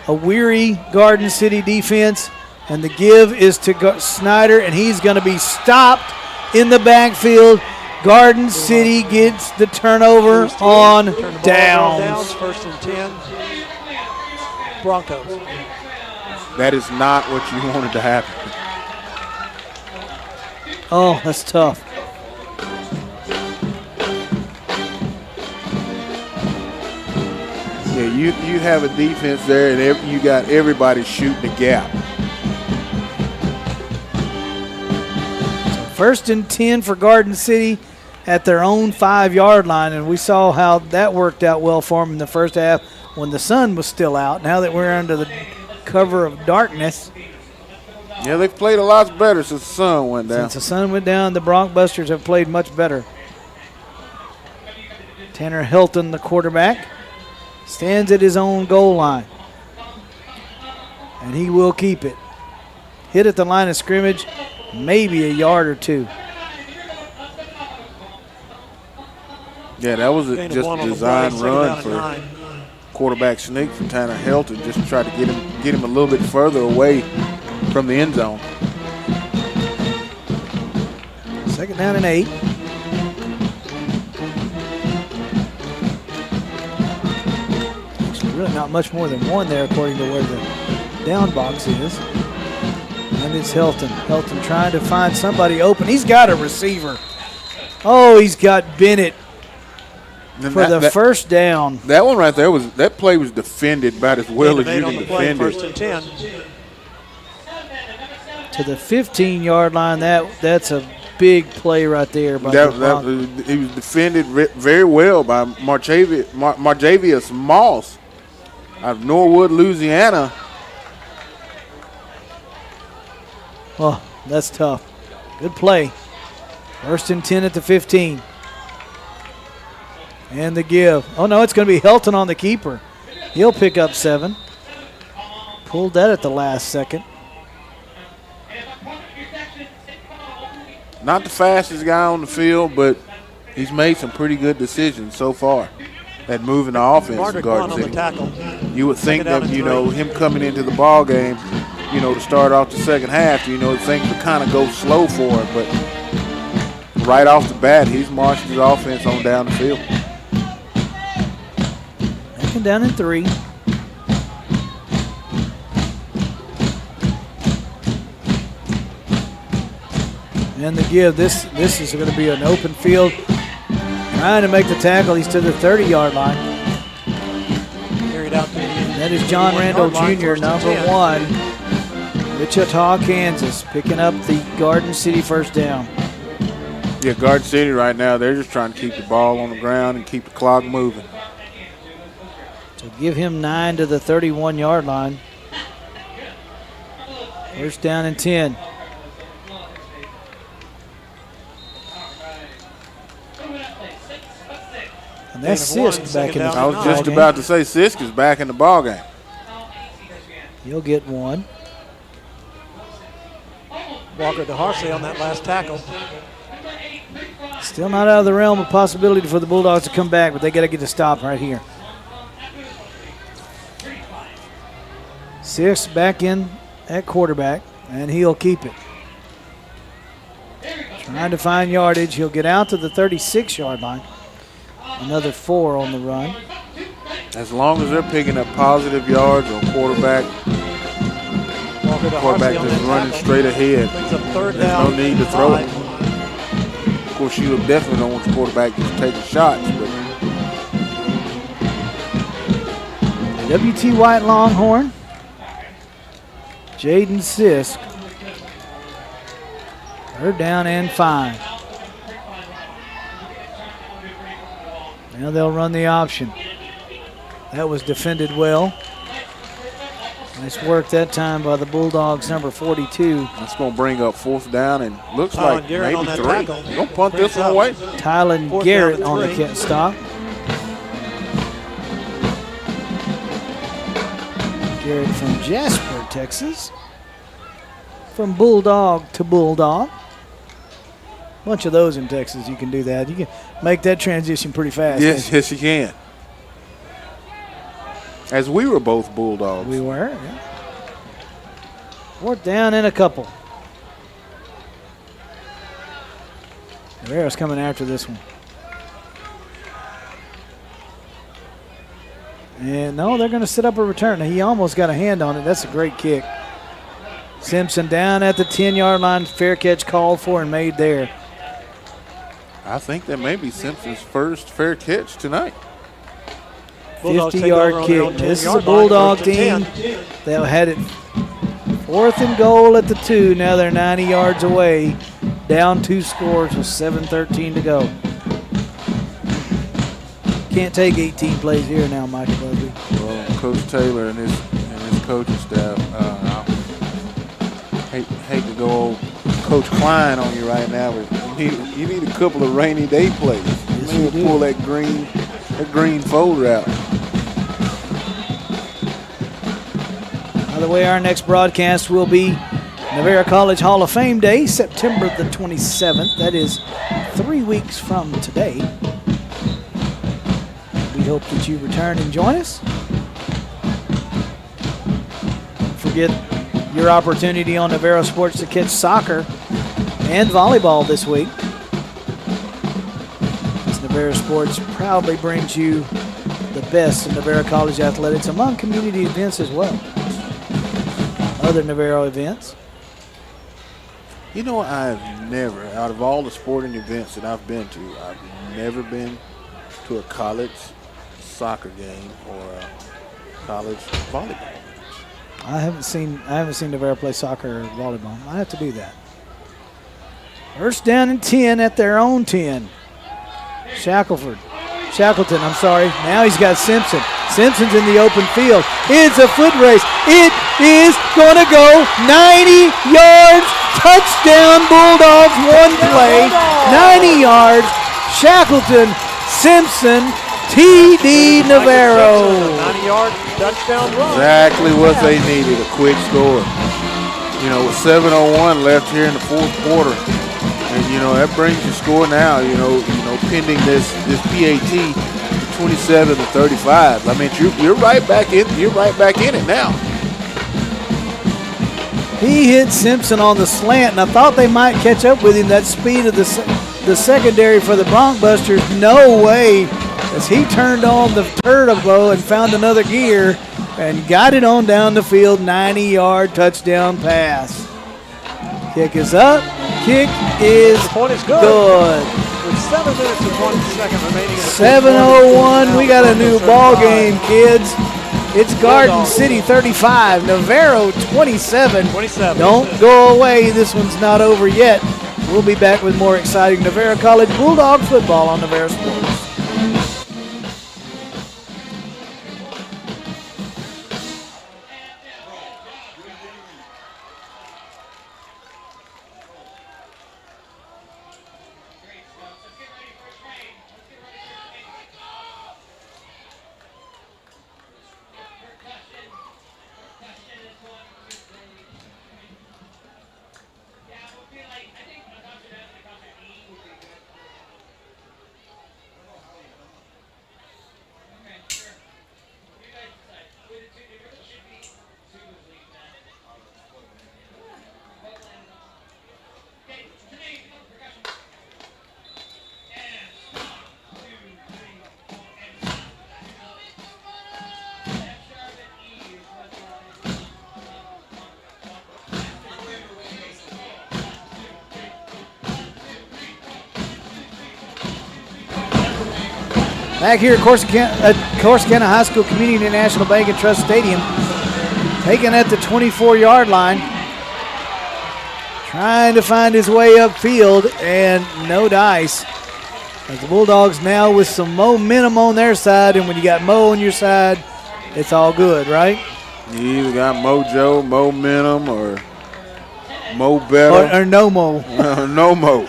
A weary Garden City defense, and the give is to Snyder, and he's going to be stopped in the backfield. Garden City gets the turnover on downs. 1st and 10. Broncos. That is not what you wanted to happen. Oh, that's tough. Yeah, you have a defense there, and you got everybody shooting the gap. 1st and 10 for Garden City at their own 5-yard line, and we saw how that worked out well for them in the first half when the sun was still out. Now that we're under the cover of darkness. Yeah, they've played a lot better since the sun went down. Since the sun went down, the Broncbusters have played much better. Tanner Hilton, the quarterback, stands at his own goal line. And he will keep it. Hit at the line of scrimmage, maybe a yard or 2. Yeah, that was just a design run for quarterback sneak for Tanner Hilton, just to try to get him a little bit further away from the end zone. 2nd down and 8. Actually, really not much more than 1 there according to where the down box is. And it's Hilton. Hilton trying to find somebody open. He's got a receiver. Oh, he's got Bennett for the 1st down. That one right there that play was defended about as well as you can defend it. 1st and 10. To the 15-yard line, that's a big play right there. By He was defended very well by Marjavius Moss out of Norwood, Louisiana. Oh, that's tough. Good play. 1st and 10 at the 15. And the give. Oh, no, it's going to be Hilton on the keeper. He'll pick up 7. Pulled that at the last second. Not the fastest guy on the field, but He's made some pretty good decisions so far at moving the offense to Margaret Garden on the City. tackle. You would think Second down that, and you know, him coming into the ball game, you know, to start off the second half, you know, things would kind of go slow for him. But right off the bat, he's marched his offense on down the field. Second down and 3. And the give, this is going to be an open field. Trying to make the tackle, he's to the 30-yard line. Carried out to the That is John Randall 51-yard line, Jr., first and number 10. 1. Wichita, Kansas, picking up the Garden City first down. Yeah, Garden City right now, they're just trying to keep the ball on the ground and keep the clock moving. So give him 9 to the 31-yard line. First down and 10. And that's Sisk back in the I was just about to say Sisk is back in the ball game. He'll get 1. Walker DeHarsley on that last tackle. Still not out of the realm of possibility for the Bulldogs to come back, but they got to get a stop right here. Sisk back in at quarterback, and he'll keep it. Trying to find yardage. He'll get out to the 36-yard line. Another 4 on the run. As long as they're picking up positive yards on quarterback just running straight ahead, there's no need to throw it. Of course, you definitely don't want the quarterback just taking shots. But W.T. White Longhorn. Jaden Sisk. Third down and 5. Now they'll run the option. That was defended well. Nice work that time by the Bulldogs, number 42. That's going to bring up 4th down and looks Tylen like Garrett on maybe that 3. tackle. Don't punt this one away. Tylen Fourth Garrett down on the and kit stop. Garrett from Jasper, Texas. From Bulldog to Bulldog. Bunch of those in Texas, you can do that. You can make that transition pretty fast. Yes, you can. As we were both Bulldogs. We were, yeah. 4th down and a couple. Navarro's coming after this one. And no, they're going to set up a return. He almost got a hand on it. That's a great kick. Simpson down at the 10-yard line. Fair catch called for and made there. I think that may be Simpson's first fair catch tonight. 50-yard kick. This is a Bulldog team that had it 4th and goal at the 2. Now they're 90 yards away. Down 2 scores with 7:13 to go. Can't take 18 plays here now, Michael Busby. Well, Coach Taylor and his coaching staff, I hate to go old Coach Klein on you right now, but you need a couple of rainy day plays. Yes, you need to pull that green folder out. By the way, our next broadcast will be Navarro College Hall of Fame Day, September the 27th. That is 3 weeks from today. We hope that you return and join us. Don't forget your opportunity on Navarro Sports to catch soccer and volleyball this week. As Navarro Sports proudly brings you the best in Navarro College athletics among community events as well. Other Navarro events. You know, I've never, out of all the sporting events that I've been to, I've never been to a college soccer game or a college volleyball match. I haven't seen Navarro play soccer or volleyball. I have to do that. First down and 10 at their own 10. Shackleton, I'm sorry. Now he's got Simpson. Simpson's in the open field. It's a foot race. It is going to go 90 yards. Touchdown Bulldogs, one play. 90 yards. Shackleton, Simpson, TD Navarro. 90-yard touchdown run. Exactly what they needed, a quick score. You know, with 7:01 left here in the 4th quarter, And that brings the score now. Pending this PAT, 27-35. I mean, you're right back in. You're right back in it now. He hit Simpson on the slant, and I thought they might catch up with him. That speed of the secondary for the Broncbusters, no way, as he turned on the turbo and found another gear and got it on down the field. 90-yard touchdown pass. Kick is up. Kick is good. With 7 minutes and 1 second remaining. 7:01. We got a new ball game, kids. It's Garden City 35, Navarro 27. Don't go away. This one's not over yet. We'll be back with more exciting Navarro College Bulldog football on Navarro Sports. Back here at Corsicana High School Community National Bank and Trust Stadium, taken at the 24-yard line, trying to find his way upfield, and no dice. As the Bulldogs now with some momentum on their side, and when you got Mo on your side, it's all good, right? You either got mojo, momentum, or Mo better. Or no Mo. No Mo.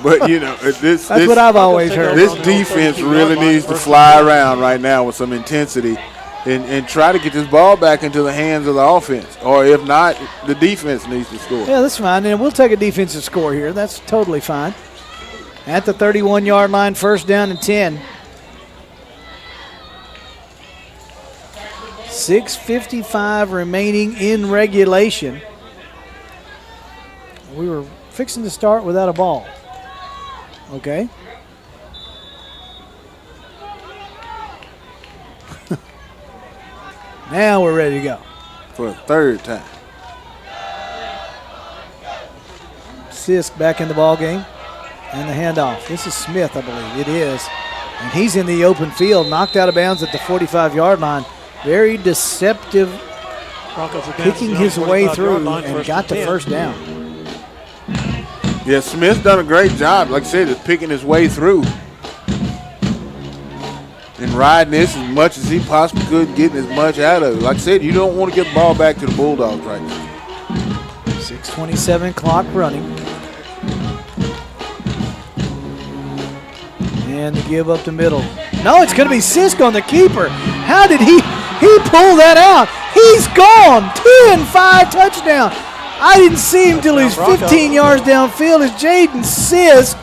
But, that's what I've always heard. This defense really needs to fly around right now with some intensity and try to get this ball back into the hands of the offense. Or if not, the defense needs to score. Yeah, that's fine. And we'll take a defensive score here. That's totally fine. At the 31-yard line, first down and 10. 6:55 remaining in regulation. We were fixing to start without a ball. Okay. Now we're ready to go. For a third time. Sisk back in the ball game. And the handoff. This is Smith, I believe. It is. And he's in the open field, knocked out of bounds at the 45-yard line. Very deceptive, kicking his way through and got the first down. Yeah, Smith's done a great job, like I said, of picking his way through and riding this as much as he possibly could, getting as much out of it. Like I said, you don't want to get the ball back to the Bulldogs right now. 6:27 clock running. And the give up the middle. No, it's going to be Sisk on the keeper. How did he pull that out? He's gone. 10-5 touchdown. I didn't see him till he's 15 yards downfield. It's Jaden Sisk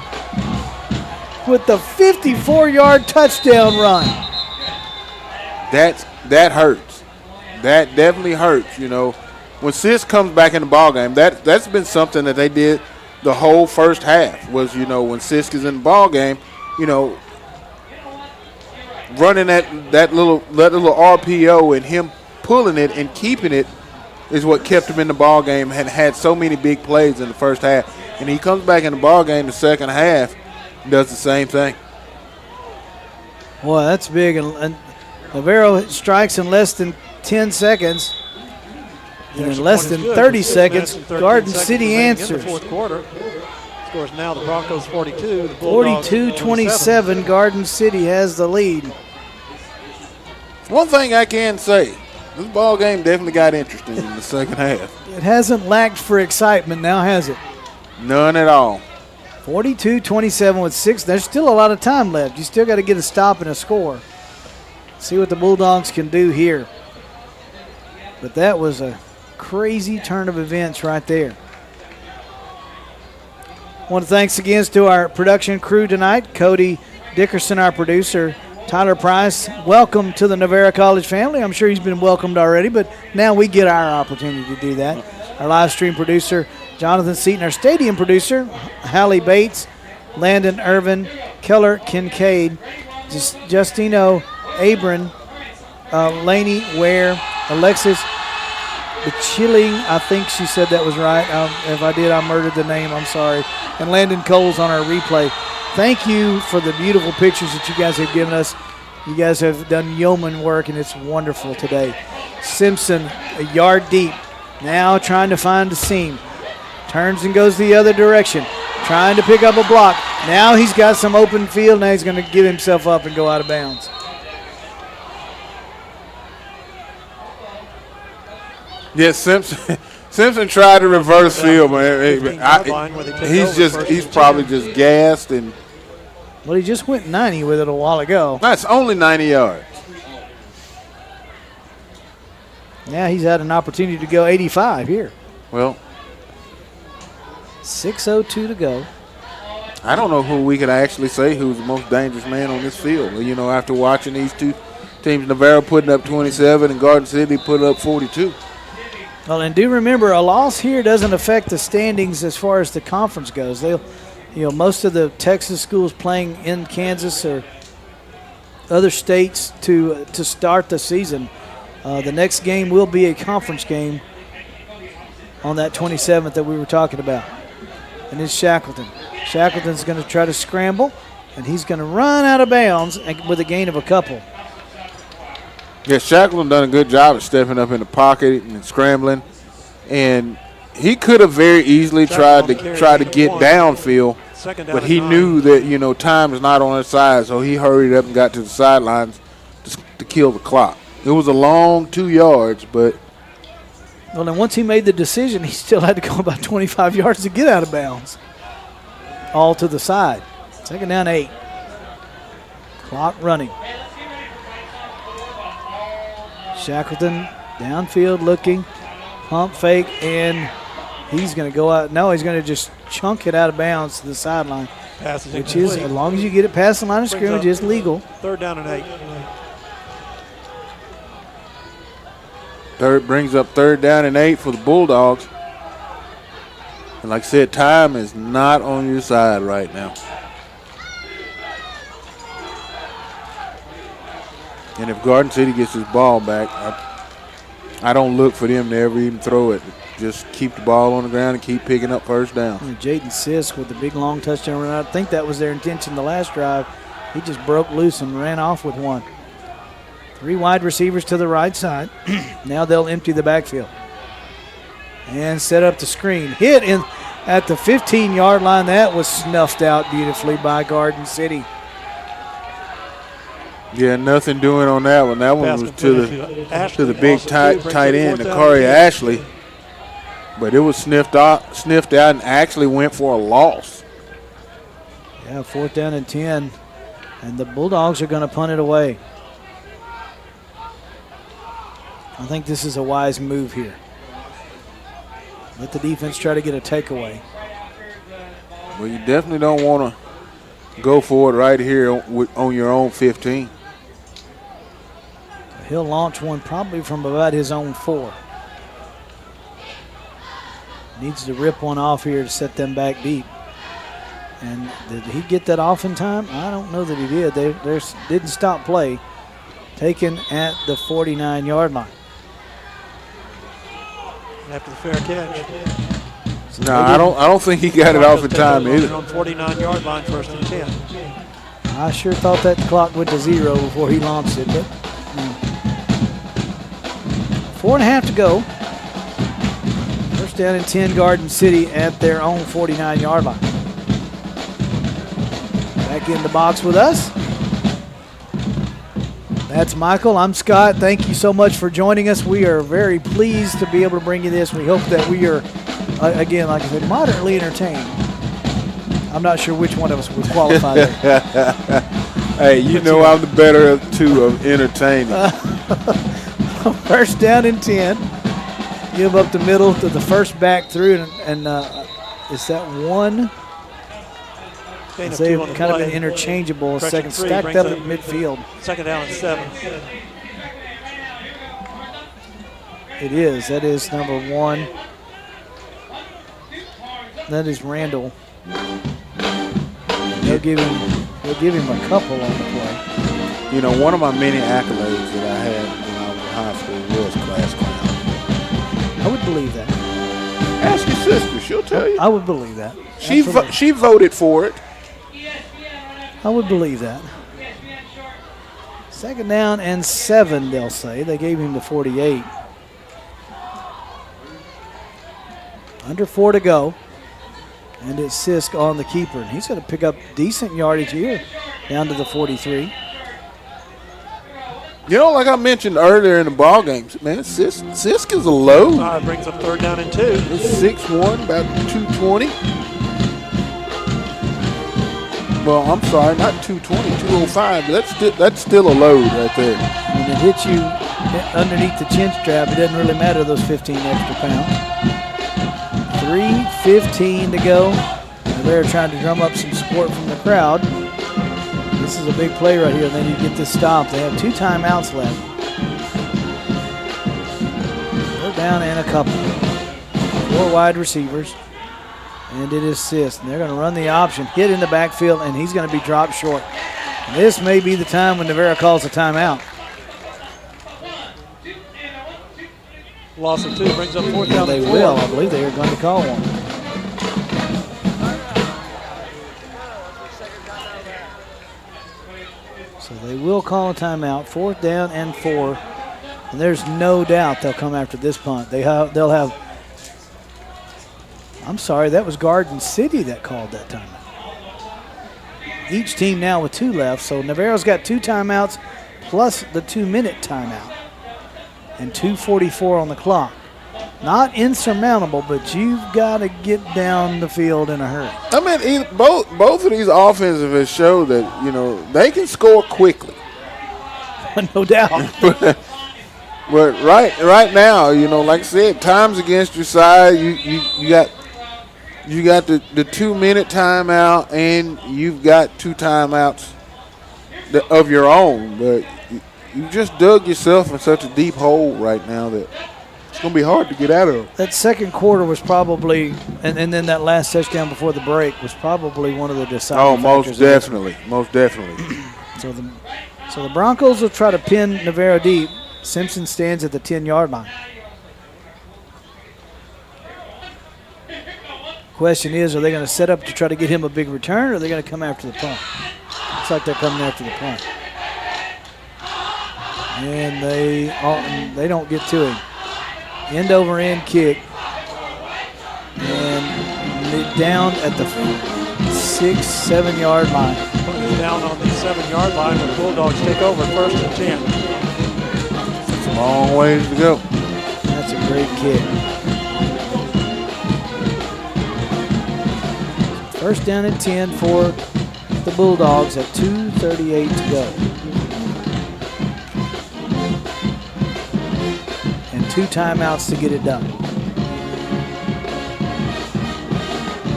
with the 54-yard touchdown run. That hurts. That definitely hurts. When Sisk comes back in the ballgame, that's been something that they did the whole first half. Was when Sisk is in the ballgame, running that little RPO and him pulling it and keeping it is what kept him in the ball game and had so many big plays in the first half. And he comes back in the ball game the second half and does the same thing. Boy, that's big. And Navarro strikes in less than 10 seconds. And in less than 30 seconds, Garden City answers. Fourth quarter. Scores now the Broncos 42. 42-27, Garden City has the lead. One thing I can say, this ball game definitely got interesting in the second half. It hasn't lacked for excitement now, has it? None at all. 42-27 with 6. There's still a lot of time left. You still got to get a stop and a score. See what the Bulldogs can do here. But that was a crazy turn of events right there. Want to thanks again to our production crew tonight, Cody Dickerson, our producer, Tyler Price. Welcome to the Navarro College family. I'm sure he's been welcomed already, but now we get our opportunity to do that. Our live stream producer, Jonathan Seaton, our stadium producer, Hallie Bates, Landon Irvin, Keller Kincaid, Justino Abram, Laney Ware, Alexis Chilling, I think she said that was right. If I did, I murdered the name. I'm sorry. And Landon Coles on our replay. Thank you for the beautiful pictures that you guys have given us. You guys have done yeoman work, and it's wonderful today. Simpson, a yard deep, now trying to find the seam. Turns and goes the other direction, trying to pick up a block. Now he's got some open field. Now he's going to give himself up and go out of bounds. Yes, Simpson tried to reverse field, man. He's probably just gassed and. Well, he just went 90 with it a while ago. That's only 90 yards. Now he's had an opportunity to go 85 here. Well, 6:02 to go. I don't know who we could actually say who's the most dangerous man on this field. You know, after watching these two teams, Navarro putting up 27 and Garden City putting up 42. Well, and do remember, a loss here doesn't affect the standings as far as the conference goes. They'll, most of the Texas schools playing in Kansas or other states to start the season. The next game will be a conference game on that 27th that we were talking about. And it's Shackleton. Shackleton's going to try to scramble, and he's going to run out of bounds with a gain of a couple. Yeah, Shackleton done a good job of stepping up in the pocket and scrambling, and he could have very easily tried to get downfield, but he knew that time is not on his side, so he hurried up and got to the sidelines to kill the clock. It was a long 2 yards, but well, and once he made the decision, he still had to go about 25 yards to get out of bounds, all to the side. 2nd down 8. Clock running. Shackleton downfield looking, pump fake, and he's going to go out. No, he's going to just chunk it out of bounds to the sideline, which is, as long as you get it past the line of scrimmage, is legal. 3rd down and 8. Brings up 3rd down and 8 for the Bulldogs. And like I said, time is not on your side right now. And if Garden City gets his ball back, I don't look for them to ever even throw it. Just keep the ball on the ground and keep picking up 1st down. Jaden Sisk with the big long touchdown run. I think that was their intention the last drive. He just broke loose and ran off with one. 3 wide receivers to the right side. Now they'll empty the backfield. And set up the screen. Hit in at the 15-yard line. That was snuffed out beautifully by Garden City. Yeah, nothing doing on that one. That one was to the big tight end, Nakari Ashley. But it was sniffed out and actually went for a loss. Yeah, 4th down and 10. And the Bulldogs are going to punt it away. I think this is a wise move here. Let the defense try to get a takeaway. Well, you definitely don't want to go for it right here on your own 15. He'll launch one probably from about his own 4. Needs to rip one off here to set them back deep. And did he get that off in time? I don't know that he did. They didn't stop play. Taken at the 49-yard line. After the fair catch. No, I don't think he got it off in time either. On 49-yard line, 1st and 10. I sure thought that clock went to 0 before he launched it, but 4.5 to go. 1st down and 10, Garden City at their own 49-yard line. Back in the box with us. That's Michael. I'm Scott. Thank you so much for joining us. We are very pleased to be able to bring you this. We hope that we are, again, like I said, moderately entertained. I'm not sure which one of us would qualify there. Hey, I'm the better of two of entertaining. 1st down and 10. Give up the middle to the first back through, and is that 1? They've kind of been interchangeable, stacked up at midfield. Second down and 7. It is. That is number 1. That is Randall. They'll give him a couple on the play. You know, one of my many accolades that I had when I was in high school was class clown. I would believe that. Ask your sister; she'll tell you. I would believe that. She voted for it. I would believe that. Second down and 7, they'll say. They gave him the 48. Under 4 to go. And it's Sisk on the keeper. And he's going to pick up decent yardage here, down to the 43. You know, like I mentioned earlier in the ball games, man, Sisk is a load. Brings up third down and 2. It's 6'1", about 220. Well, I'm sorry, not 220, 205. But that's still a load right there. When it hits you underneath the chin strap, it doesn't really matter those 15 extra pounds. 3:15 to go. They're trying to drum up some support from the crowd. This is a big play right here. Then you get this stop. They have 2 timeouts left. They're down and a couple. 4 wide receivers. And it is Sisk. And they're going to run the option, hit in the backfield, and he's going to be dropped short. And this may be the time when Navarro calls a timeout. Loss of 2 brings up fourth down. They will. I believe they are going to call one. So they will call a timeout. 4th down and 4. And there's no doubt they'll come after this punt. They'll have. I'm sorry, that was Garden City that called that timeout. Each team now with 2 left. So Navarro's got 2 timeouts plus the 2-minute timeout. And 2:44 on the clock. Not insurmountable, but you've got to get down the field in a hurry. I mean, both of these offensive have showed that, you know, they can score quickly. No doubt. But right now, you know, like I said, time's against your side. You got the 2-minute timeout, and you've got 2 timeouts of your own, but you just dug yourself in such a deep hole right now that it's going to be hard to get out of. That second quarter was probably, and then that last touchdown before the break was probably one of the deciding factors. Most definitely. So the Broncos will try to pin Navarro deep. Simpson stands at the 10-yard line. Question is, are they going to set up to try to get him a big return, or are they going to come after the punt? Looks like they're coming after the punt. And they don't get to him. End over end kick. And down at the 6-7 yard line. Down on the 7-yard line when the Bulldogs take over 1st and 10. It's a long ways to go. That's a great kick. 1st down and 10 for the Bulldogs at 2:38 to go. And 2 timeouts to get it done.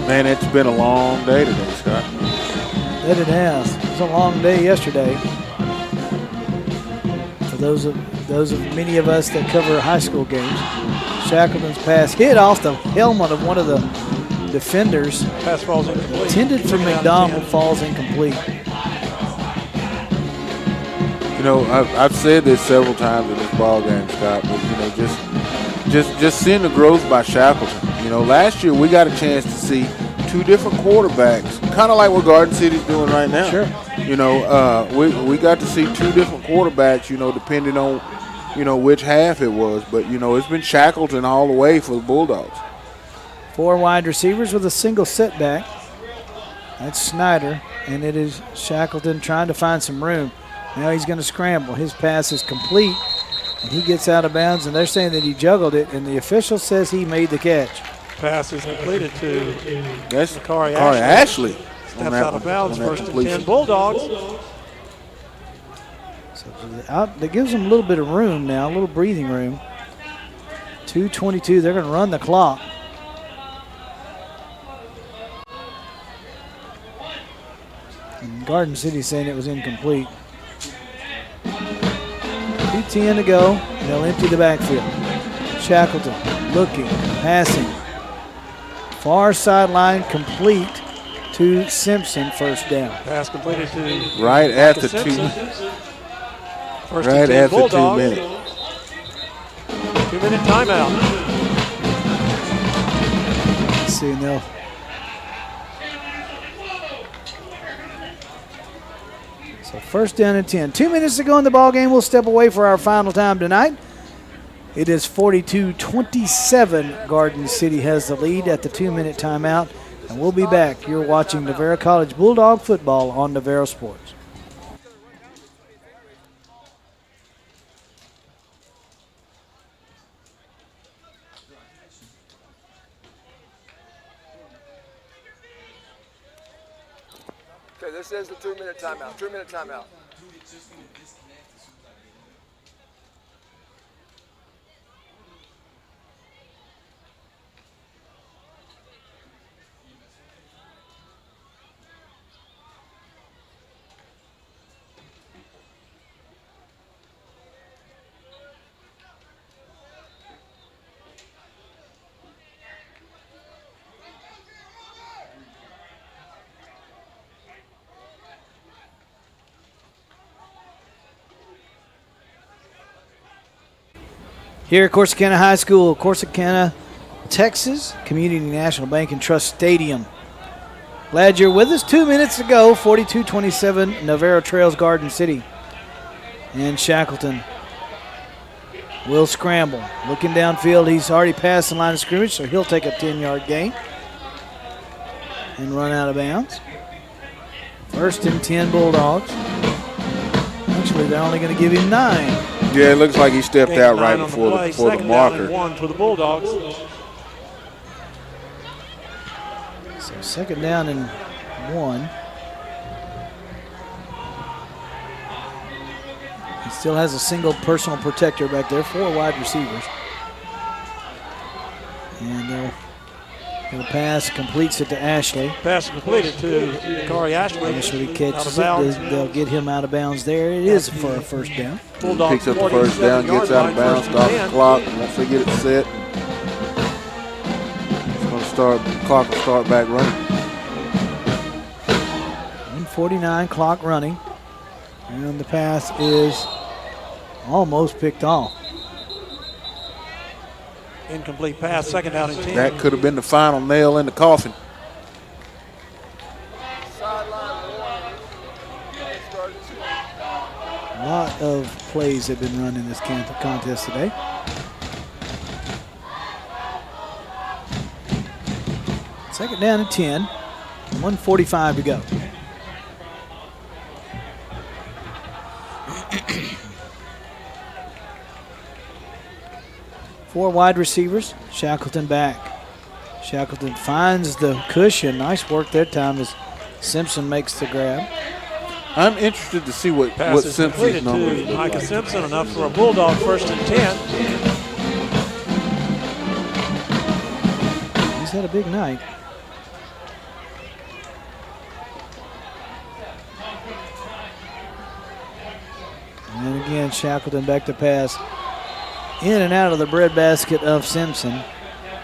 Man, it's been a long day today, Scott. That it has. It was a long day yesterday. For those of many of us that cover high school games, Shackleton's pass hit off the helmet of one of the defenders. Pass falls incomplete. Intended for McDonald, falls incomplete. You know, I've said this several times in this ball game, Scott, but you know, just seeing the growth by Shackleton. You know, last year we got a chance to see 2 different quarterbacks, kind of like what Garden City's doing right now. Sure. You know, we got to see 2 different quarterbacks, you know, depending on, you know, which half it was. But, you know, it's been Shackleton all the way for the Bulldogs. 4 wide receivers with a single setback. That's Snyder, and it is Shackleton trying to find some room. Now he's going to scramble. His pass is complete, and he gets out of bounds, and they're saying that he juggled it, and the official says he made the catch. Pass is completed to Kari Ashley. Steps out of bounds, 1st and 10 Bulldogs. So that gives them a little bit of room now, a little breathing room. 2:22, they're going to run the clock. And Garden City saying it was incomplete. 2:10 to go. They'll empty the backfield. Shackleton looking, passing. Far sideline complete to Simpson, first down. Pass completed to Right at the Simpson. 2. First Right and 10 at the 2 Bulldogs. minute. 2-minute timeout. Let's see now. So first down and 10. 2 minutes to go in the ball game. We'll step away for our final time tonight. It is 42-27. Garden City has the lead at the 2-minute timeout. And we'll be back. You're watching Navarro College Bulldog football on Navarro Sports. Okay, this is the 2-minute timeout. 2-minute timeout. Here at Corsicana High School, Corsicana, Texas, Community National Bank and Trust Stadium. Glad you're with us. 2 minutes to go, 42-27, Navarro trails Garden City. And Shackleton will scramble. Looking downfield, he's already passed the line of scrimmage, so he'll take a 10-yard gain and run out of bounds. First and 10 Bulldogs. Actually, they're only going to give him 9. Yeah, it looks like he stepped Gain out 9 right on before play. the Second marker. down and 1 for the Bulldogs. So second down and 1. He still has a single personal protector back there, 4 wide receivers. And he'll pass, completes it to Ashley. Pass completed to Corey Ashley. Ashley catches Out of it. bounds. They'll get him out of bounds there. It is for a first down. Bulldogs Picks up the first down, gets out of bounds, stops the clock. Once they get it set, it's going to start. The clock will start back running. 1:49 clock running. And the pass is almost picked off. Incomplete pass, second down and 10. That could have been the final nail in the coffin. A lot of plays have been run in this contest today. Second down and 10. 1:45 to go. Four wide receivers. Shackleton back. Shackleton finds the cushion. Nice work that time as Simpson makes the grab. I'm interested to see what Pass is Simpson's completed numbers to look Micah like. Simpson, enough for a Bulldog first and 10. He's had a big night. And again, Shackleton back to pass. In and out of the breadbasket of Simpson.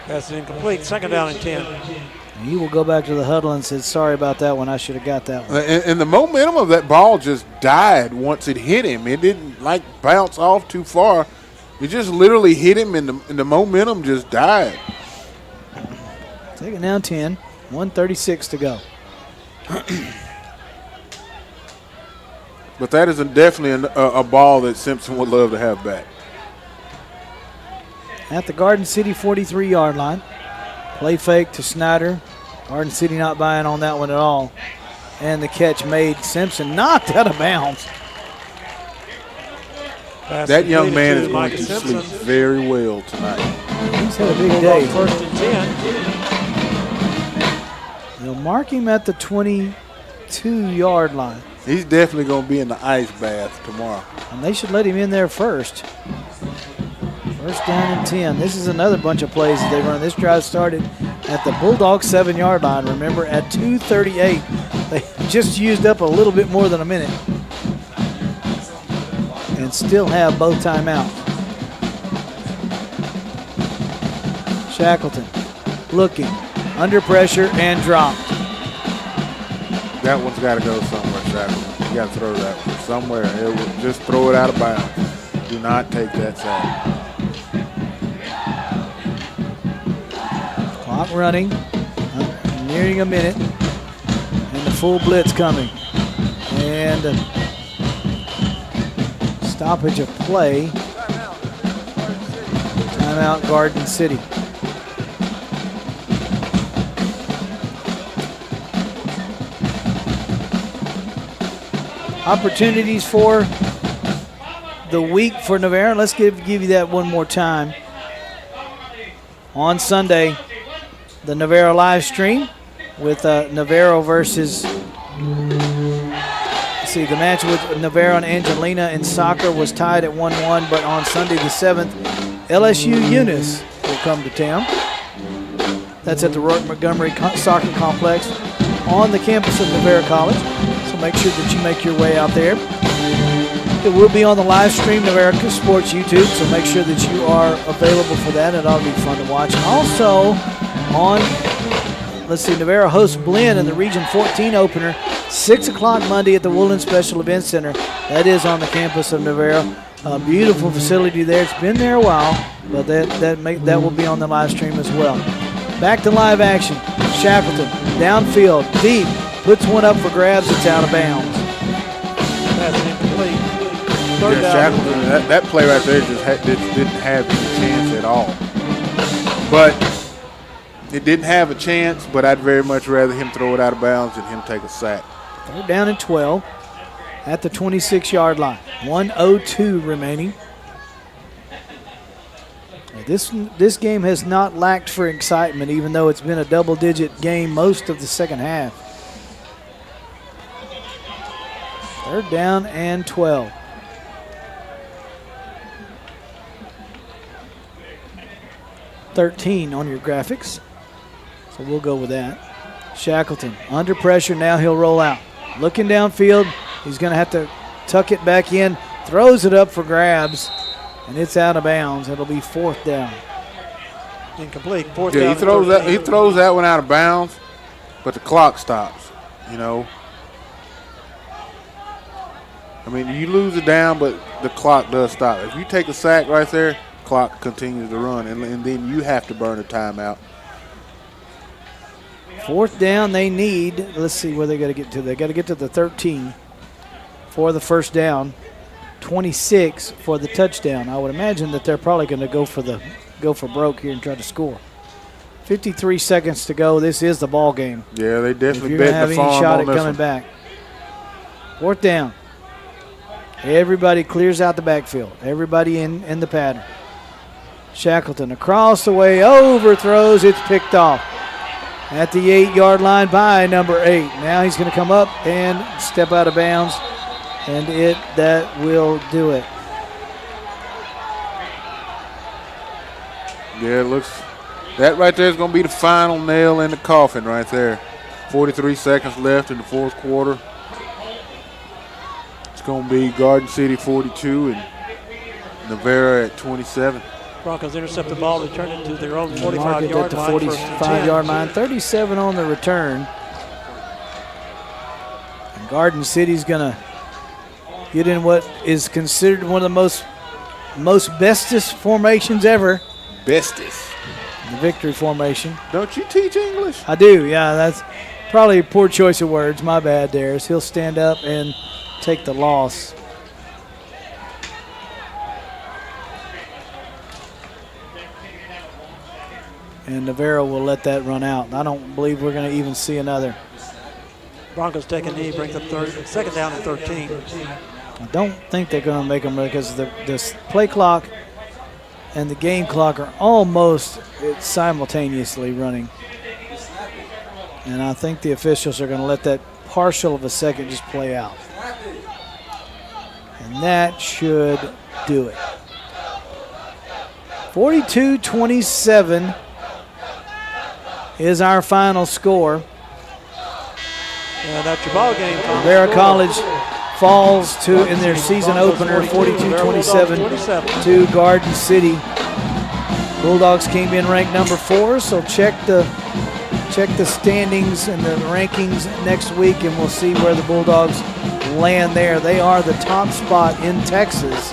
Pass is incomplete, second down and 10. And he will go back to the huddle and said, sorry about that one. I should have got that one. And the momentum of that ball just died once it hit him. It didn't like bounce off too far. It just literally hit him, and the momentum just died. Second down 10. 1:36 to go. But that is definitely a ball that Simpson would love to have back. At the Garden City 43-yard line. Play fake to Snyder. Garden City not buying on that one at all. And the catch made. Simpson knocked out of bounds. Pass That young completed man to is going Micah to Simpson. sleep very well tonight. He's had a big Bulldogs day. first and 10. They'll mark him at the 22-yard line. He's definitely going to be in the ice bath tomorrow. And they should let him in there first. First down and 10. This is another bunch of plays that they run. This drive started at the Bulldog 7-yard line. Remember, at 2:38, they just used up a little bit more than a minute and still have both timeouts. Shackleton looking, under pressure, and dropped. That one's got to go somewhere, Shackleton. You got to throw that one somewhere. Just throw it out of bounds. Do not take that sack. Clock running, nearing a minute, and the full blitz coming. And a stoppage of play. Timeout, Garden City. Opportunities for the week for Navarro. Let's give you that one more time. On Sunday, the Navarro live stream with Navarro versus, let's see, the match with Navarro and Angelina in soccer was tied at 1-1, but on Sunday the 7th, LSU Eunice will come to town. That's at the Rourke Montgomery Soccer Complex on the campus of Navarro College. So make sure that you make your way out there. It will be on the live stream, Navarro Sports YouTube, so make sure that you are available for that. It ought to be fun to watch. Also on, let's see, Navarro hosts Blinn in the Region 14 opener, 6 o'clock Monday at the Woodland Special Events Center. That is on the campus of Navarro. A beautiful facility there. It's been there a while, but that will be on the live stream as well. Back to live action. Shackleton, downfield, deep, puts one up for grabs. It's out of bounds. That's incomplete. Yeah, Shackleton, that play right there just didn't have any chance at all. But it didn't have a chance, but I'd very much rather him throw it out of bounds than him take a sack. 3rd down and 12 at the 26-yard line. 1:02 remaining. This game has not lacked for excitement, even though it's been a double-digit game most of the second half. 3rd down and 12. $13 on your graphics, so we'll go with that. Shackleton under pressure, now he'll roll out. Looking downfield, he's going to have to tuck it back in, throws it up for grabs, and it's out of bounds. It'll be 4th down. Incomplete. 4th Yeah, down. he throws that one out of bounds, but the clock stops, you know. I mean, you lose it down, but the clock does stop. If you take a sack right there, clock continues to run, and then you have to burn a timeout. 4th down, they need, let's see where they got to get to. They got to get to the 13 for the 1st down, 26 for the touchdown. I would imagine that they're probably going to go for broke here and try to score. 53 seconds to go. This is the ball game. Yeah, they definitely if you're bet the farm have any shot on at this coming one. back. 4th down. Everybody clears out the backfield. Everybody in the pattern. Shackleton across the way, overthrows. It's picked off at the 8-yard line by number 8. Now he's going to come up and step out of bounds, and that will do it. Yeah, it looks, that right there is going to be the final nail in the coffin right there. 43 seconds left in the 4th quarter. It's going to be Garden City 42 and Navarro at 27. Broncos intercept the ball, return it to their own Mark it 45-yard at the line. 45-yard line. 37 on the return. And Garden City's going to get in what is considered one of the most bestest formations ever. Bestest. The victory formation. Don't you teach English? I do, yeah. That's probably a poor choice of words. My bad, Darius. He'll stand up and take the loss. And Navarro will let that run out. I don't believe we're going to even see another. Broncos take a knee, brings up 2nd down and 13. I don't think they're going to make them because the play clock and the game clock are almost simultaneously running. And I think the officials are going to let that partial of a second just play out. And that should do it. 42-27. is our final score. And that's your ball game. Navarro College falls to in their season opener 42-27 to Garden City. Bulldogs came in ranked number 4, so check the standings and the rankings next week, and we'll see where the Bulldogs land there. They are the top spot in Texas.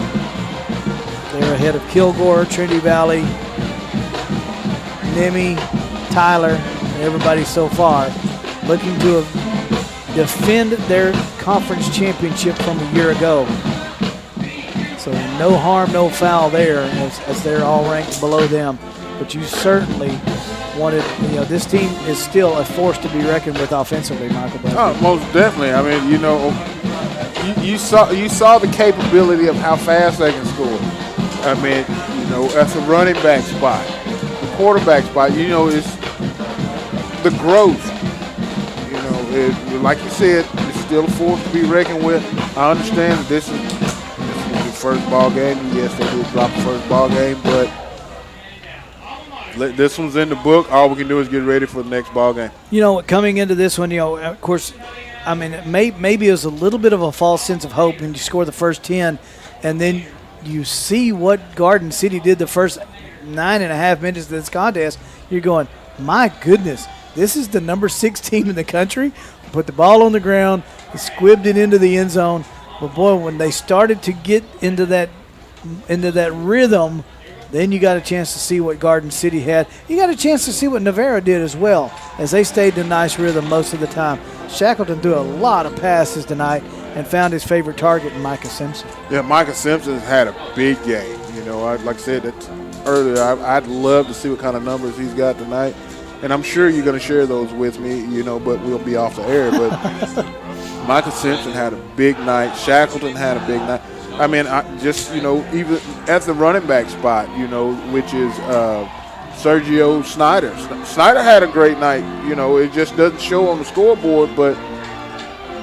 They're ahead of Kilgore, Trinity Valley, Nemi, Tyler, and everybody so far, looking to defend their conference championship from a year ago. So no harm, no foul there as they're all ranked below them. But you certainly wanted, this team is still a force to be reckoned with offensively, Michael. Oh, most definitely. I mean, you saw the capability of how fast they can score. I mean, that's a running back spot, the quarterback spot. It's the growth. Like you said, it's still a force to be reckoned with. I understand that this is the first ball game. Yes, they did drop the first ball game, but this one's in the book. All we can do is get ready for the next ball game. Coming into this one, of course, I mean, maybe it was a little bit of a false sense of hope, and you score the first 10, and then you see what Garden City did the first 9.5 minutes of this contest. You're going, my goodness, this is the number 6 team in the country. Put the ball on the ground, squibbed it into the end zone. But boy, when they started to get into that rhythm, then you got a chance to see what Garden City had. You got a chance to see what Navarro did as well, as they stayed in a nice rhythm most of the time. Shackleton threw a lot of passes tonight and found his favorite target in Micah Simpson. Yeah, Micah Simpson had a big game. Like I said earlier, I'd love to see what kind of numbers he's got tonight. And I'm sure you're going to share those with me, but we'll be off the air. But Micah Simpson had a big night. Shackleton had a big night. I mean, even at the running back spot, which is Sergio Snyder. Snyder had a great night. It just doesn't show on the scoreboard, but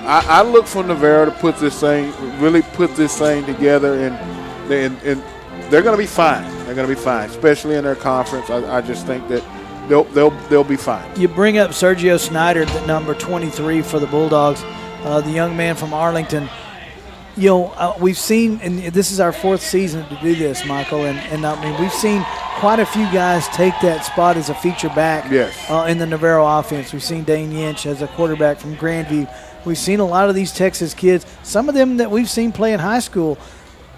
I look for Navarro to really put this thing together, and they're going to be fine. They're going to be fine, especially in their conference. I just think that they'll be fine. You bring up Sergio Snyder, the number 23 for the Bulldogs, the young man from Arlington. We've seen, and this is our 4th season to do this, Michael, and I mean, we've seen quite a few guys take that spot as a feature back in the Navarro offense. We've seen Dane Yinch as a quarterback from Grandview. We've seen a lot of these Texas kids, some of them that we've seen play in high school,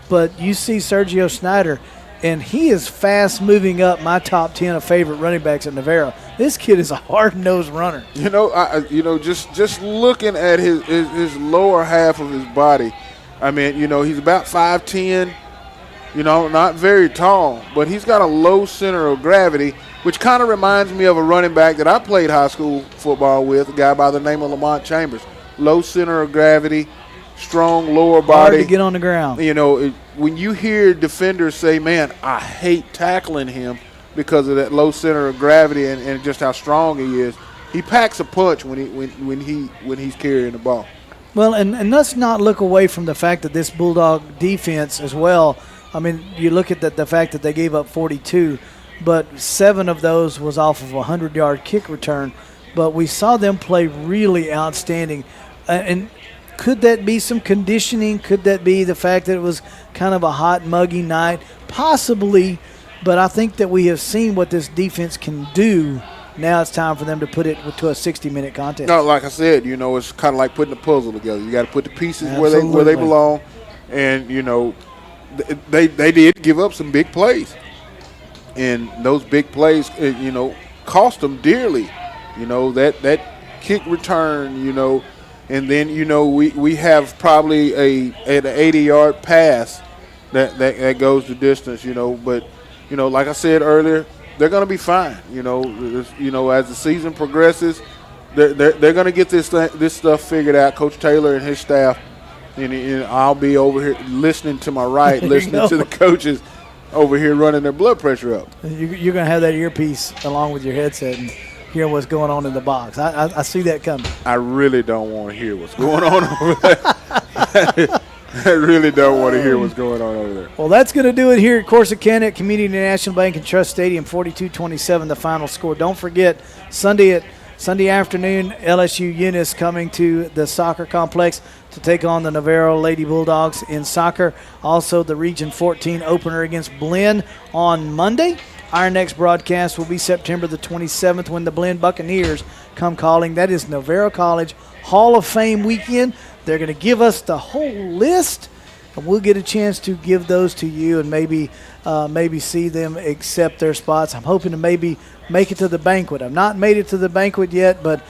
but you see Sergio Snyder, and he is fast moving up my top 10 of favorite running backs at Navarro. This kid is a hard-nosed runner. Just looking at his lower half of his body, I mean, he's about 5'10", not very tall, but he's got a low center of gravity, which kind of reminds me of a running back that I played high school football with, a guy by the name of Lamont Chambers. Low center of gravity, strong lower body. Hard to get on the ground. When you hear defenders say, man, I hate tackling him because of that low center of gravity and just how strong he is, he packs a punch when he's carrying the ball. Well, and let's not look away from the fact that this Bulldog defense as well, I mean, you look at the fact that they gave up 42, but 7 of those was off of a 100-yard kick return. But we saw them play really outstanding. And could that be some conditioning? Could that be the fact that it was kind of a hot, muggy night? Possibly, but I think that we have seen what this defense can do. Now it's time for them to put it to a 60-minute contest. No, like I said, it's kind of like putting a puzzle together. You got to put the pieces where they belong, and they did give up some big plays, and those big plays, cost them dearly. That kick return, and then we have probably an 80-yard pass that goes the distance, but like I said earlier, they're going to be fine. As the season progresses, they're going to get this stuff figured out. Coach Taylor and his staff, and I'll be over here listening to my right, listening to the coaches over here running their blood pressure up. You're going to have that earpiece along with your headset and hear what's going on in the box. I see that coming. I really don't want to hear what's going on over there. I really don't want to hear what's going on over there. Well, that's going to do it here at Corsicana at Community National Bank and Trust Stadium, 42-27 the final score. Don't forget, Sunday afternoon, LSU Eunice coming to the soccer complex to take on the Navarro Lady Bulldogs in soccer. Also, the Region 14 opener against Blinn on Monday. Our next broadcast will be September the 27th when the Blinn Buccaneers come calling. That is Navarro College Hall of Fame weekend. They're going to give us the whole list, and we'll get a chance to give those to you and maybe see them accept their spots. I'm hoping to maybe make it to the banquet. I've not made it to the banquet yet, but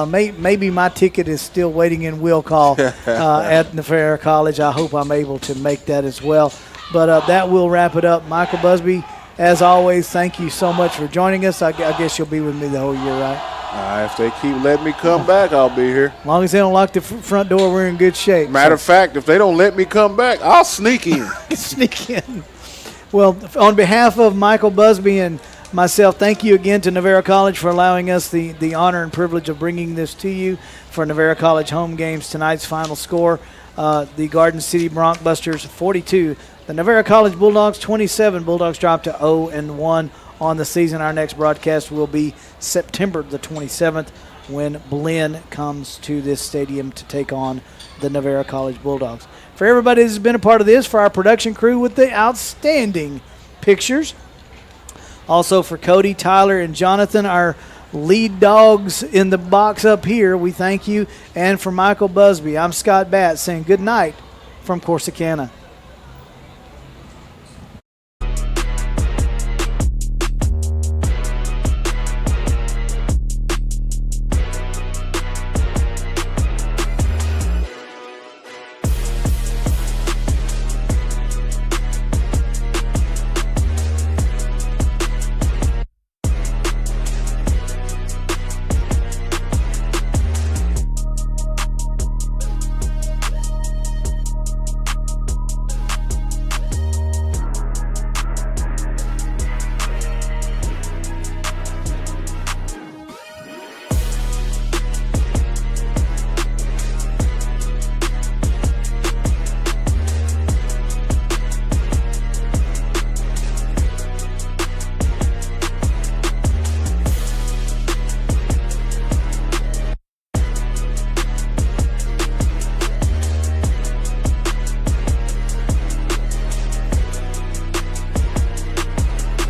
maybe my ticket is still waiting in will call at Navarro College. I hope I'm able to make that as well. But that will wrap it up. Michael Busby, as always, thank you so much for joining us. I guess you'll be with me the whole year, right? If they keep letting me come back, I'll be here. As long as they don't lock the front door, we're in good shape. Matter of fact, if they don't let me come back, I'll sneak in. Sneak in. Well, on behalf of Michael Busby and myself, thank you again to Navarro College for allowing us the honor and privilege of bringing this to you for Navarro College home games. Tonight's final score, the Garden City Broncbusters 42. The Navarro College Bulldogs 27. Bulldogs dropped to 0-1 on the season. Our next broadcast will be September the 27th when Blinn comes to this stadium to take on the Navarro College Bulldogs. For everybody that's been a part of this, for our production crew with the outstanding pictures, also for Cody, Tyler, and Jonathan, our lead dogs in the box up here, we thank you. And for Michael Busby, I'm Scott Batts saying good night from Corsicana.